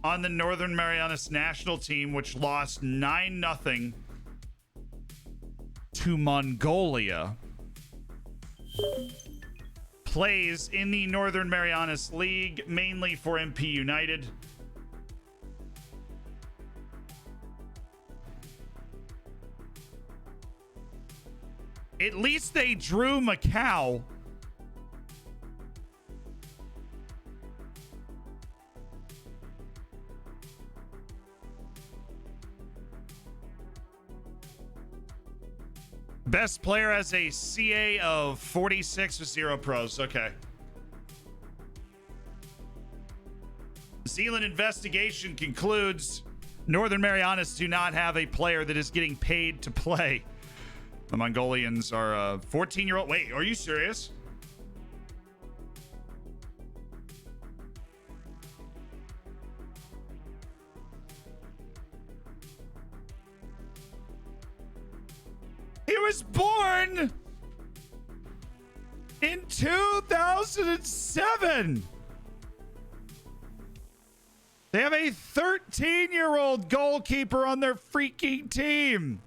on the Northern Marianas national team, which lost 9-0 to Mongolia, plays in the Northern Marianas League, mainly for MP United. At least they drew Macau. Best player has a CA of 46 with 0 pros. Okay. Zealand investigation concludes Northern Marianas do not have a player that is getting paid to play. The Mongolians are a 14-year-old. Wait, are you serious? He was born in 2007. They have a 13-year-old goalkeeper on their freaking team.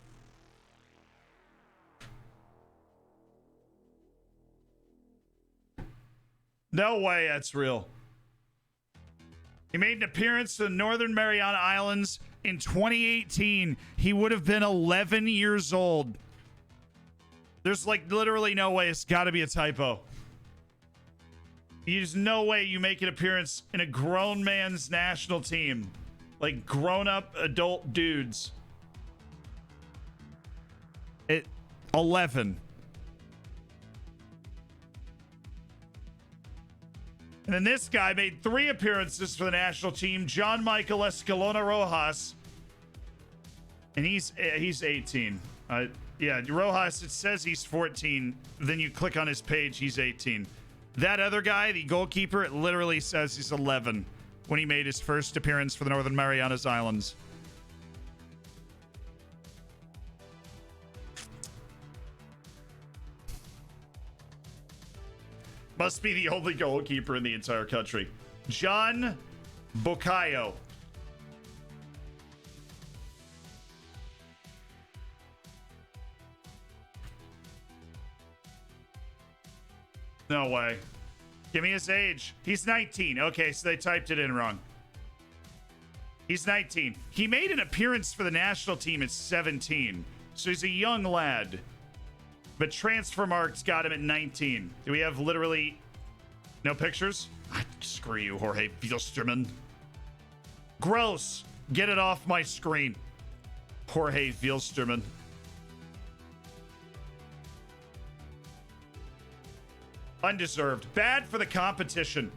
No way that's real. He made an appearance in the Northern Mariana Islands in 2018. He would have been 11 years old. There's like literally no way. It's got to be a typo. There's no way you make an appearance in a grown man's national team. Like grown-up adult dudes. 11. And then this guy made 3 appearances for the national team. John Michael Escalona Rojas. And he's 18. Yeah, Rojas, it says he's 14. Then you click on his page, he's 18. That other guy, the goalkeeper, it literally says he's 11 when he made his first appearance for the Northern Marianas Islands. Must be the only goalkeeper in the entire country. John Bukayo. No way. Give me his age. He's 19. Okay, so they typed it in wrong. He's 19. He made an appearance for the national team at 17. So he's a young lad. But transfer marks got him at 19. Do we have literally no pictures? Screw you, Jorge Vielsterman. Gross. Get it off my screen. Jorge Vielsterman. Undeserved. Bad for the competition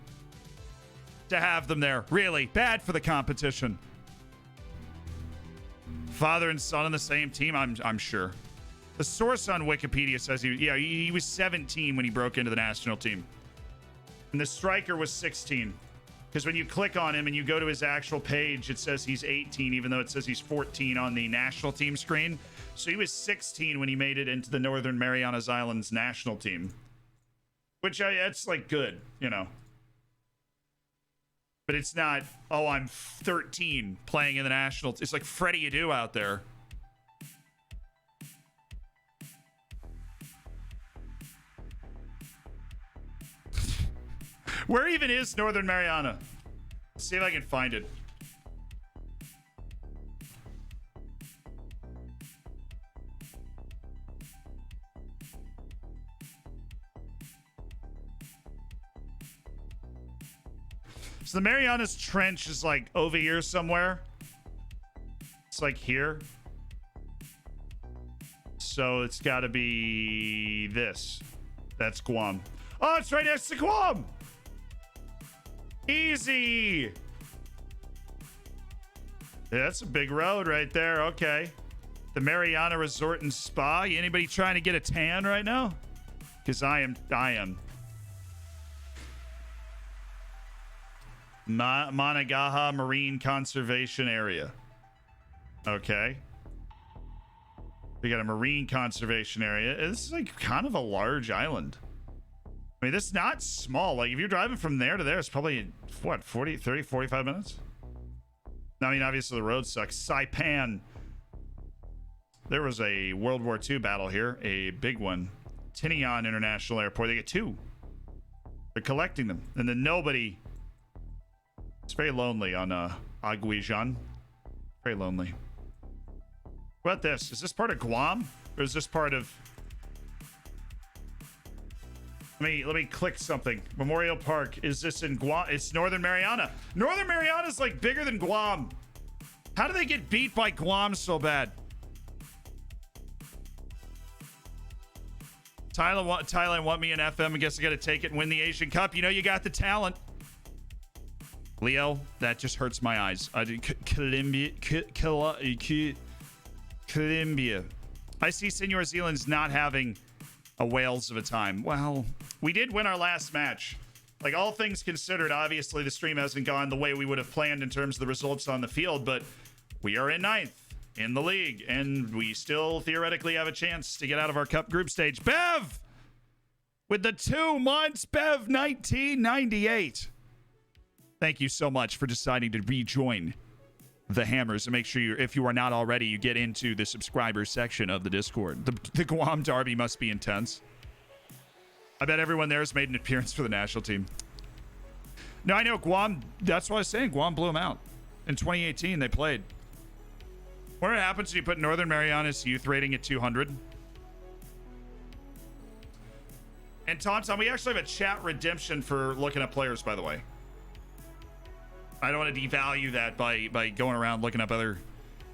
to have them there. Really, bad for the competition. Father and son on the same team, I'm sure. The source on Wikipedia says he was 17 when he broke into the national team. And the striker was 16. Because when you click on him and you go to his actual page, it says he's 18, even though it says he's 14 on the national team screen. So he was 16 when he made it into the Northern Marianas Islands national team. Which, it's like good, you know. But it's not, oh, I'm 13 playing in the national. It's like Freddie Adu out there. Where even is Northern Mariana? Let's see if I can find it. So the Marianas Trench is like over here somewhere. It's like here. So it's got to be this. That's Guam. Oh, it's right next to Guam. Easy. Yeah, that's a big road right there. Okay. The Mariana Resort and Spa. Anybody trying to get a tan right now? Because I am. Managaha Marine Conservation Area. Okay. We got a marine conservation area. This is like kind of a large island. I mean, this is not small. Like, if you're driving from there to there, it's probably, what, 40, 30, 45 minutes? I mean, obviously the road sucks. Saipan. There was a World War II battle here. A big one. Tinian International Airport. They get two. They're collecting them. And then nobody... It's very lonely on Aguijan. Very lonely. What about this? Is this part of Guam? Or is this part of... Let me click something. Memorial Park. Is this in Guam? It's Northern Mariana. Northern Mariana is like bigger than Guam. How do they get beat by Guam so bad? Thailand want me in FM. I guess I got to take it and win the Asian Cup. You know you got the talent. Leo, that just hurts my eyes. Colombia. I see Senor Zealand's not having a whales of a time. Well, we did win our last match. Like, all things considered, obviously the stream hasn't gone the way we would have planned in terms of the results on the field, but we are in 9th in the league, and we still theoretically have a chance to get out of our cup group stage. Bev! With the 2 months, Bev 1998. Thank you so much for deciding to rejoin the Hammers. And make sure if you are not already, you get into the subscribers section of the Discord. The Guam Derby must be intense. I bet everyone there has made an appearance for the national team. No, I know Guam. That's what I was saying. Guam blew them out. In 2018, they played. What happens when you put Northern Mariana's youth rating at 200? And Tom, we actually have a chat redemption for looking up players, by the way. I don't want to devalue that by going around looking up other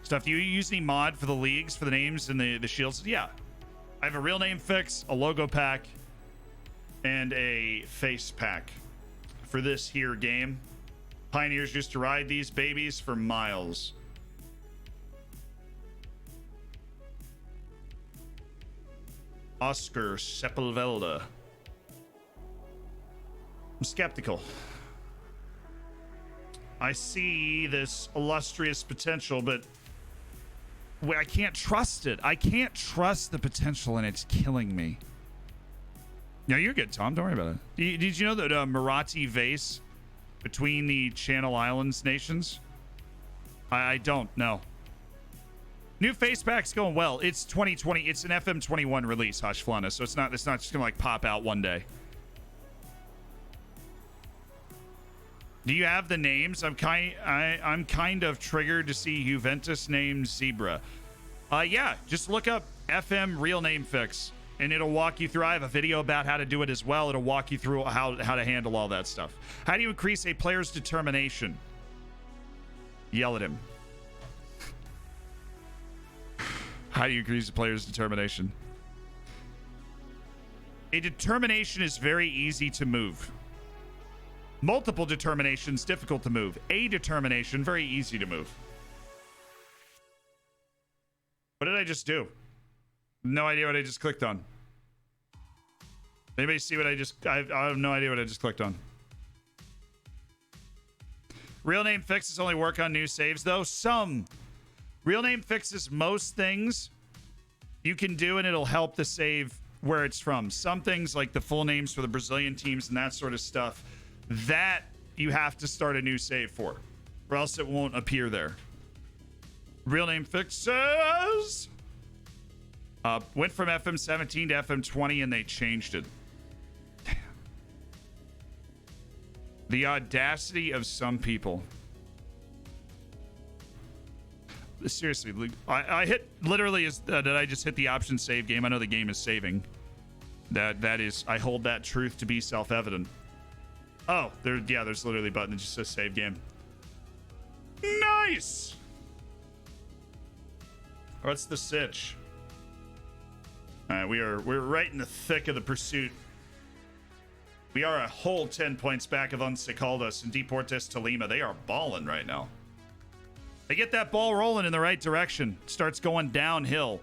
stuff. Do you use any mod for the leagues, for the names and the shields? Yeah. I have a real name fix, a logo pack, and a face pack for this here game. Pioneers used to ride these babies for miles. Oscar Sepulveda. I'm skeptical. I see this illustrious potential, but I can't trust it. I can't trust the potential, and it's killing me. No, you're good, Tom. Don't worry about it. Did you know that Marathi Vase between the Channel Islands nations? I don't know. New face pack's going well. It's 2020. It's an FM21 release, Hush Flana, so it's not just gonna like pop out one day. Do you have the names? I'm kind of triggered to see Juventus named Zebra. Yeah, just look up FM real name fix and it'll walk you through. I have a video about how to do it as well. It'll walk you through how to handle all that stuff. How do you increase a player's determination? Yell at him. How do you increase a player's determination? A determination is very easy to move. Multiple determinations, difficult to move. A determination, very easy to move. What did I just do? No idea what I just clicked on. Anybody see what I have no idea what I just clicked on. Real name fixes only work on new saves, though. Some. Real name fixes most things you can do, and it'll help the save where it's from. Some things, like the full names for the Brazilian teams and that sort of stuff, that you have to start a new save for, or else it won't appear there. Real name fixes went from FM17 to FM20, and they changed it. Damn. The audacity of some people. Seriously, I hit literally did I just hit the option save game? I know the game is saving. That is, I hold that truth to be self-evident. Oh, there's literally a button that just says save game. Nice. What's the sitch? All right, we're right in the thick of the pursuit. We are a whole 10 points back of Unsicaldos and Deportes Tolima. They are balling right now. They get that ball rolling in the right direction. Starts going downhill.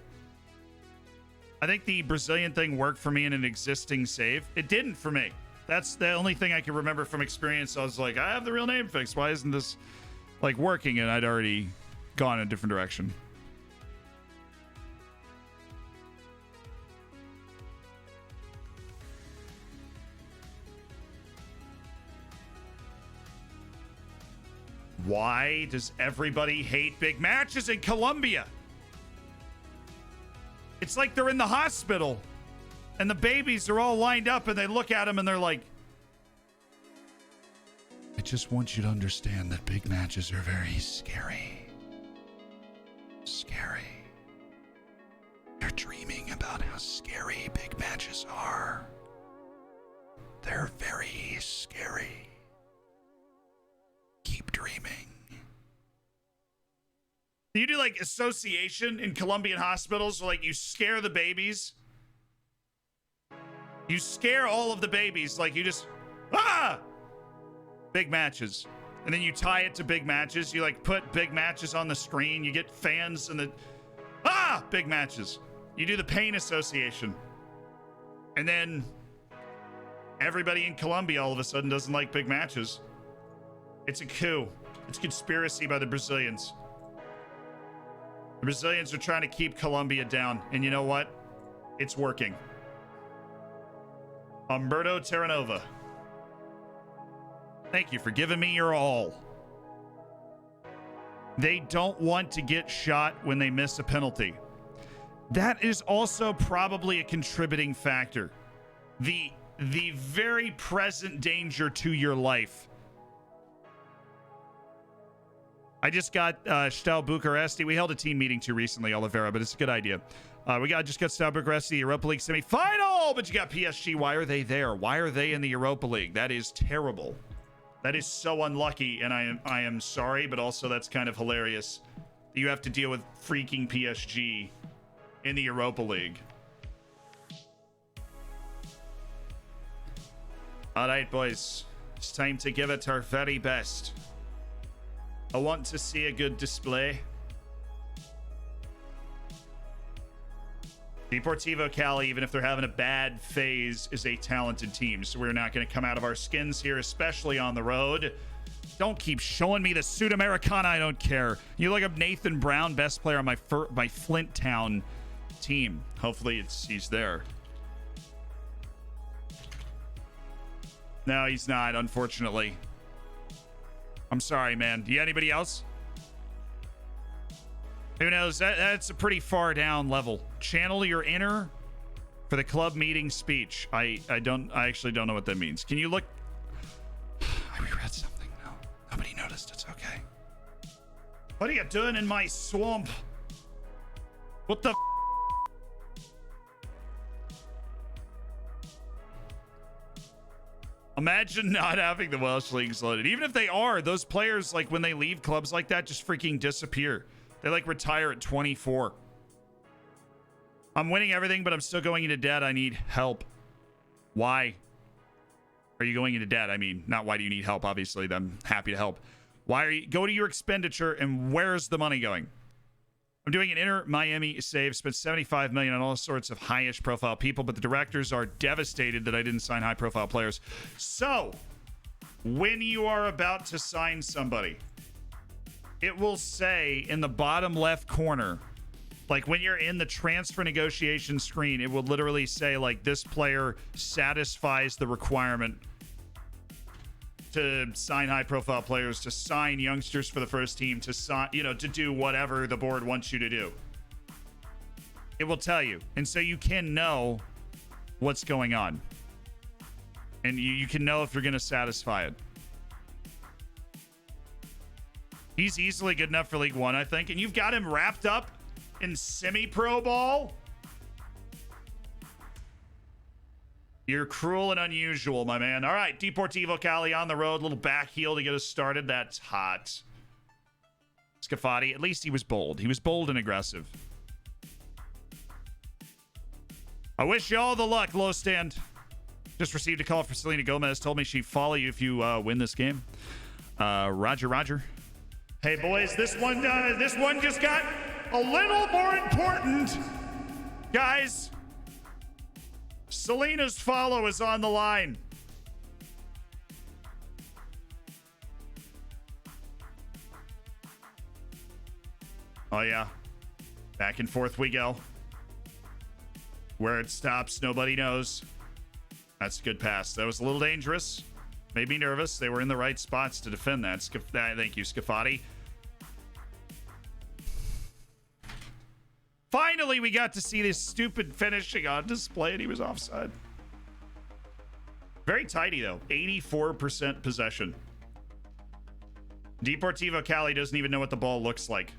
I think the Brazilian thing worked for me in an existing save. It didn't for me. That's the only thing I can remember from experience. I was like, I have the real name fixed. Why isn't this like working? And I'd already gone in a different direction. Why does everybody hate big matches in Colombia? It's like they're in the hospital and the babies are all lined up and they look at them and they're like, I just want you to understand that big matches are very scary. Scary. They're dreaming about how scary big matches are. They're very scary. Keep dreaming. You do like association in Colombian hospitals, like you scare the babies. You scare all of the babies, like you just big matches. And then you tie it to big matches. You like put big matches on the screen. You get fans and the big matches. You do the pain association. And then everybody in Colombia all of a sudden doesn't like big matches. It's a coup. It's conspiracy by the Brazilians. The Brazilians are trying to keep Colombia down. And you know what? It's working. Humberto Terranova. Thank you for giving me your all. They don't want to get shot when they miss a penalty. That is also probably a contributing factor. The very present danger to your life. I just got Steaua Bucharesti. We held a team meeting too recently, Oliveira, but it's a good idea. Just got Steaua Bucharesti, Europa League semi-final, but you got PSG. Why are they there? Why are they in the Europa League? That is terrible. That is so unlucky, and I am sorry, but also that's kind of hilarious. You have to deal with freaking PSG in the Europa League. All right, boys. It's time to give it our very best. I want to see a good display. Deportivo Cali, even if they're having a bad phase, is a talented team. So we're not going to come out of our skins here, especially on the road. Don't keep showing me the suit Americana. I don't care. You look up Nathan Brown, best player on my Flint Town team. Hopefully he's there. No, he's not, unfortunately. I'm sorry, man. Do you anybody else? Who knows? That's a pretty far down level. Channel your inner for the club meeting speech. I actually don't know what that means. Can you look? I reread something. No, nobody noticed. It's okay. What are you doing in my swamp? What the? Imagine not having the Welsh leagues loaded. Even if they are, those players, like when they leave clubs like that, just freaking disappear. They like retire at 24. I'm winning everything, but I'm still going into debt. I need help. Why are you going into debt? I mean, not why do you need help? Obviously, I'm happy to help. Why are you go to your expenditure and where's the money going? I'm doing an Inter Miami save, spent 75 million on all sorts of high-ish profile people, but the directors are devastated that I didn't sign high-profile players. So, when you are about to sign somebody, it will say in the bottom left corner, like when you're in the transfer negotiation screen, it will literally say like this player satisfies the requirement to sign high-profile players, to sign youngsters for the first team, to sign, to do whatever the board wants you to do. It will tell you, and so you can know what's going on, and you can know if you're going to satisfy it. He's easily good enough for League One, I think, and you've got him wrapped up in semi-pro ball. You're cruel and unusual, my man. All right, Deportivo Cali on the road. Little back heel to get us started. That's hot. Scafati, at least he was bold. He was bold and aggressive. I wish you all the luck, Low Stand. Just received a call from Selena Gomez. Told me she'd follow you if you win this game. Roger. Hey, boys, this one just got a little more important. Guys, Selena's follow is on the line. Oh, yeah. Back and forth we go. Where it stops, nobody knows. That's a good pass. That was a little dangerous. Made me nervous. They were in the right spots to defend that. Thank you, Scafati. Finally, we got to see this stupid finishing on display, and he was offside. Very tidy, though. 84% possession. Deportivo Cali doesn't even know what the ball looks like.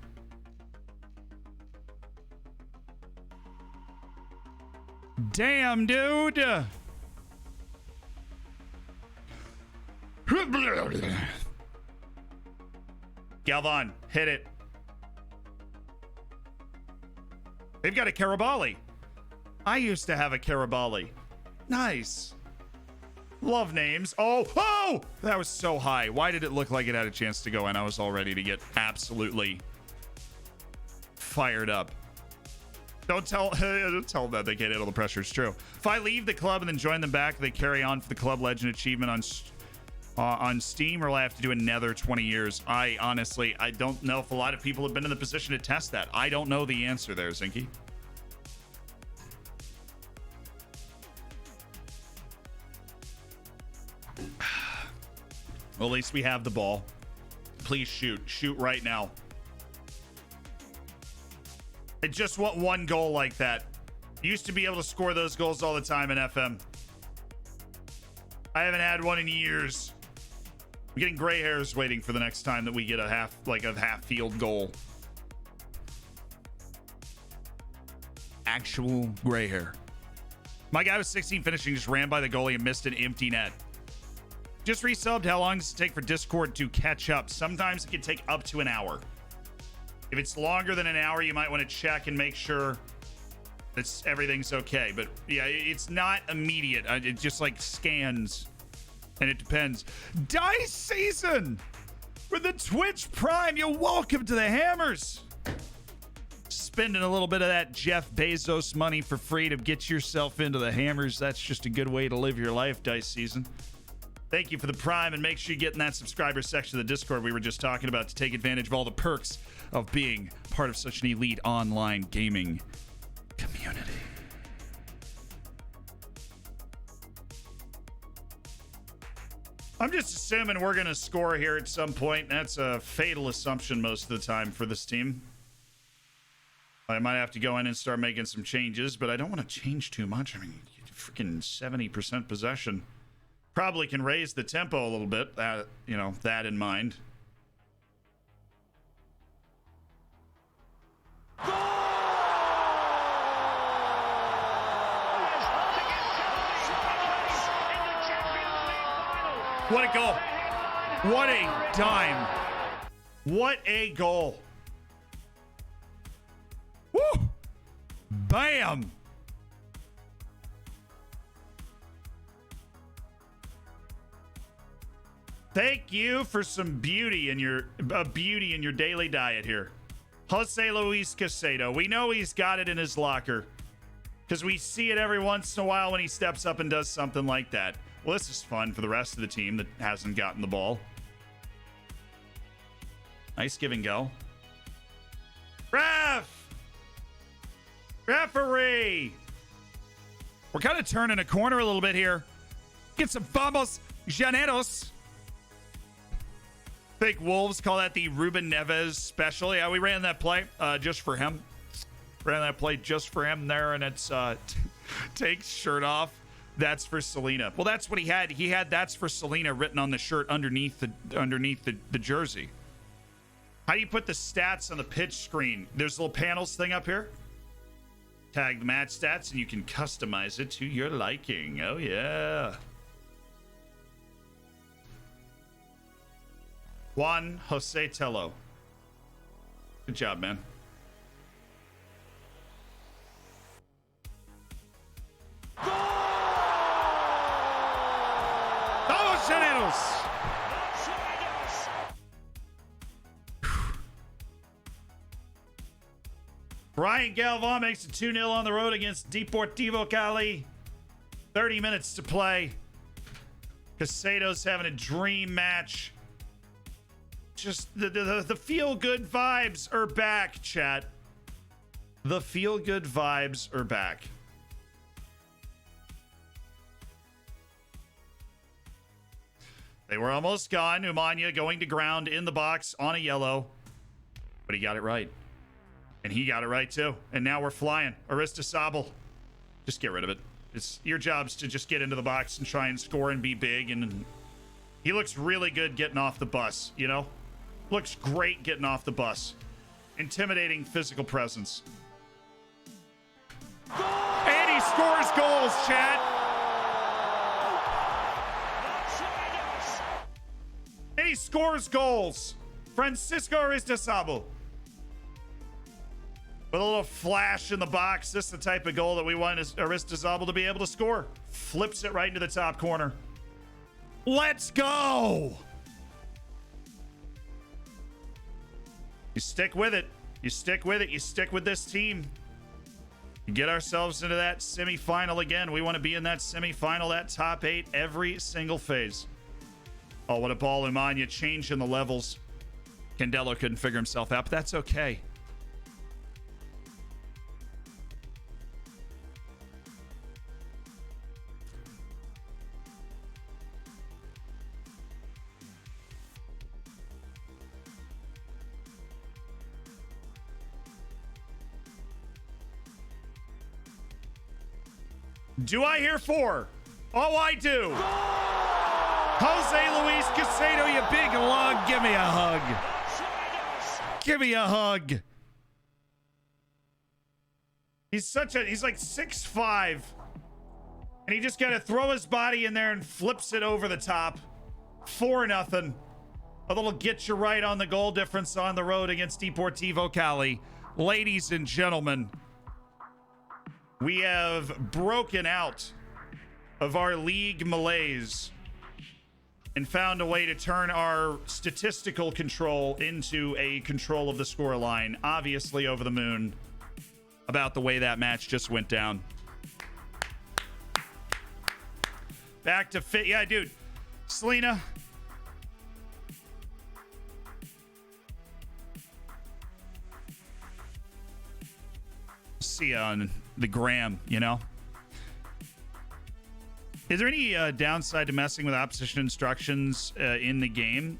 Damn, dude. Galvan, hit it. They've got a Karabali. I used to have a Karabali. Nice. Love names. Oh! That was so high. Why did it look like it had a chance to go in? I was all ready to get absolutely fired up. Don't tell them that they can't handle the pressure. It's true. If I leave the club and then join them back, they carry on for the club legend achievement on Steam, or will I have to do another 20 years? I honestly don't know if a lot of people have been in the position to test that. I don't know the answer there, Zinky. Well, at least we have the ball. Please shoot. Shoot right now. I just want one goal like that. Used to be able to score those goals all the time in FM. I haven't had one in years. I'm getting gray hairs waiting for the next time that we get a half field goal. Actual gray hair. My guy was 16 finishing, just ran by the goalie and missed an empty net. Just resubbed. How long does it take for Discord to catch up? Sometimes it can take up to an hour. If it's longer than an hour, you might want to check and make sure that everything's okay. But yeah, it's not immediate. It just like scans. And it depends. Dice Season with the Twitch Prime. You're welcome to the Hammers. Spending a little bit of that Jeff Bezos money for free to get yourself into the Hammers. That's just a good way to live your life, Dice Season. Thank you for the Prime, and make sure you get in that subscriber section of the Discord we were just talking about to take advantage of all the perks of being part of such an elite online gaming community. I'm just assuming we're going to score here at some point. That's a fatal assumption most of the time for this team. I might have to go in and start making some changes, but I don't want to change too much. I mean, freaking 70% possession. Probably can raise the tempo a little bit. That, you know, that in mind. What a goal. What a dime. What a goal. Woo! Bam! Thank you for some beauty in your daily diet here. Jose Luis Caicedo. We know he's got it in his locker because we see it every once in a while when he steps up and does something like that. Well, this is fun for the rest of the team that hasn't gotten the ball. Nice give and go. Referee! We're kind of turning a corner a little bit here. Get some vamos, Llaneros. I think Wolves call that the Ruben Neves special. Yeah, we ran that play just for him. Ran that play just for him there, and it's takes shirt off. That's for Selena. Well, that's what he had. He had "That's for Selena" written on the shirt underneath the jersey. How do you put the stats on the pitch screen? There's a little panels thing up here. Tag the match stats, and you can customize it to your liking. Oh, yeah. Juan Jose Tello. Good job, man. Vamos, Llaneros! Brian Galvan makes it 2-0 on the road against Deportivo Cali. 30 minutes to play. Caicedo's having a dream match. Just the feel-good vibes are back, chat. The feel-good vibes are back. They were almost gone. Umanya going to ground in the box on a yellow. But he got it right. And he got it right, too. And now we're flying. Aristasabal. Just get rid of it. It's your job's to just get into the box and try and score and be big. And he looks really good getting off the bus, you know? Looks great getting off the bus. Intimidating physical presence. And he scores goals, chat. And he scores goals. Francisco Aristasabal. With a little flash in the box. This is the type of goal that we want Aristasabal to be able to score. Flips it right into the top corner. Let's go! You stick with it. You stick with it. You stick with this team. You get ourselves into that semifinal again. We want to be in that semifinal, that top 8, every single phase. Oh, what a ball, Umanya. Changing the levels. Candelo couldn't figure himself out, but that's okay. Do I hear 4? Oh, I do. Jose Luis Caicedo, you big lug. Give me a hug. Give me a hug. He's like 6'5". And he just got to throw his body in there and flips it over the top. 4-0. A little get you right on the goal difference on the road against Deportivo Cali. Ladies and gentlemen, we have broken out of our league malaise and found a way to turn our statistical control into a control of the scoreline. Obviously over the moon about the way that match just went down. Back to fit. Yeah, dude. Selena. See you on the gram, you know? Is there any downside to messing with opposition instructions in the game?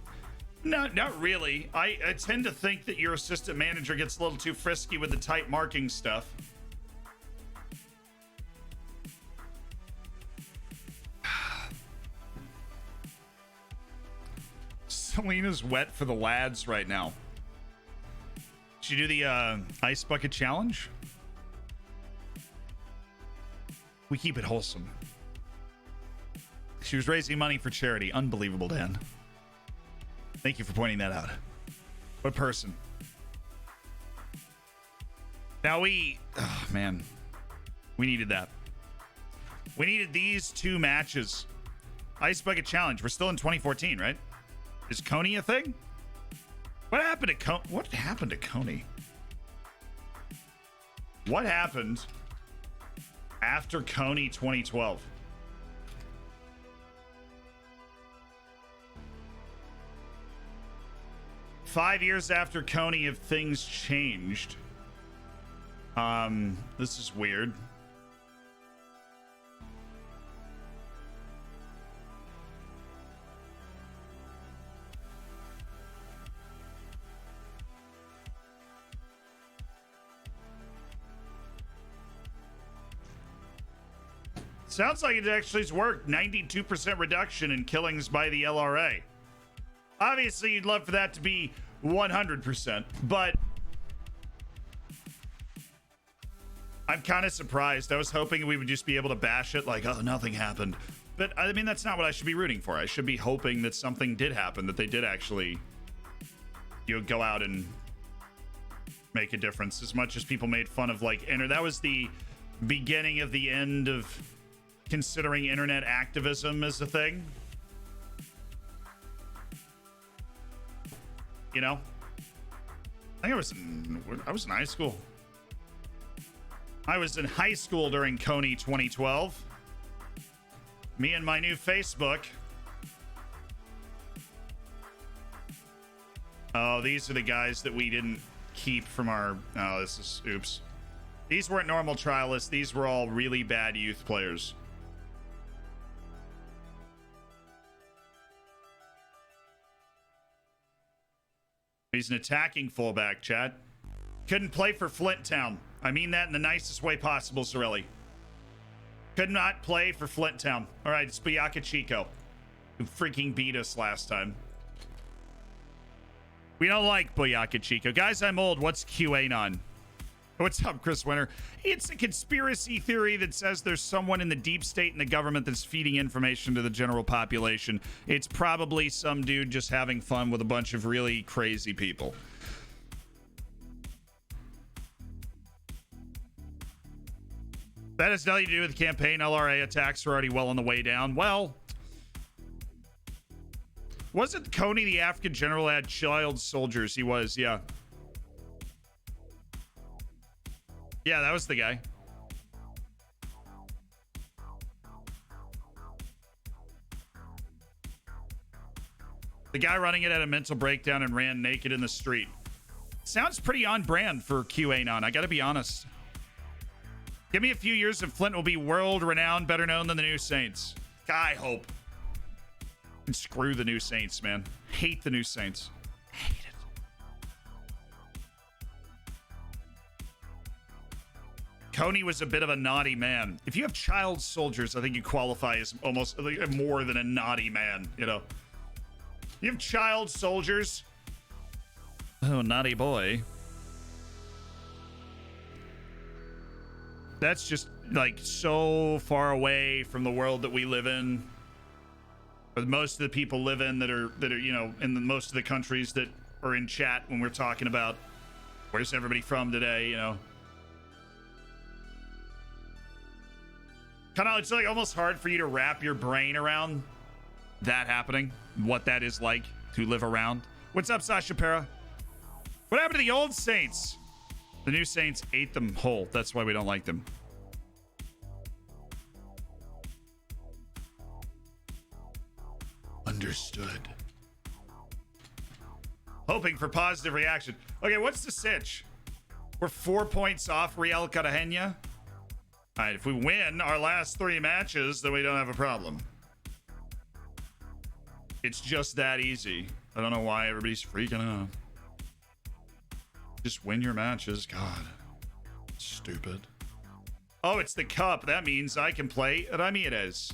No, not really. I tend to think that your assistant manager gets a little too frisky with the type marking stuff. Selena's wet for the lads right now. Did you do the ice bucket challenge? We keep it wholesome. She was raising money for charity. Unbelievable, Dan. Thank you for pointing that out. What person? Now oh man, we needed that. We needed these two matches. Ice bucket challenge. We're still in 2014, right? Is Coney a thing? What happened to Coney? What happened to Coney? What happened after Coney 2012? Five years after Coney, have things changed? This is weird. Sounds like it actually has worked. 92% reduction in killings by the LRA. Obviously, you'd love for that to be 100%, but I'm kind of surprised. I was hoping we would just be able to bash it like, oh, nothing happened. But, I mean, that's not what I should be rooting for. I should be hoping that something did happen, that they did actually, you know, go out and make a difference. As much as people made fun of, like, that was the beginning of the end of considering internet activism as a thing. You know, I think I was in high school. I was in high school during Coney 2012. Me and my new Facebook. Oh, these are the guys that we didn't keep from our... Oh, this is... Oops. These weren't normal trialists. These were all really bad youth players. He's an attacking fullback, chat. Couldn't play for Flint Town. I mean that in the nicest way possible, Sorelli. Could not play for Flint Town. All right, it's Buyaka Chico, who freaking beat us last time. We don't like Buyaka Chico. Guys, I'm old. What's QAnon? What's up, Chris Winter? It's a conspiracy theory that says there's someone in the deep state and the government that's feeding information to the general population. It's probably some dude just having fun with a bunch of really crazy people. That has nothing to do with the campaign. LRA attacks are already well on the way down. Well, wasn't Coney the African general had child soldiers? He was, yeah. Yeah, that was the guy. The guy running it had a mental breakdown and ran naked in the street. Sounds pretty on brand for QAnon, I gotta be honest. Give me a few years and Flint will be world renowned, better known than the New Saints. I hope. And screw the New Saints, man. Hate the New Saints. Hate it. Coney was a bit of a naughty man. If you have child soldiers, I think you qualify as almost more than a naughty man, you know. You have child soldiers. Oh, naughty boy. That's just like so far away from the world that we live in, or most of the people live in that are you know, in most of the countries that are in chat when we're talking about where's everybody from today, you know. Kind of, it's like almost hard for you to wrap your brain around that happening, what that is like to live around. What's up, Sasha Para? What happened to the old Saints? The New Saints ate them whole. That's why we don't like them. Understood. Hoping for positive reaction. Okay, what's the sitch? We're 4 points off Real Cartagena. All right, if we win our last 3 matches, then we don't have a problem. It's just that easy. I don't know why everybody's freaking out. Just win your matches. God. Stupid. Oh, it's the cup. That means I can play Ramirez.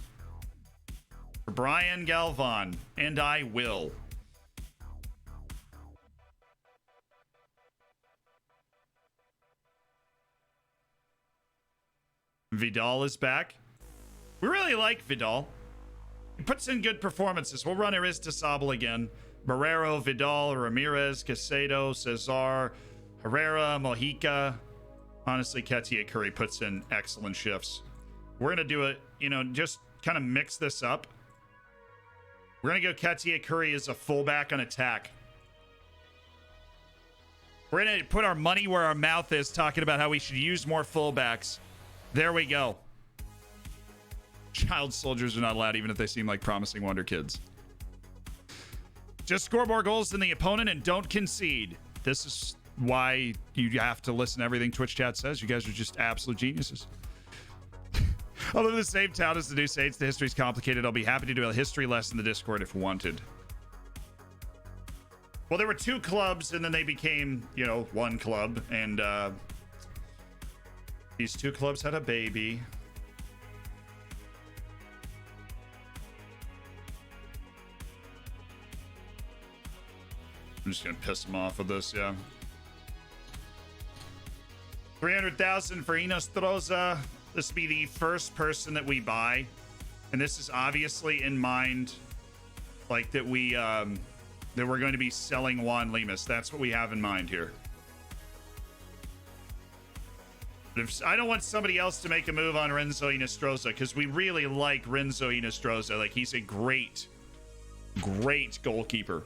Brian Galvan. And I will. Vidal is back. We really like Vidal. He puts in good performances. We'll run Aristasabal again. Barrero, Vidal, Ramirez, Casado, Cesar, Herrera, Mojica. Honestly, Ketia Curry puts in excellent shifts. We're going to do it, just kind of mix this up. We're going to go Ketia Curry as a fullback on attack. We're going to put our money where our mouth is, talking about how we should use more fullbacks. There we go. Child soldiers are not allowed, even if they seem like promising wonder kids. Just score more goals than the opponent and don't concede. This is why you have to listen to everything Twitch chat says. You guys are just absolute geniuses. Although the same town as the new Saints, the history's complicated. I'll be happy to do a history lesson in the Discord if wanted. Well, there were 2 clubs, and then they became, 1 club. And these 2 clubs had a baby. I'm just gonna piss them off with this, yeah. 300,000 for Inostroza. This will be the first person that we buy, and this is obviously in mind, like that we're going to be selling Juan Lemus. That's what we have in mind here. But if I don't want somebody else to make a move on Renzo Inostroza, because we really like Renzo Inostroza. Like, he's a great goalkeeper.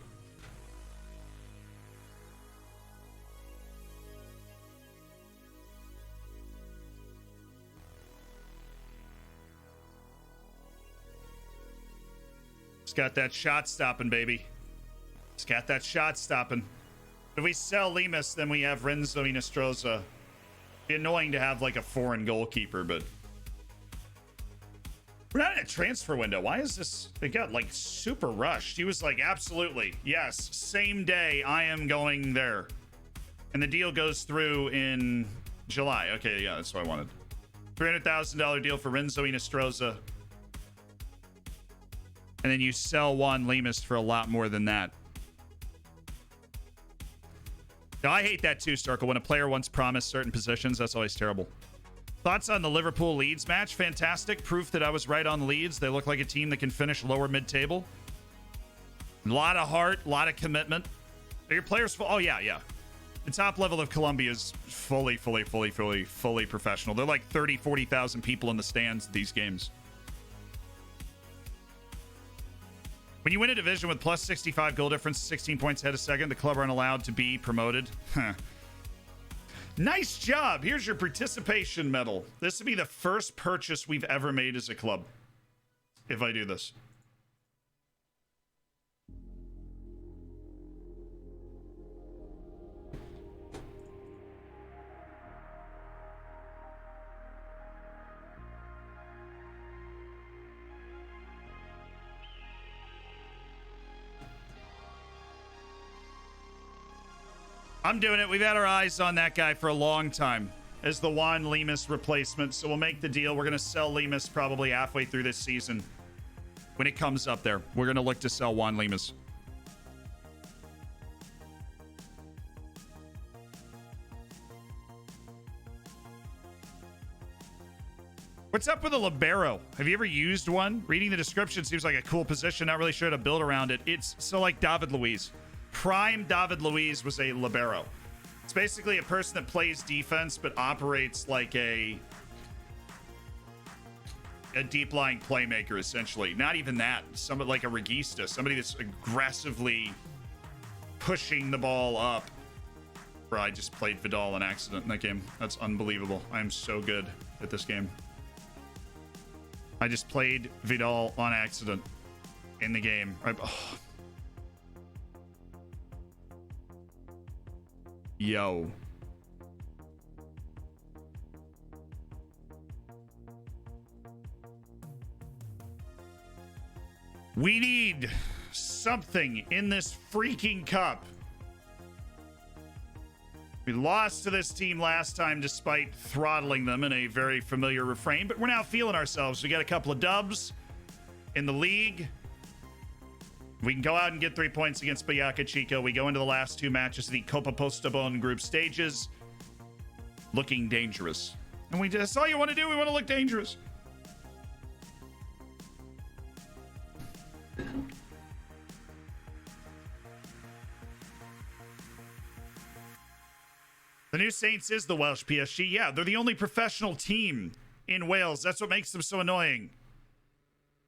It's got that shot stopping, baby. It's got that shot stopping. If we sell Lemus, then we have Renzo Inostroza. It'd be annoying to have like a foreign goalkeeper, but we're not in a transfer window. Why is this? They got like super rushed. He was like, absolutely, yes, same day I am going there. And the deal goes through in July. Okay, yeah, that's what I wanted. $300,000 deal for Renzo Inostroza. And then you sell Juan Lemus for a lot more than that. Now, I hate that too, Circle. When a player once promised certain positions, that's always terrible. Thoughts on the Liverpool-Leeds match? Fantastic. Proof that I was right on Leeds. They look like a team that can finish lower mid-table. A lot of heart, a lot of commitment. Are your players full? Oh, yeah. The top level of Colombia is fully professional. They're like 30, 40,000 people in the stands at these games. When you win a division with plus 65 goal difference, 16 points ahead of second, the club aren't allowed to be promoted. Nice job. Here's your participation medal. This would be the first purchase we've ever made as a club if I do this. I'm doing it. We've had our eyes on that guy for a long time as the Juan Lemus replacement. So we'll make the deal. We're going to sell Lemus probably halfway through this season. When it comes up there, we're going to look to sell Juan Lemus. What's up with a libero? Have you ever used one? Reading the description seems like a cool position. Not really sure how to build around it. It's so like David Luiz. Prime David Luiz was a libero. It's basically a person that plays defense but operates like a deep lying playmaker, essentially. Not even that. Somebody like a regista, somebody that's aggressively pushing the ball up. Bro, I just played Vidal on accident in that game. That's unbelievable. I am so good at this game. I just played Vidal on accident in the game. Yo. We need something in this freaking cup. We lost to this team last time despite throttling them in a very familiar refrain, but we're now feeling ourselves. We got a couple of dubs in the league. We can go out and get 3 points against Boyaca Chico. We go into the last two matches of the Copa Postobon group stages looking dangerous. And that's all you want to do. We want to look dangerous. The New Saints is the Welsh PSG. Yeah, they're the only professional team in Wales. That's what makes them so annoying.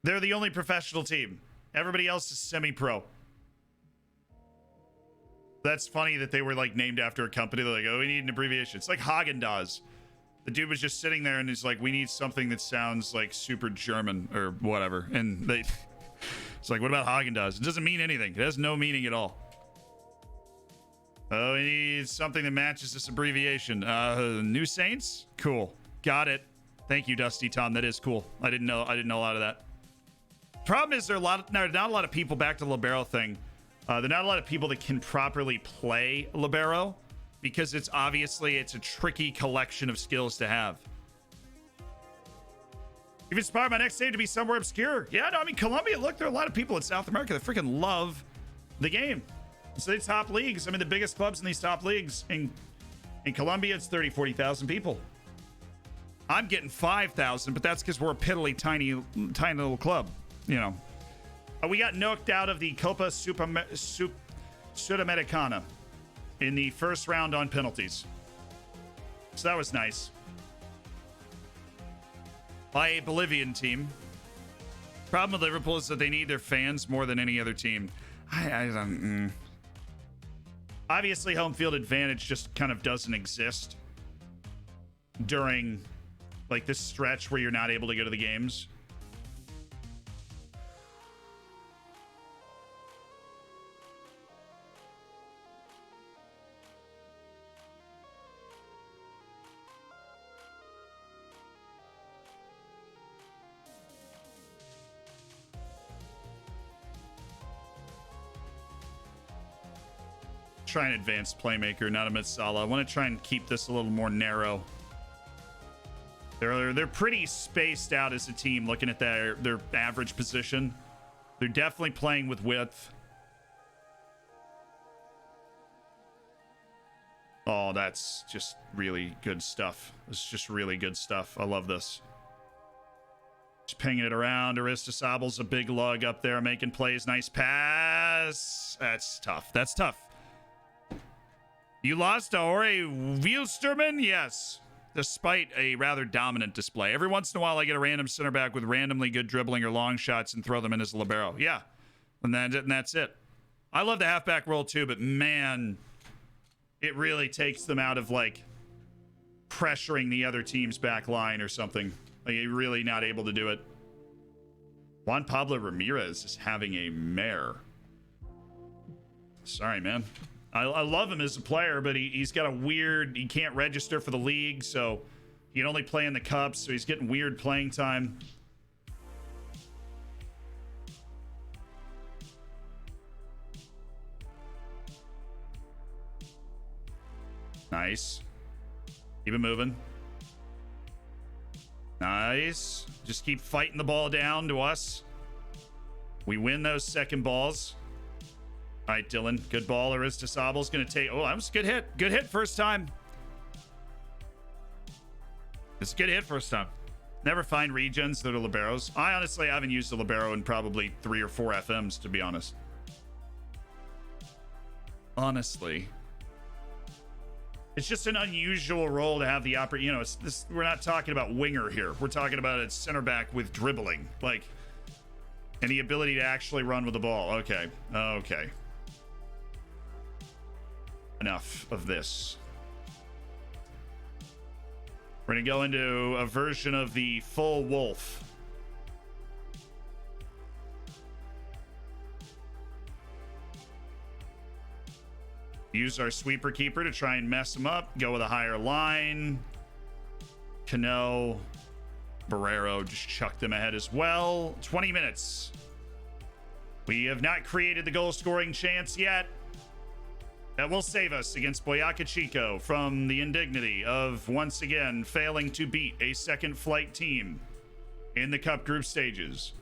They're the only professional team. Everybody else is semi-pro. That's funny that they were like named after a company. They're like, oh, we need an abbreviation. It's like Haagen-Dazs. The dude was just sitting there and he's like, we need something that sounds like super German or whatever. And it's like, what about Haagen-Dazs? It doesn't mean anything. It has no meaning at all. Oh, we need something that matches this abbreviation. New Saints? Cool. Got it. Thank you, Dusty Tom. That is cool. I didn't know a lot of that. Problem is, there are not a lot of people, back to the libero thing. There are not a lot of people that can properly play libero because it's a tricky collection of skills to have. You've inspired my next save to be somewhere obscure. Yeah, no, I mean, Colombia, look, there are a lot of people in South America that freaking love the game. So the top leagues, I mean, the biggest clubs in these top leagues in Colombia, it's 30, 40,000 people. I'm getting 5,000, but that's because we're a piddly, tiny little club, you know. We got knocked out of the Copa Sudamericana in the first round on penalties. So that was nice. By a Bolivian team. Problem with Liverpool is that they need their fans more than any other team. I don't... Obviously, home field advantage just kind of doesn't exist during, like, this stretch where you're not able to go to the games. Try an advanced playmaker, not a mid-sala. I want to try and keep this a little more narrow. They're pretty spaced out as a team, looking at their average position. They're definitely playing with width. Oh, that's just really good stuff. It's just really good stuff. I love this. Just pinging it around. Aristasable's a big lug up there, making plays. Nice pass. That's tough. That's tough. You lost to Ore Wielsterman? Yes. Despite a rather dominant display. Every once in a while, I get a random center back with randomly good dribbling or long shots and throw them in as a libero. Yeah. And that's it. I love the halfback role too, but man, it really takes them out of, like, pressuring the other team's back line or something. Like, you're really not able to do it. Juan Pablo Ramirez is having a mare. Sorry, man. I love him as a player, but he's got a weird... He can't register for the league, so he can only play in the cups, so he's getting weird playing time. Nice. Keep it moving. Nice. Just keep fighting the ball down to us. We win those second balls. All right, Dylan. Good ball. Aristasable's going to take... Oh, that was a good hit. Good hit first time. It's a good hit first time. Never find regens that are liberos. I honestly haven't used a libero in probably 3 or 4 FMs, to be honest. Honestly. It's just an unusual role to have the opportunity. You know, we're not talking about winger here. We're talking about a center back with dribbling. Like, and the ability to actually run with the ball. Okay. Okay. Enough of this. We're going to go into a version of the full wolf. Use our sweeper keeper to try and mess him up. Go with a higher line. Cano, Barrero just chucked them ahead as well. 20 minutes. We have not created the goal scoring chance yet. That will save us against Boyaca Chico from the indignity of once again failing to beat a second flight team in the Cup group stages,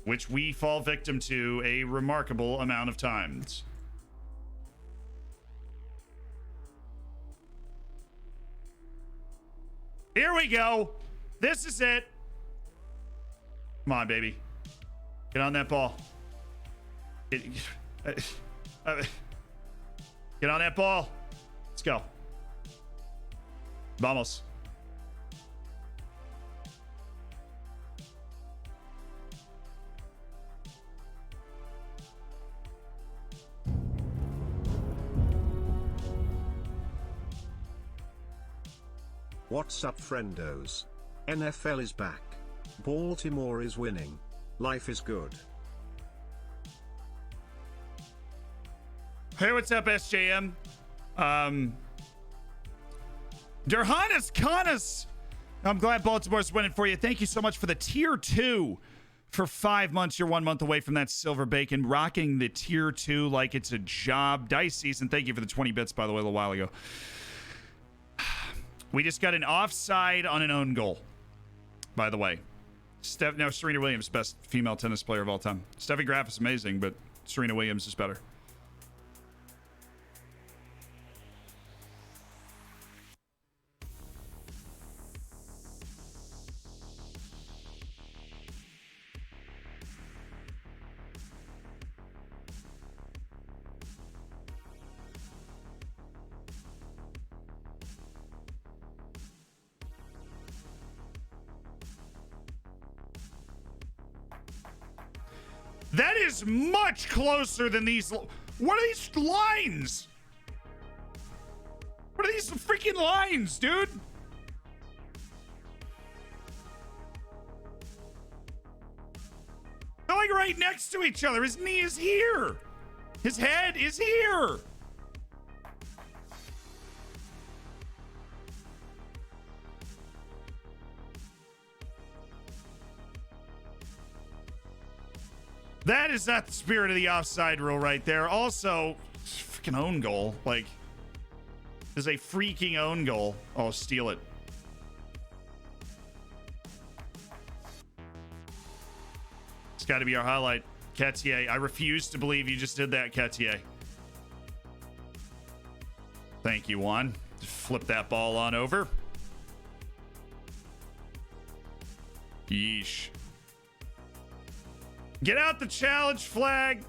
which we fall victim to a remarkable amount of times. Here we go. This is it. Come on, baby. Get on that ball. Get on that ball. Let's go. Vamos. What's up, friendos? NFL is back. Baltimore is winning. Life is good. Hey, what's up, SJM? Derhanas Canas. I'm glad Baltimore's winning for you. Thank you so much for the tier 2 for 5 months. You're 1 month away from that silver bacon. Rocking the tier 2 like it's a job. Dice season. Thank you for the 20 bits, by the way, a little while ago. We just got an offside on an own goal, by the way. Serena Williams, best female tennis player of all time. Steffi Graf is amazing, but Serena Williams is better. That is much closer than these. What are these lines? What are these freaking lines, dude? They're like right next to each other. His knee is here. His head is here. That is not the spirit of the offside rule right there. Also, freaking own goal. Like, is a freaking own goal. Oh, steal it. It's got to be our highlight. Ketier, I refuse to believe you just did that, Ketier. Thank you, Juan. Flip that ball on over. Yeesh. Get out the challenge flag.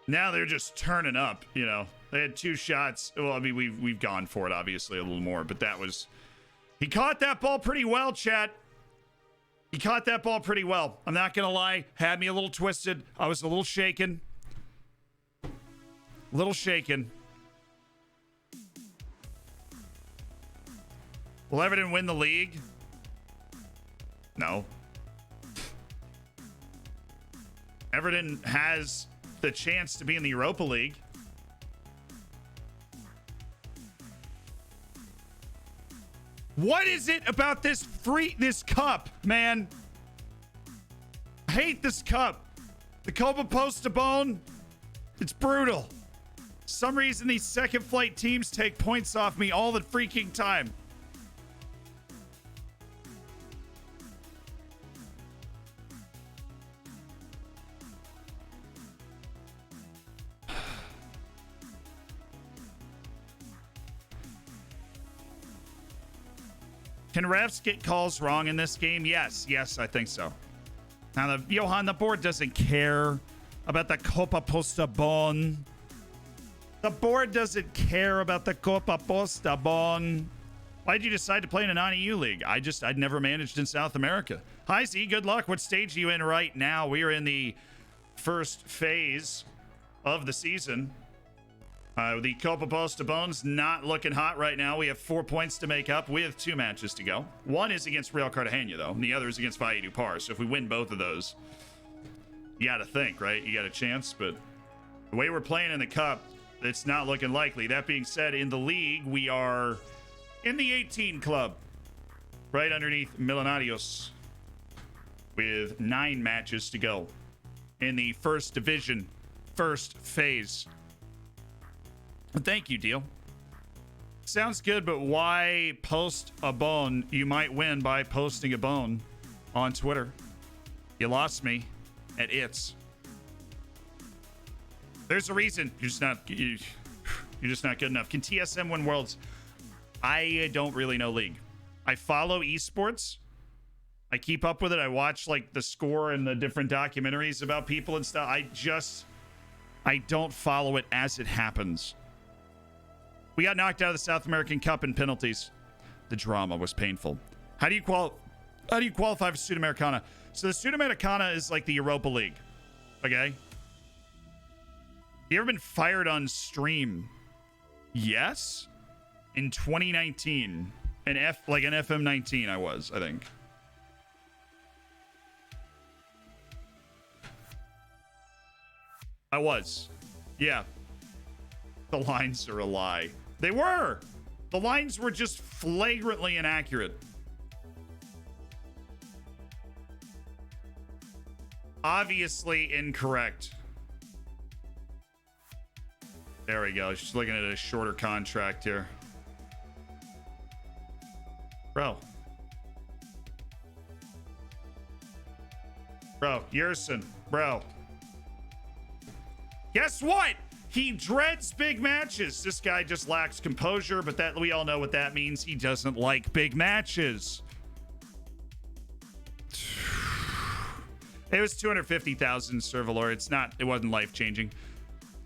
Now they're just turning up, you know. They had 2 shots. Well, I mean, we've gone for it, obviously, a little more, but that was... He caught that ball pretty well, chat. He caught that ball pretty well. I'm not going to lie. Had me a little twisted. I was a little shaken. Little shaken. Will Everton win the league? No. Everton has the chance to be in the Europa League. What is it about this cup, man? I hate this cup. The Copa Postabone, it's brutal. Some reason these second flight teams take points off me all the freaking time. Can refs get calls wrong in this game? Yes, I think so. Now, the board doesn't care about the Copa Postabon. The board doesn't care about the Copa Postabon. Why'd you decide to play in a non-EU league? I'd never managed in South America. Hi, Z, good luck. What stage are you in right now? We are in the first phase of the season. The Copa Posta Bones not looking hot right now. We have 4 points to make up with 2 matches to go. One is against Real Cartagena, though, and the other is against Valle du Par. So if we win both of those, you got to think, right? You got a chance, but the way we're playing in the Cup, it's not looking likely. That being said, in the league, we are in the 18 club, right underneath Millonarios, with 9 matches to go in the first division, first phase. Thank you, Deal. Sounds good, but why post a bone? You might win by posting a bone on Twitter. You lost me at it's. There's a reason. You're just not good enough. Can TSM win Worlds? I don't really know League. I follow esports. I keep up with it. I watch like the score and the different documentaries about people and stuff. I don't follow it as it happens. We got knocked out of the South American Cup in penalties. The drama was painful. How do you qualify for Sudamericana? So the Sudamericana is like the Europa League. Okay? You ever been fired on stream? Yes. In 2019. An FM19 I think. I was. Yeah. The lines are a lie. They were. The lines were just flagrantly inaccurate. Obviously incorrect. There we go. Just looking at a shorter contract here. Bro, Yerson. Bro. Guess what? He dreads big matches. This guy just lacks composure, but that we all know what that means. He doesn't like big matches. It was 250,000 Servalor. It wasn't life-changing.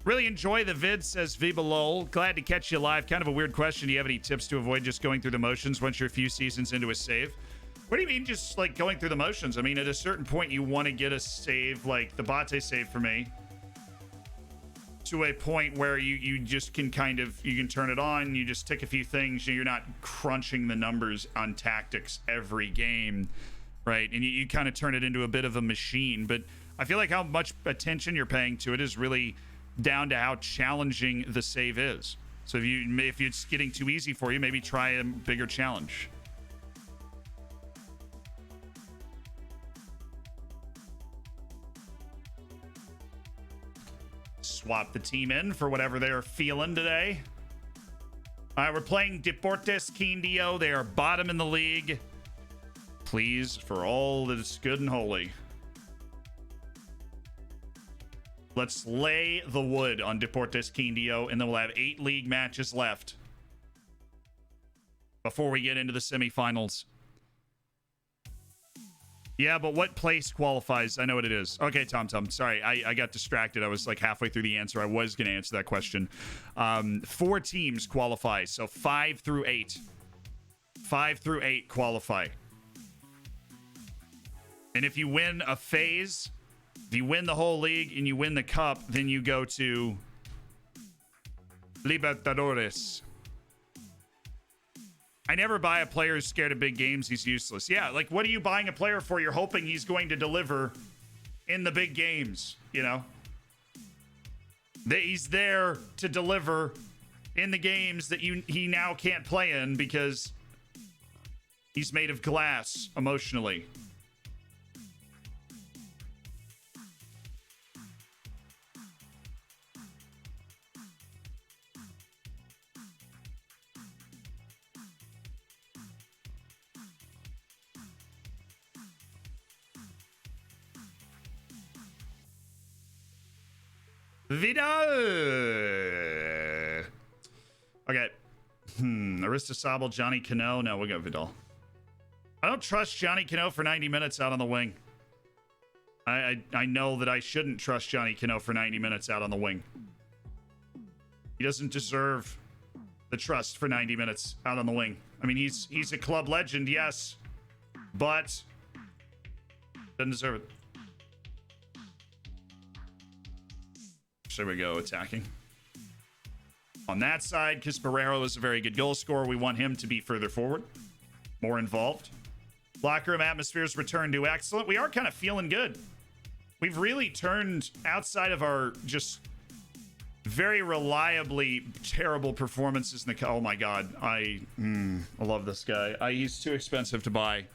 Really enjoy the vid, says Viva Lol. Glad to catch you live. Kind of a weird question. Do you have any tips to avoid just going through the motions once you're a few seasons into a save? What do you mean just like going through the motions? I mean, at a certain point, you want to get a save, like the Bate save for me, to a point where you just can you can turn it on, you just tick a few things, you're not crunching the numbers on tactics every game, right? And you kind of turn it into a bit of a machine. But I feel like how much attention you're paying to it is really down to how challenging the save is. So if it's getting too easy for you, maybe try a bigger challenge. Swap the team in for whatever they're feeling today. All right, we're playing Deportes Quindio. They are bottom in the league. Please, for all that is good and holy, let's lay the wood on Deportes Quindio, and then we'll have 8 league matches left before we get into the semifinals. Yeah, but what place qualifies? I know what it is. Okay, Tom. Sorry, I got distracted. I was like halfway through the answer. I was going to answer that question. 4 teams qualify, so 5 through 8. 5 through 8 qualify. And if you win a phase, if you win the whole league and you win the cup, then you go to Libertadores. I never buy a player who's scared of big games. He's useless. Yeah, like what are you buying a player for? You're hoping he's going to deliver in the big games, you know? That he's there to deliver in the games that he now can't play in because he's made of glass emotionally. Vidal. Okay. Aristasabal, Johnny Cano. No, we'll go Vidal. I don't trust Johnny Cano for 90 minutes out on the wing. I know that I shouldn't trust Johnny Cano for 90 minutes out on the wing. He doesn't deserve the trust for 90 minutes out on the wing. I mean, he's a club legend, yes, but doesn't deserve it. There we go, attacking. on that side because Barrero is a very good goal scorer. We want him to be further forward, more involved. Locker room atmosphere's returned to excellent. We are kind of feeling good. We've really turned outside of our just very reliably terrible performances in the... Oh my God. I love this guy. He's too expensive to buy.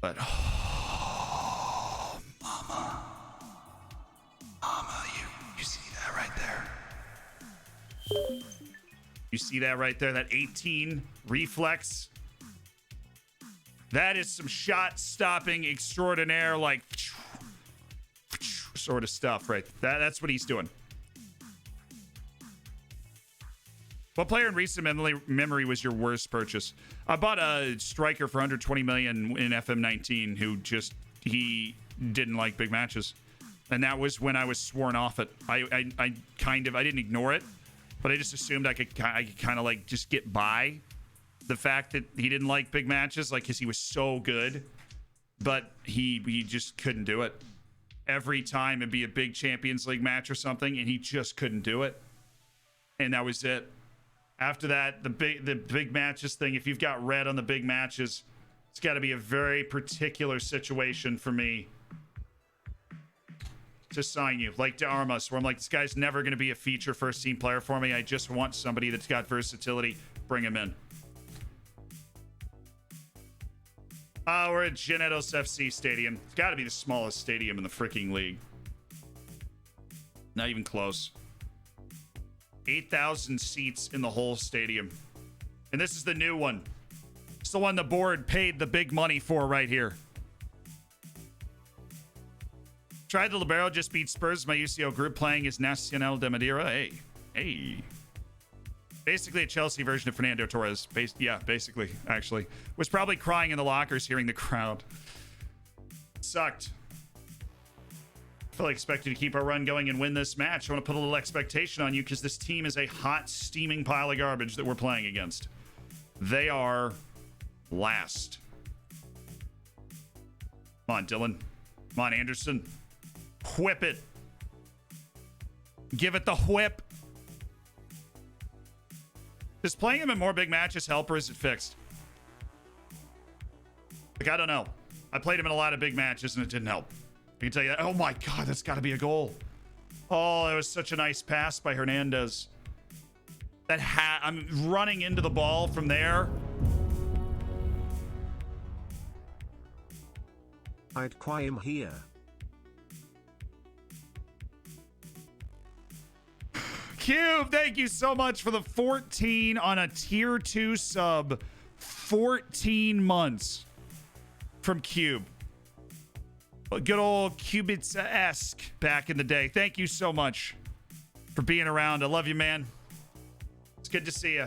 But... Oh, mama. Mama, you see that right there? You see that right there? That 18 reflex? That is some shot stopping extraordinaire, like sort of stuff, right? That's what he's doing. What player in recent memory was your worst purchase? I bought a striker for 120 million in FM19 who he didn't like big matches. And that was when I was sworn off it. I didn't ignore it, but I just assumed I could kind of like just get by the fact that he didn't like big matches, like, because he was so good, but he just couldn't do it. Every time it'd be a big Champions League match or something, and he just couldn't do it. And that was it. After that, the big matches thing, if you've got red on the big matches, it's got to be a very particular situation for me to sign you, like to Armas, where I'm like, this guy's never going to be a feature first team player for me. I just want somebody that's got versatility. Bring him in. We're at Llaneros FC Stadium. It's got to be the smallest stadium in the freaking league. Not even close. 8,000 seats in the whole stadium. And this is the new one. It's the one the board paid the big money for right here. Tried the Libero, just beat Spurs. My UCO group playing is Nacional de Madeira. Hey. Basically a Chelsea version of Fernando Torres. Basically, actually. Was probably crying in the lockers hearing the crowd. Sucked. Fully expected to keep our run going and win this match. I want to put a little expectation on you because this team is a hot, steaming pile of garbage that we're playing against. They are last. Come on, Dylan. Come on, Anderson. Whip it. Give it the whip. Does playing him in more big matches help, or is it fixed? Like, I don't know. I played him in a lot of big matches, and it didn't help. I can tell you that. Oh, my God, that's got to be a goal. Oh, it was such a nice pass by Hernandez. I'm running into the ball from there. I'd quite him here. Cube, thank you so much for the 14 on a tier 2 sub. 14 months from Cube. Good old Cubitza-esque back in the day. Thank you so much for being around. I love you, man. It's good to see you.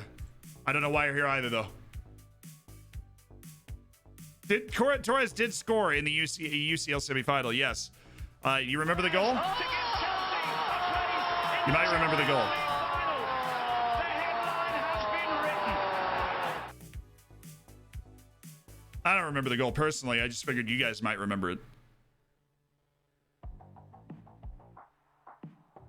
I don't know why you're here either, though. Torres did score in the UCL semifinal, yes. You remember the goal? You might remember the goal. I don't remember the goal personally. I just figured you guys might remember it.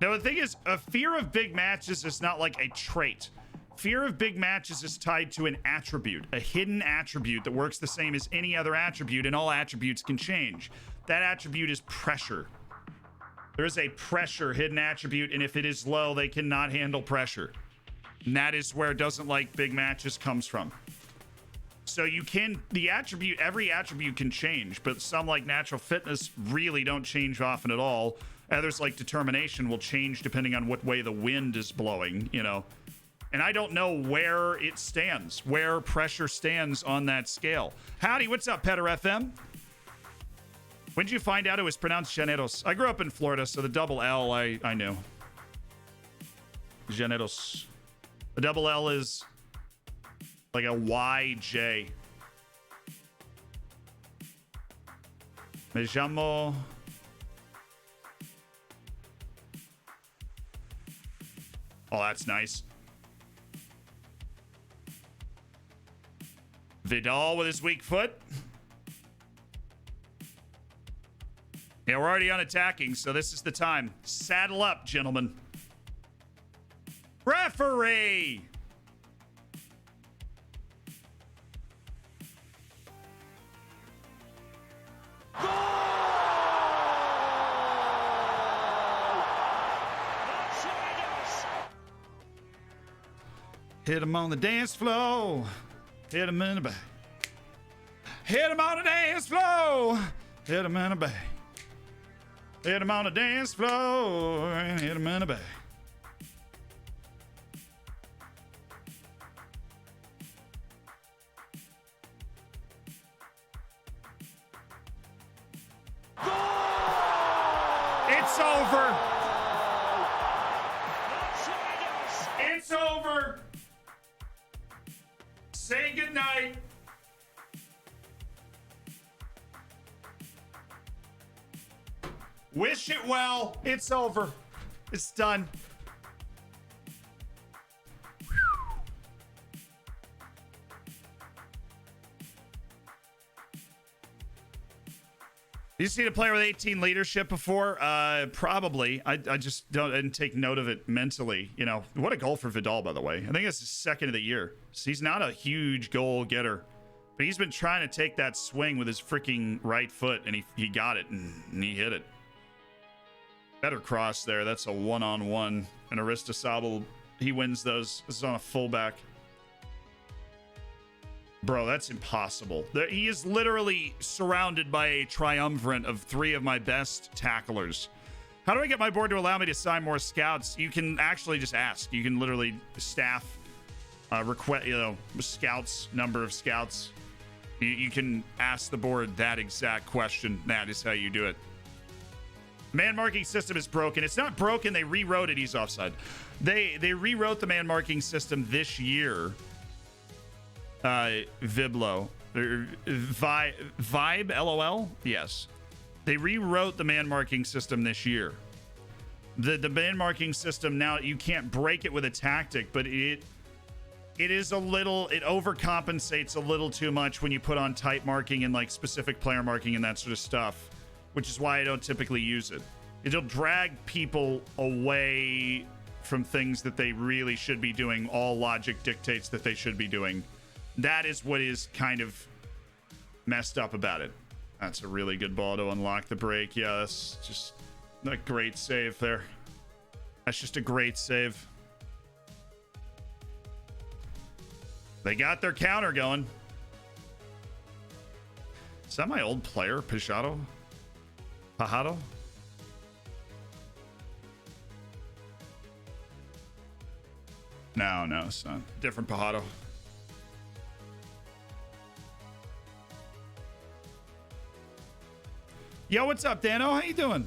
Now, the thing is, a fear of big matches is not like a trait. Fear of big matches is tied to an attribute, a hidden attribute that works the same as any other attribute, and all attributes can change. That attribute is pressure. There is a pressure hidden attribute, and if it is low, they cannot handle pressure. And that is where doesn't like big matches comes from. So you can, every attribute can change, but some like natural fitness really don't change often at all. Others like determination will change depending on what way the wind is blowing, you know. And I don't know where it stands, where pressure stands on that scale. Howdy, what's up, Petter FM? When did you find out it was pronounced Llaneros? I grew up in Florida, so the double L I knew. Llaneros. The double L is like a YJ. Me llamo... Oh, that's nice. Vidal with his weak foot. Yeah, we're already on attacking, so this is the time. Saddle up, gentlemen. Referee! Hit him on the dance floor. Hit him in the back. Hit him on the dance floor. Hit him in the back. Hit him on the dance floor and hit him in the back. It's over. It's over. Say goodnight. Wish it well. It's over. It's done. You seen a player with 18 leadership before? Probably. I just didn't take note of it mentally. You know, what a goal for Vidal, by the way. I think it's his second of the year. So he's not a huge goal getter, but he's been trying to take that swing with his freaking right foot, and he got it, and he hit it. Better cross there. That's a one-on-one. And Aristosabal, he wins those. This is on a fullback. Bro, that's impossible. He is literally surrounded by a triumvirate of three of my best tacklers. How do I get my board to allow me to assign more scouts? You can actually just ask. You can literally staff request, scouts, number of scouts. You can ask the board that exact question. That is how you do it. Man marking system is broken. It's not broken. They rewrote it. He's offside. They rewrote the man marking system this year. Viblo Vibe LOL. Yes, they rewrote the man marking system this year. The man marking system now, you can't break it with a tactic, but it is a little, it overcompensates a little too much when you put on type marking and like specific player marking and that sort of stuff, which is why I don't typically use it. It'll drag people away from things that they really should be doing. All logic dictates that they should be doing. That is what is kind of messed up about it. That's a really good ball to unlock the break. Yeah, that's just a great save there. That's just a great save. They got their counter going. Is that my old player, Pajado? Pajado? No, it's not. Different Pajado. Yo, what's up, Dano? How you doing?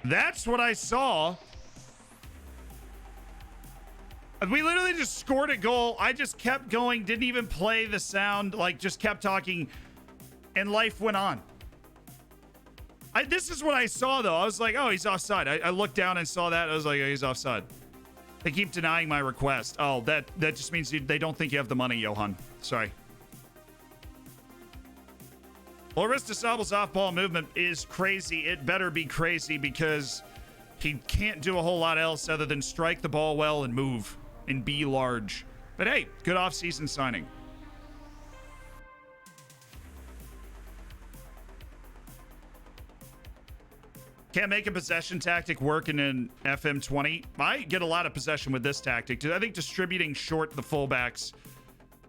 That's what I saw. We literally just scored a goal. I just kept going, didn't even play the sound, like just kept talking, and life went on. This is what I saw, though. I was like, oh, he's offside. I looked down and saw that. I was like, oh, he's offside. They keep denying my request. Oh, that just means they don't think you have the money, Johan. Sorry. Aristosabal's off-ball movement is crazy. It better be crazy because he can't do a whole lot else other than strike the ball well and move and be large. But hey, good off-season signing. Can't make a possession tactic work in an FM20. I get a lot of possession with this tactic. I think distributing short the fullbacks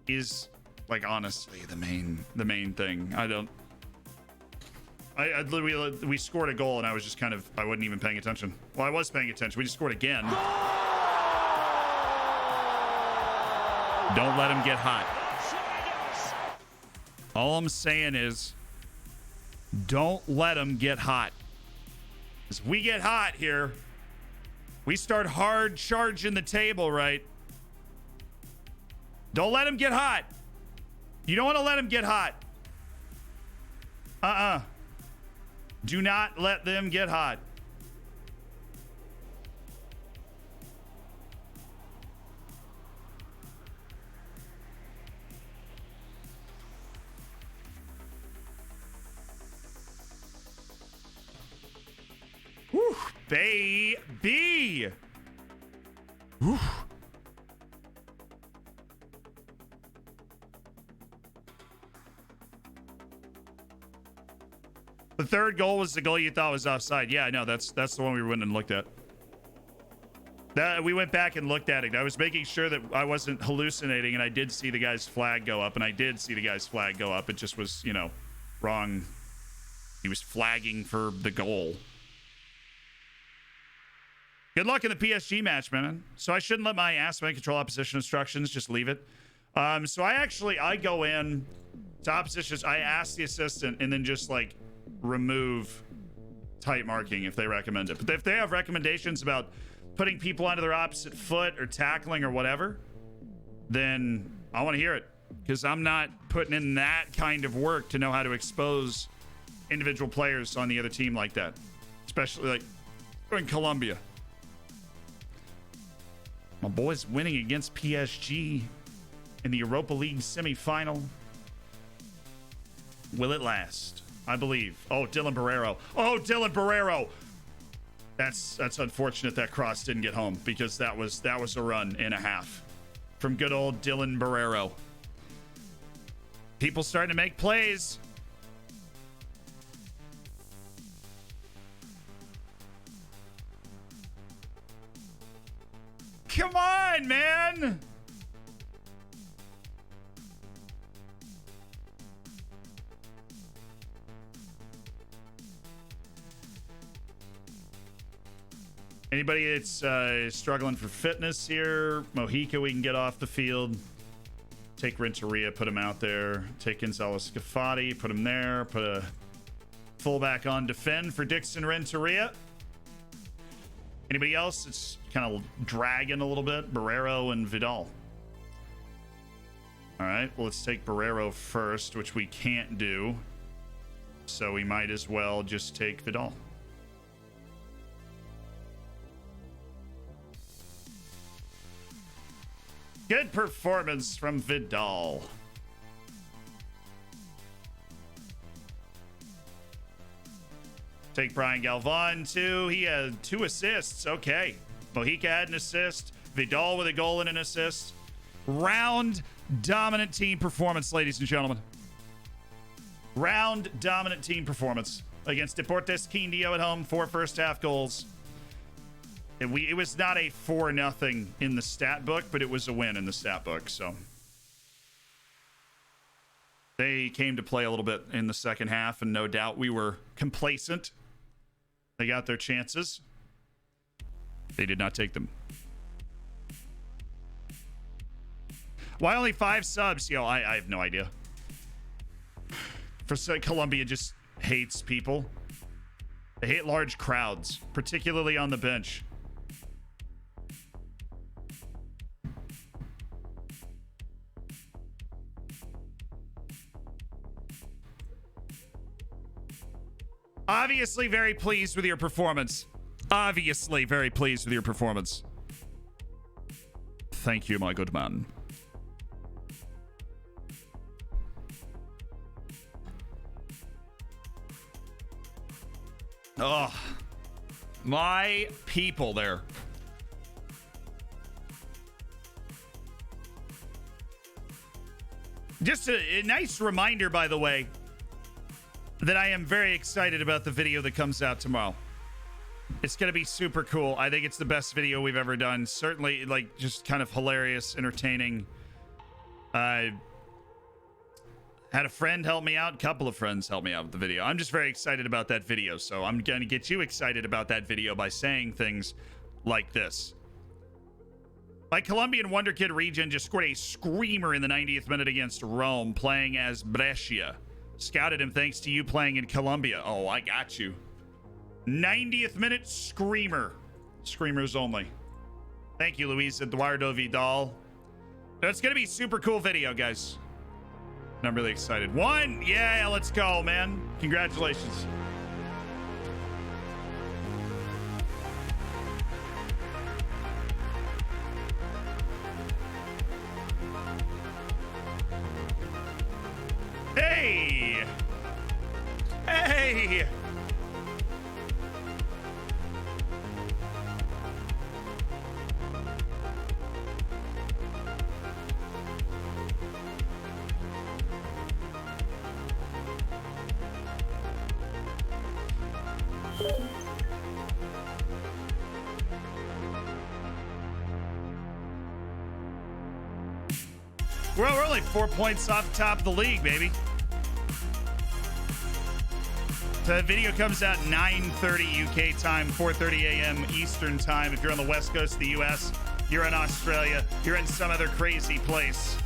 is, like, honestly the main thing. I literally, we scored a goal and I was just kind of, I wasn't even paying attention. Well, I was paying attention. We just scored again. Don't let him get hot. All I'm saying is, don't let him get hot. As we get hot here, We start hard charging the table, right? Don't let him get hot. You don't want to let him get hot. Do not let them get hot. Whew, baby. Whew. The third goal was the goal you thought was offside. Yeah, I know. That's the one we went and looked at. That we went back and looked at it. I was making sure that I wasn't hallucinating, and I did see the guy's flag go up, It just was, you know, wrong. He was flagging for the goal. Good luck in the PSG match, man. So I shouldn't let my ass man control opposition instructions. Just leave it. So I go in to oppositions. I ask the assistant and then just like remove tight marking if they recommend it. But if they have recommendations about putting people onto their opposite foot or tackling or whatever, then I want to hear it, because I'm not putting in that kind of work to know how to expose individual players on the other team like that, especially like in Colombia. My boys winning against PSG in the Europa League semi-final. Will it last? I believe. Oh, Dylan Barrero. That's unfortunate that cross didn't get home, because that was a run and a half from good old Dylan Barrero. People starting to make plays. Come on, man. Anybody that's struggling for fitness here, Mojica, we can get off the field. Take Renteria, put him out there. Take Gonzalez Scafati, put him there. Put a fullback on defend for Dixon Renteria. Anybody else that's kind of dragging a little bit? Barrero and Vidal. All right, well, let's take Barrero first, which we can't do. So we might as well just take Vidal. Good performance from Vidal. Take Brian Galvan, too. He had 2 assists. Okay. Mojica had an assist. Vidal with a goal and an assist. Round dominant team performance, ladies and gentlemen. Round dominant team performance against Deportes Quindio at home. 4 first half goals. It was not a 4-0 in the stat book, but it was a win in the stat book. So they came to play a little bit in the second half, and no doubt we were complacent. They got their chances. They did not take them. Why only 5 subs? I have no idea. Colombia just hates people. They hate large crowds, particularly on the bench. Obviously very pleased with your performance. Obviously very pleased with your performance. Thank you, my good man. Oh, my people there. Just a nice reminder, by the way, that I am very excited about the video that comes out tomorrow. It's going to be super cool. I think it's the best video we've ever done. Certainly, like, just kind of hilarious, entertaining. I had a friend help me out. A couple of friends help me out with the video. I'm just very excited about that video. So I'm going to get you excited about that video by saying things like this. My Colombian Wonder Kid region just scored a screamer in the 90th minute against Rome, playing as Brescia. Scouted him thanks to you playing in Colombia. Oh, I got you. 90th minute screamer. Screamers only. Thank you, Luis Eduardo Vidal. No, it's gonna be super cool video, guys. And I'm really excited. One, yeah, let's go, man. Congratulations. Hey! Hey! Well, we're only 4 points off the top of the league, baby. The video comes out 9:30 UK time, 4:30 a.m. Eastern time. If you're on the west coast of the US, you're in Australia, you're in some other crazy place.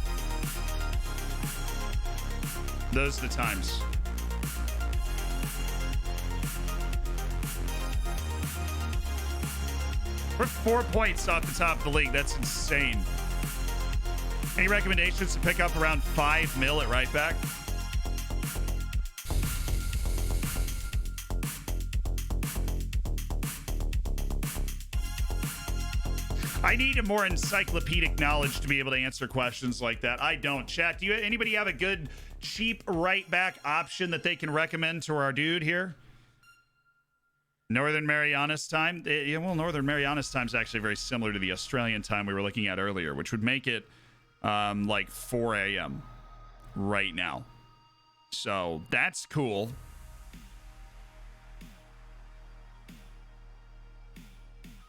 Those are the times. We're 4 points off the top of the league. That's insane. Any recommendations to pick up around 5 mil at right back? I need a more encyclopedic knowledge to be able to answer questions like that. I don't. Chat, do you anybody have a good cheap right back option that they can recommend to our dude here? Northern Marianas time? Yeah, well, Northern Marianas time is actually very similar to the Australian time we were looking at earlier, which would make it like 4 a.m. right now. So that's cool.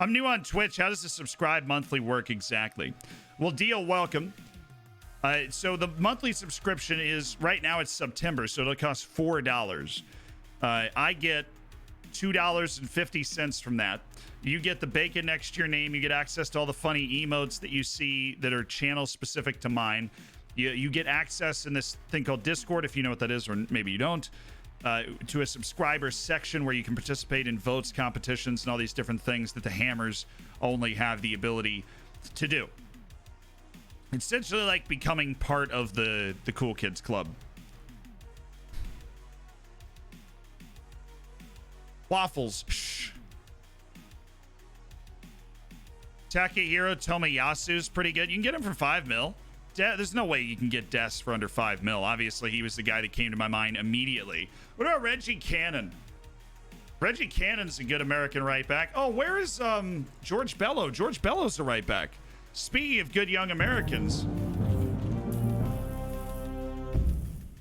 I'm new on Twitch. How does the subscribe monthly work exactly? Well, deal, welcome. So the monthly subscription is, right now it's September, so it'll cost $4. I get $2.50 from that. You get the bacon next to your name. You get access to all the funny emotes that you see that are channel specific to mine. You get access in this thing called Discord, if you know what that is, or maybe you don't, to a subscriber section where you can participate in votes, competitions, and all these different things that the hammers only have the ability to do. It's essentially like becoming part of the Cool Kids Club. Waffles. Shh. Takehiro Tomiyasu's pretty good. You can get him for 5 mil. There's no way you can get Des for under 5 mil. Obviously, he was the guy that came to my mind immediately. What about Reggie Cannon? Reggie Cannon's a good American right back. Oh, where is George Bello? George Bello's a right back. Speaking of good young Americans.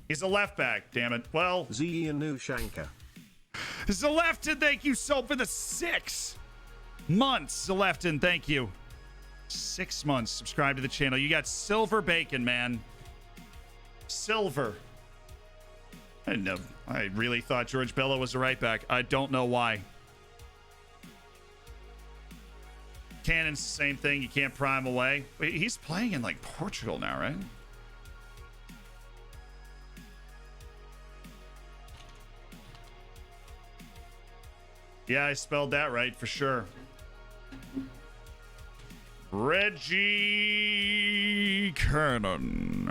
He's a left back, damn it. Well, Zianu Shankar. Zalefton, thank you so for the 6 months. Zalefton, thank you. 6 months. Subscribe to the channel. You got silver bacon, man. Silver. I didn't know. I really thought George Bello was a right back. I don't know why. Cannon's the same thing. You can't prime away. Wait, he's playing in like Portugal now, right? Yeah, I spelled that right for sure. Reggie Cannon.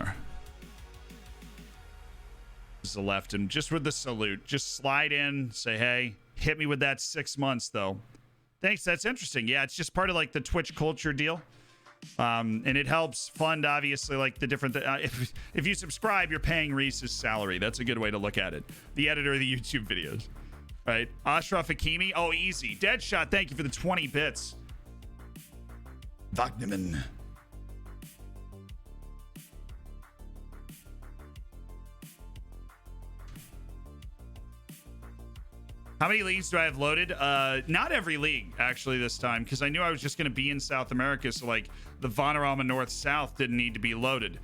This is the left, and just with the salute, just slide in, say, hey, hit me with that 6 months, though. Thanks, that's interesting. Yeah, it's just part of, like, the Twitch culture deal. And it helps fund, obviously, like, the different... if you subscribe, you're paying Reese's salary. That's a good way to look at it. The editor of the YouTube videos. Right? Ashraf Hakimi. Oh, easy. Deadshot, thank you for the 20 bits. Wagnerman. How many leagues do I have loaded? Not every league, actually, this time, because I knew I was just going to be in South America, so, like, the Vanarama North-South didn't need to be loaded.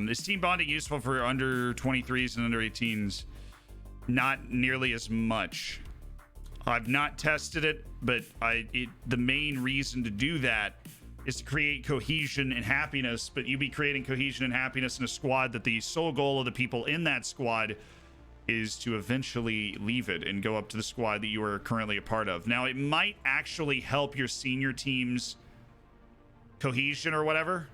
Is team bonding useful for under 23s and under 18s? Not nearly as much. I've not tested it, but the main reason to do that is to create cohesion and happiness, but you be creating cohesion and happiness in a squad that the sole goal of the people in that squad is to eventually leave it and go up to the squad that you are currently a part of. Now, it might actually help your senior team's cohesion or whatever.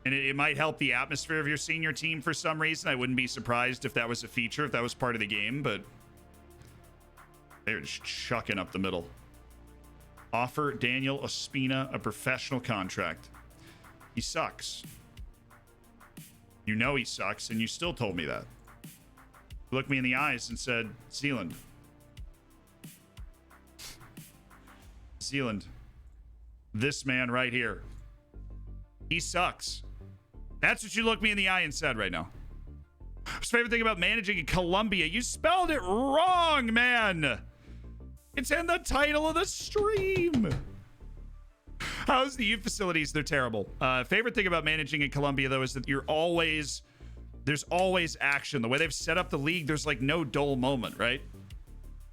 And it might help the atmosphere of your senior team for some reason. I wouldn't be surprised if that was a feature, if that was part of the game, but they're just chucking up the middle. Offer Daniel Ospina a professional contract. He sucks. You know he sucks, and you still told me that. You looked me in the eyes and said, Zealand. Zealand. This man right here. He sucks. That's what you looked me in the eye and said right now. What's your favorite thing about managing in Colombia? You spelled it wrong, man. It's in the title of the stream. How's the youth facilities? They're terrible. Favorite thing about managing in Colombia, though, is that there's always action. The way they've set up the league, there's like no dull moment, right?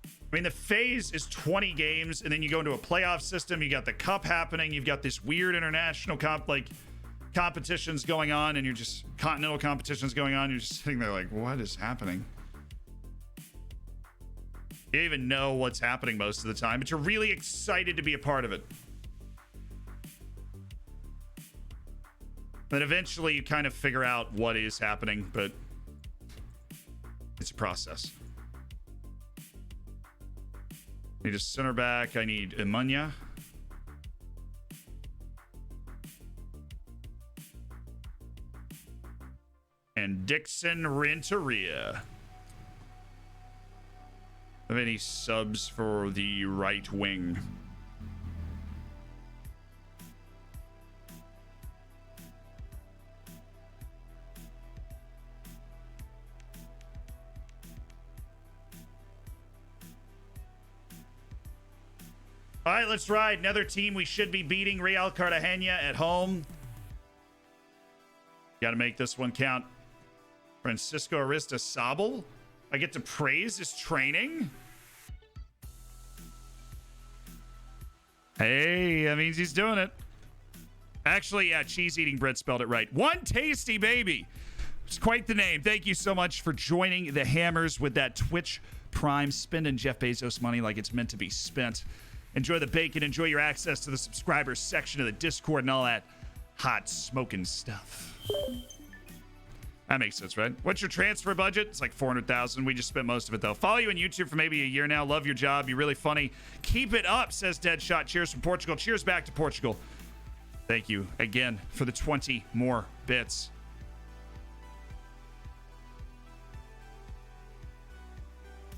I mean, the phase is 20 games, and then you go into a playoff system. You got the cup happening. You've got this weird international competitions going on, and you're just continental competitions going on. You're just sitting there like, what is happening? You don't even know what's happening most of the time, but you're really excited to be a part of it. Then eventually you kind of figure out what is happening, but it's a process. I need a center back. I need Emanya. And Dixon Renteria. Have any subs for the right wing? All right, let's ride. Another team we should be beating, Real Cartagena at home. Got to make this one count. Francisco Aristasabal. I get to praise his training. Hey, that means he's doing it. Actually, yeah, cheese eating bread spelled it right. One tasty baby. It's quite the name. Thank you so much for joining the Hammers with that Twitch Prime, spending Jeff Bezos money like it's meant to be spent. Enjoy the bacon. Enjoy your access to the subscribers section of the Discord and all that hot smoking stuff. That makes sense, right? What's your transfer budget? It's like 400,000. We just spent most of it, though. Follow you on YouTube for maybe a year now. Love your job. You're really funny. Keep it up, says Deadshot. Cheers from Portugal. Cheers back to Portugal. Thank you again for the 20 more bits.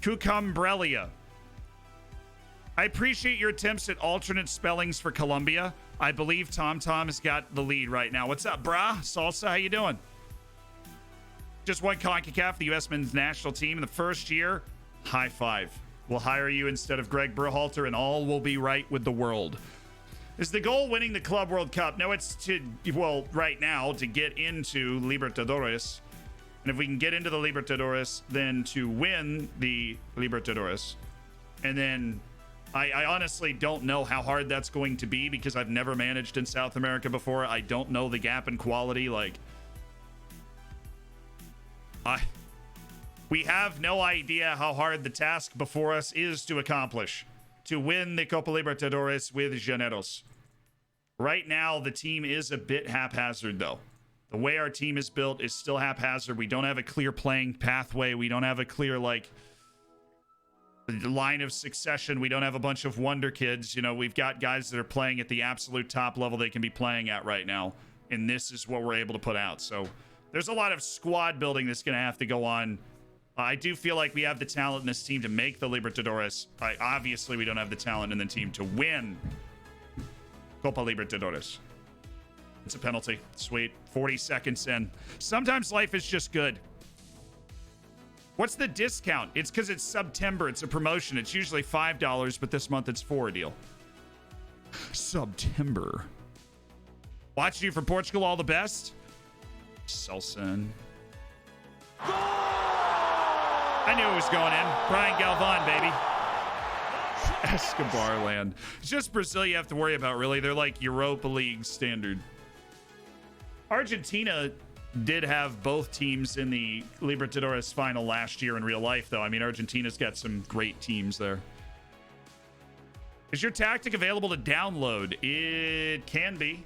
Cucumbrelia. I appreciate your attempts at alternate spellings for Colombia. I believe Tom has got the lead right now. What's up, brah? Salsa, how you doing? Just won CONCACAF, the U.S. men's national team in the first year. High five. We'll hire you instead of Greg Berhalter, and all will be right with the world. Is the goal winning the Club World Cup? No, it's to, well, right now, to get into Libertadores. And if we can get into the Libertadores, then to win the Libertadores. And then I honestly don't know how hard that's going to be because I've never managed in South America before. I don't know the gap in quality. We have no idea how hard the task before us is to accomplish. To win the Copa Libertadores with Llaneros. Right now, the team is a bit haphazard, though. The way our team is built is still haphazard. We don't have a clear playing pathway. We don't have a clear, line of succession. We don't have a bunch of wonder kids. You know, we've got guys that are playing at the absolute top level they can be playing at right now. And this is what we're able to put out. So there's a lot of squad building that's going to have to go on. I do feel like we have the talent in this team to make the Libertadores. Obviously, we don't have the talent in the team to win Copa Libertadores. It's a penalty. Sweet. 40 seconds in. Sometimes life is just good. What's the discount? It's because it's September. It's a promotion. It's usually $5, but this month it's $4 a deal. September. Watching you from Portugal. All the best. Selson. I knew it was going in. Brian Galvan, baby. Escobar land. It's just Brazil you have to worry about, really. They're like Europa League standard. Argentina did have both teams in the Libertadores final last year in real life, though. I mean, Argentina's got some great teams there. Is your tactic available to download? It can be.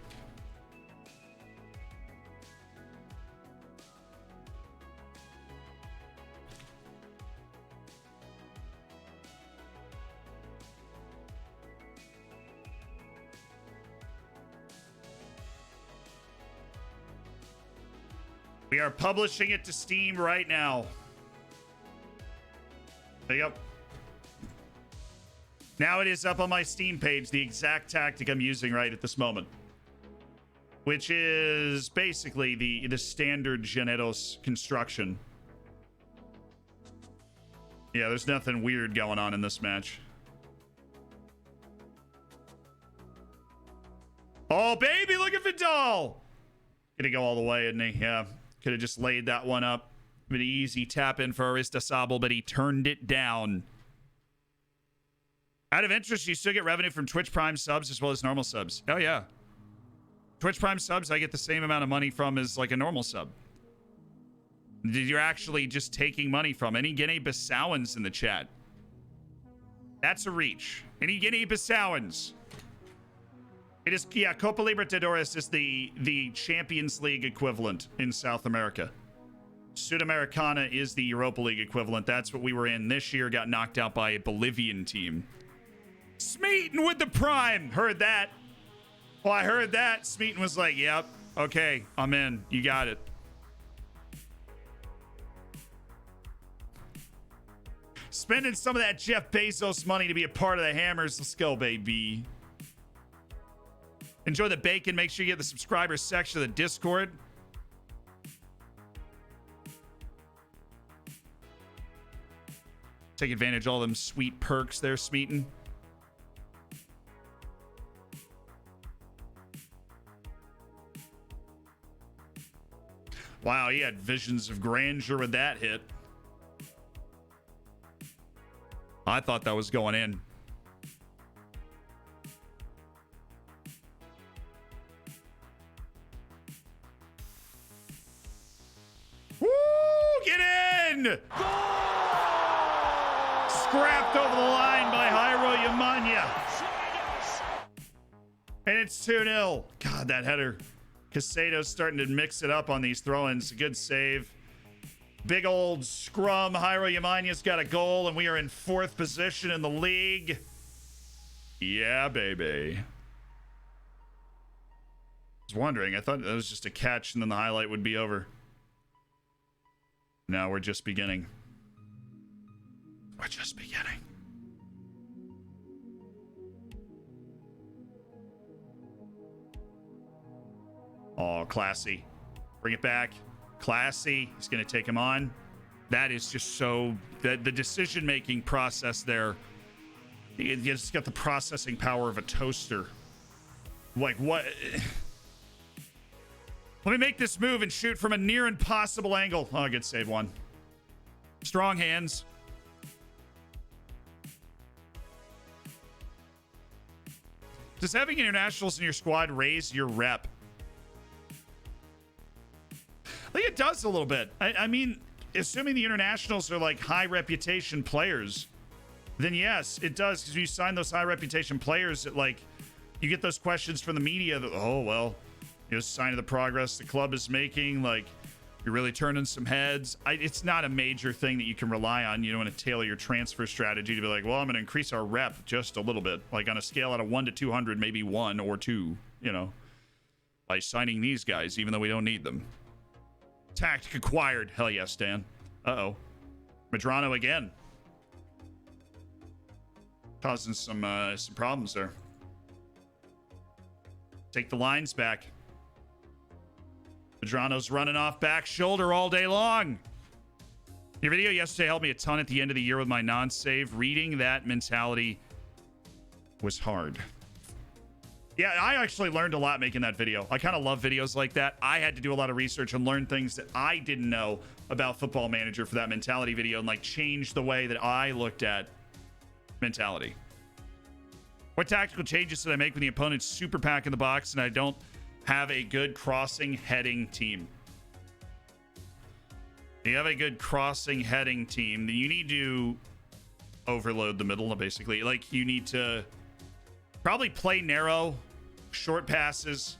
We are publishing it to Steam right now. There you go. Now it is up on my Steam page, the exact tactic I'm using right at this moment. Which is basically the standard Llaneros construction. Yeah, there's nothing weird going on in this match. Oh, baby, look at Vidal! Gonna go all the way, isn't he? Yeah. Could have just laid that one up. An easy tap in for Aristasabal, but he turned it down. Out of interest, you still get revenue from Twitch Prime subs as well as normal subs. Oh, yeah. Twitch Prime subs, I get the same amount of money from as like a normal sub. You're actually just taking money from. Any Guinea-Bissauans in the chat? That's a reach. Any Guinea-Bissauans? It is, yeah, Copa Libertadores is the Champions League equivalent in South America. Sudamericana is the Europa League equivalent. That's what we were in this year. Got knocked out by a Bolivian team. Smeaton with the prime. Heard that. Well, I heard that. Smeaton was like, yep, okay, I'm in. You got it. Spending some of that Jeff Bezos money to be a part of the Hammers. Let's go, baby. Enjoy the bacon. Make sure you get the subscriber section of the Discord. Take advantage of all them sweet perks there, Smeaton. Wow, he had visions of grandeur with that hit. I thought that was going in. Woo! Get in! Goal! Scrapped over the line by Jairo Yamanya. And it's 2-0. God, that header. Casado's starting to mix it up on these throw-ins. Good save. Big old scrum. Jairo Yamanya's got a goal, and we are in 4th position in the league. Yeah, baby. I was wondering. I thought that was just a catch, and then the highlight would be over. No, we're just beginning. We're just beginning. Oh, classy. Bring it back. Classy. He's going to take him on. That is just so... The decision-making process there. You just got the processing power of a toaster. Like, what... Let me make this move and shoot from a near impossible angle. Oh, good save one. Strong hands. Does having internationals in your squad raise your rep? I think it does a little bit. I mean, assuming the internationals are like high reputation players, then yes, it does. Because you sign those high reputation players, it like you get those questions from the media that, oh, well, you know, sign of the progress the club is making. Like, you're really turning some heads. It's not a major thing that you can rely on. You don't want to tailor your transfer strategy to be like, well, I'm going to increase our rep just a little bit. Like on a scale out of 1 to 200, maybe 1 or 2, you know, by signing these guys, even though we don't need them. Tactic acquired. Hell yes, Dan. Uh-oh. Medrano again. Causing some problems there. Take the lines back. Medrano's running off back shoulder all day long. Your video yesterday helped me a ton at the end of the year with my non-save. Reading that mentality was hard. Yeah, I actually learned a lot making that video. I kind of love videos like that. I had to do a lot of research and learn things that I didn't know about Football Manager for that mentality video and like change the way that I looked at mentality. What tactical changes did I make when the opponent's super pack in the box and I don't have a good crossing heading team? You have a good crossing heading team. You need to overload the middle, basically. Like, you need to probably play narrow, short passes,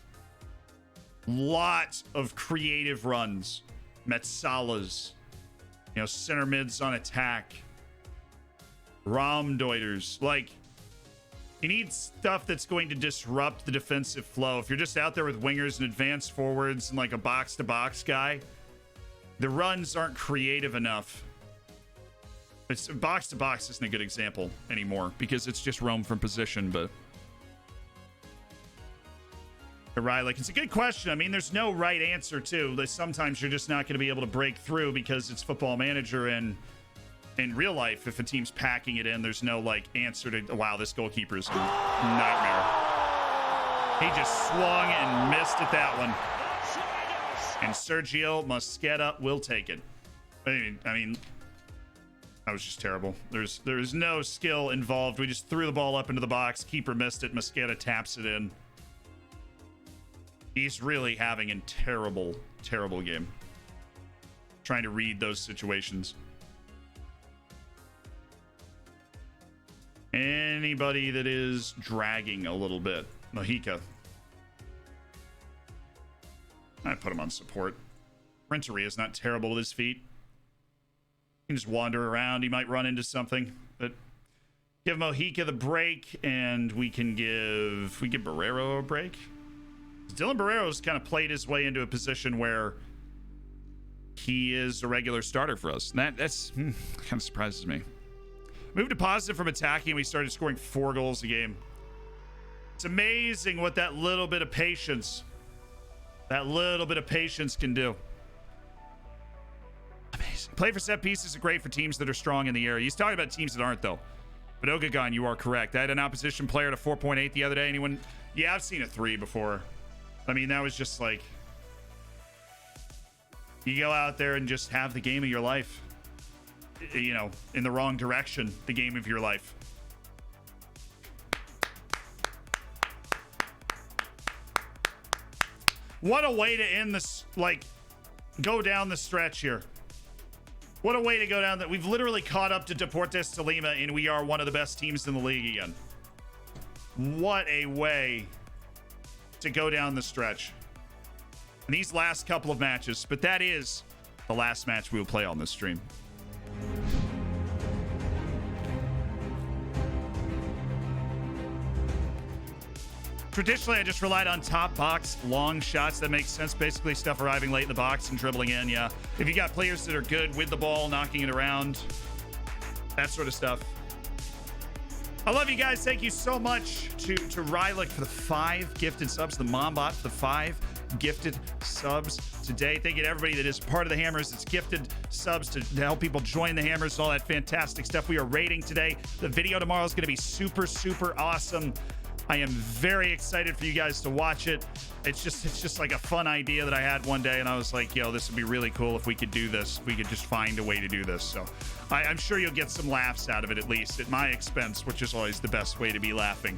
lot of creative runs, Metsalas, you know, center mids on attack, Raumdeuters. Like, you need stuff that's going to disrupt the defensive flow. If you're just out there with wingers and advanced forwards and like a box-to-box guy, the runs aren't creative enough. It's box-to-box isn't a good example anymore because it's just roam from position, but right, like, it's a good question. I mean, there's no right answer too. Like, sometimes you're just not going to be able to break through because it's Football Manager, and in real life, if a team's packing it in, there's no like answer to, wow, this goalkeeper's a nightmare. He just swung and missed at that one. And Sergio Mosquera will take it. I mean, that was just terrible. There's no skill involved. We just threw the ball up into the box. Keeper missed it. Mosquera taps it in. He's really having a terrible, terrible game. Trying to read those situations. Anybody that is dragging a little bit. Mojica. I put him on support. Renteria is not terrible with his feet. He can just wander around. He might run into something. But give Mojica the break, and we give Barrero a break. Dylan Barrero's kind of played his way into a position where he is a regular starter for us. And that's kind of surprises me. Moved to positive from attacking. We started scoring 4 goals a game. It's amazing what that little bit of patience can do. Amazing. Play for set pieces are great for teams that are strong in the area. He's talking about teams that aren't, though. But Ogagon, you are correct. I had an opposition player at a 4.8 the other day. Anyone? Yeah, I've seen a 3 before. I mean, that was just like, you go out there and just have the game of your life. You know, in the wrong direction, the game of your life. What a way to end this, like, go down the stretch here. What a way to go down that. We've literally caught up to Deportes Tolima, and we are one of the best teams in the league again. What a way to go down the stretch. And these last couple of matches, but that is the last match we will play on this stream. Traditionally, I just relied on top box, long shots. That makes sense. Basically, stuff arriving late in the box and dribbling in. Yeah. If you got players that are good with the ball, knocking it around, that sort of stuff. I love you guys. Thank you so much to Rylick for the 5 gifted subs, the Mombot for the 5 gifted subs today. Thank you to everybody that is part of the Hammers. It's gifted subs to help people join the Hammers, all that fantastic stuff we are rating today. The video tomorrow is going to be super, super awesome. I am very excited for you guys to watch it. It's just like a fun idea that I had one day, and I was like, yo, this would be really cool if we could do this. If we could just find a way to do this. So I'm sure you'll get some laughs out of it, at least at my expense, which is always the best way to be laughing.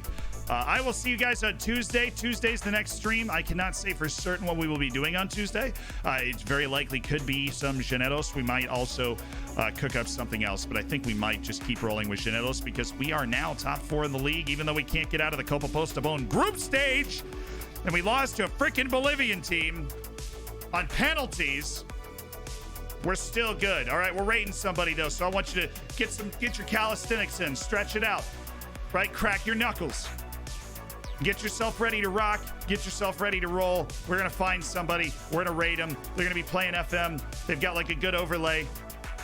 I will see you guys on Tuesday. Tuesday's the next stream. I cannot say for certain what we will be doing on Tuesday. It very likely could be some Llaneros. We might also cook up something else, but I think we might just keep rolling with Llaneros because we are now top 4 in the league, even though we can't get out of the Copa Postobón group stage. And we lost to a freaking Bolivian team on penalties. We're still good. All right, we're rating somebody, though, so I want you to get your calisthenics in. Stretch it out, right? Crack your knuckles. Get yourself ready to rock. Get yourself ready to roll. We're going to find somebody. We're going to rate them. They're going to be playing FM. They've got like a good overlay,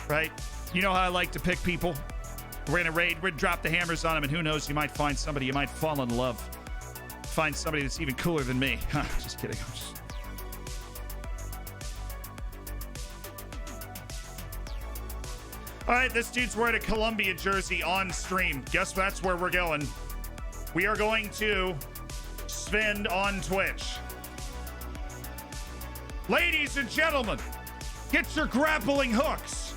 right? You know how I like to pick people. We're going to raid. We're going to drop the hammers on them, and who knows, you might find somebody. You might fall in love. Find somebody that's even cooler than me. Just kidding. All right, this dude's wearing a Columbia jersey on stream. Guess that's where we're going. We are going to Sven on Twitch. Ladies and gentlemen, get your grappling hooks.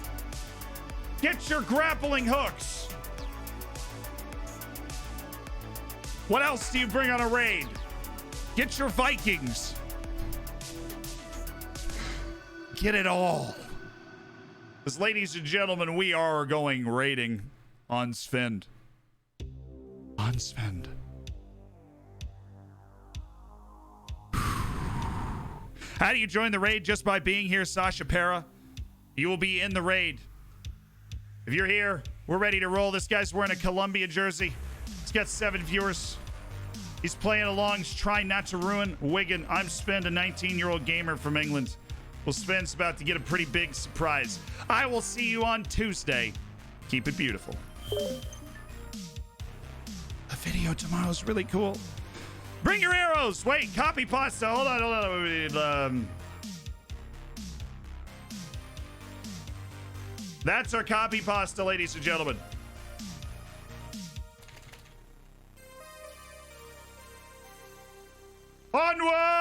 Get your grappling hooks. What else do you bring on a raid? Get your Vikings. Get it all. Because, ladies and gentlemen, we are going raiding on Sven. On Sven. How do you join the raid? Just by being here, Sasha Para. You will be in the raid. If you're here, we're ready to roll. This guy's wearing a Columbia jersey. He's got 7 viewers. He's playing along. He's trying not to ruin Wigan. I'm Sven, a 19-year-old gamer from England. Well, Sven's about to get a pretty big surprise. I will see you on Tuesday. Keep it beautiful. The video tomorrow is really cool. Bring your arrows. Wait, copy pasta. Hold on. That's our copy pasta, ladies and gentlemen. Onward!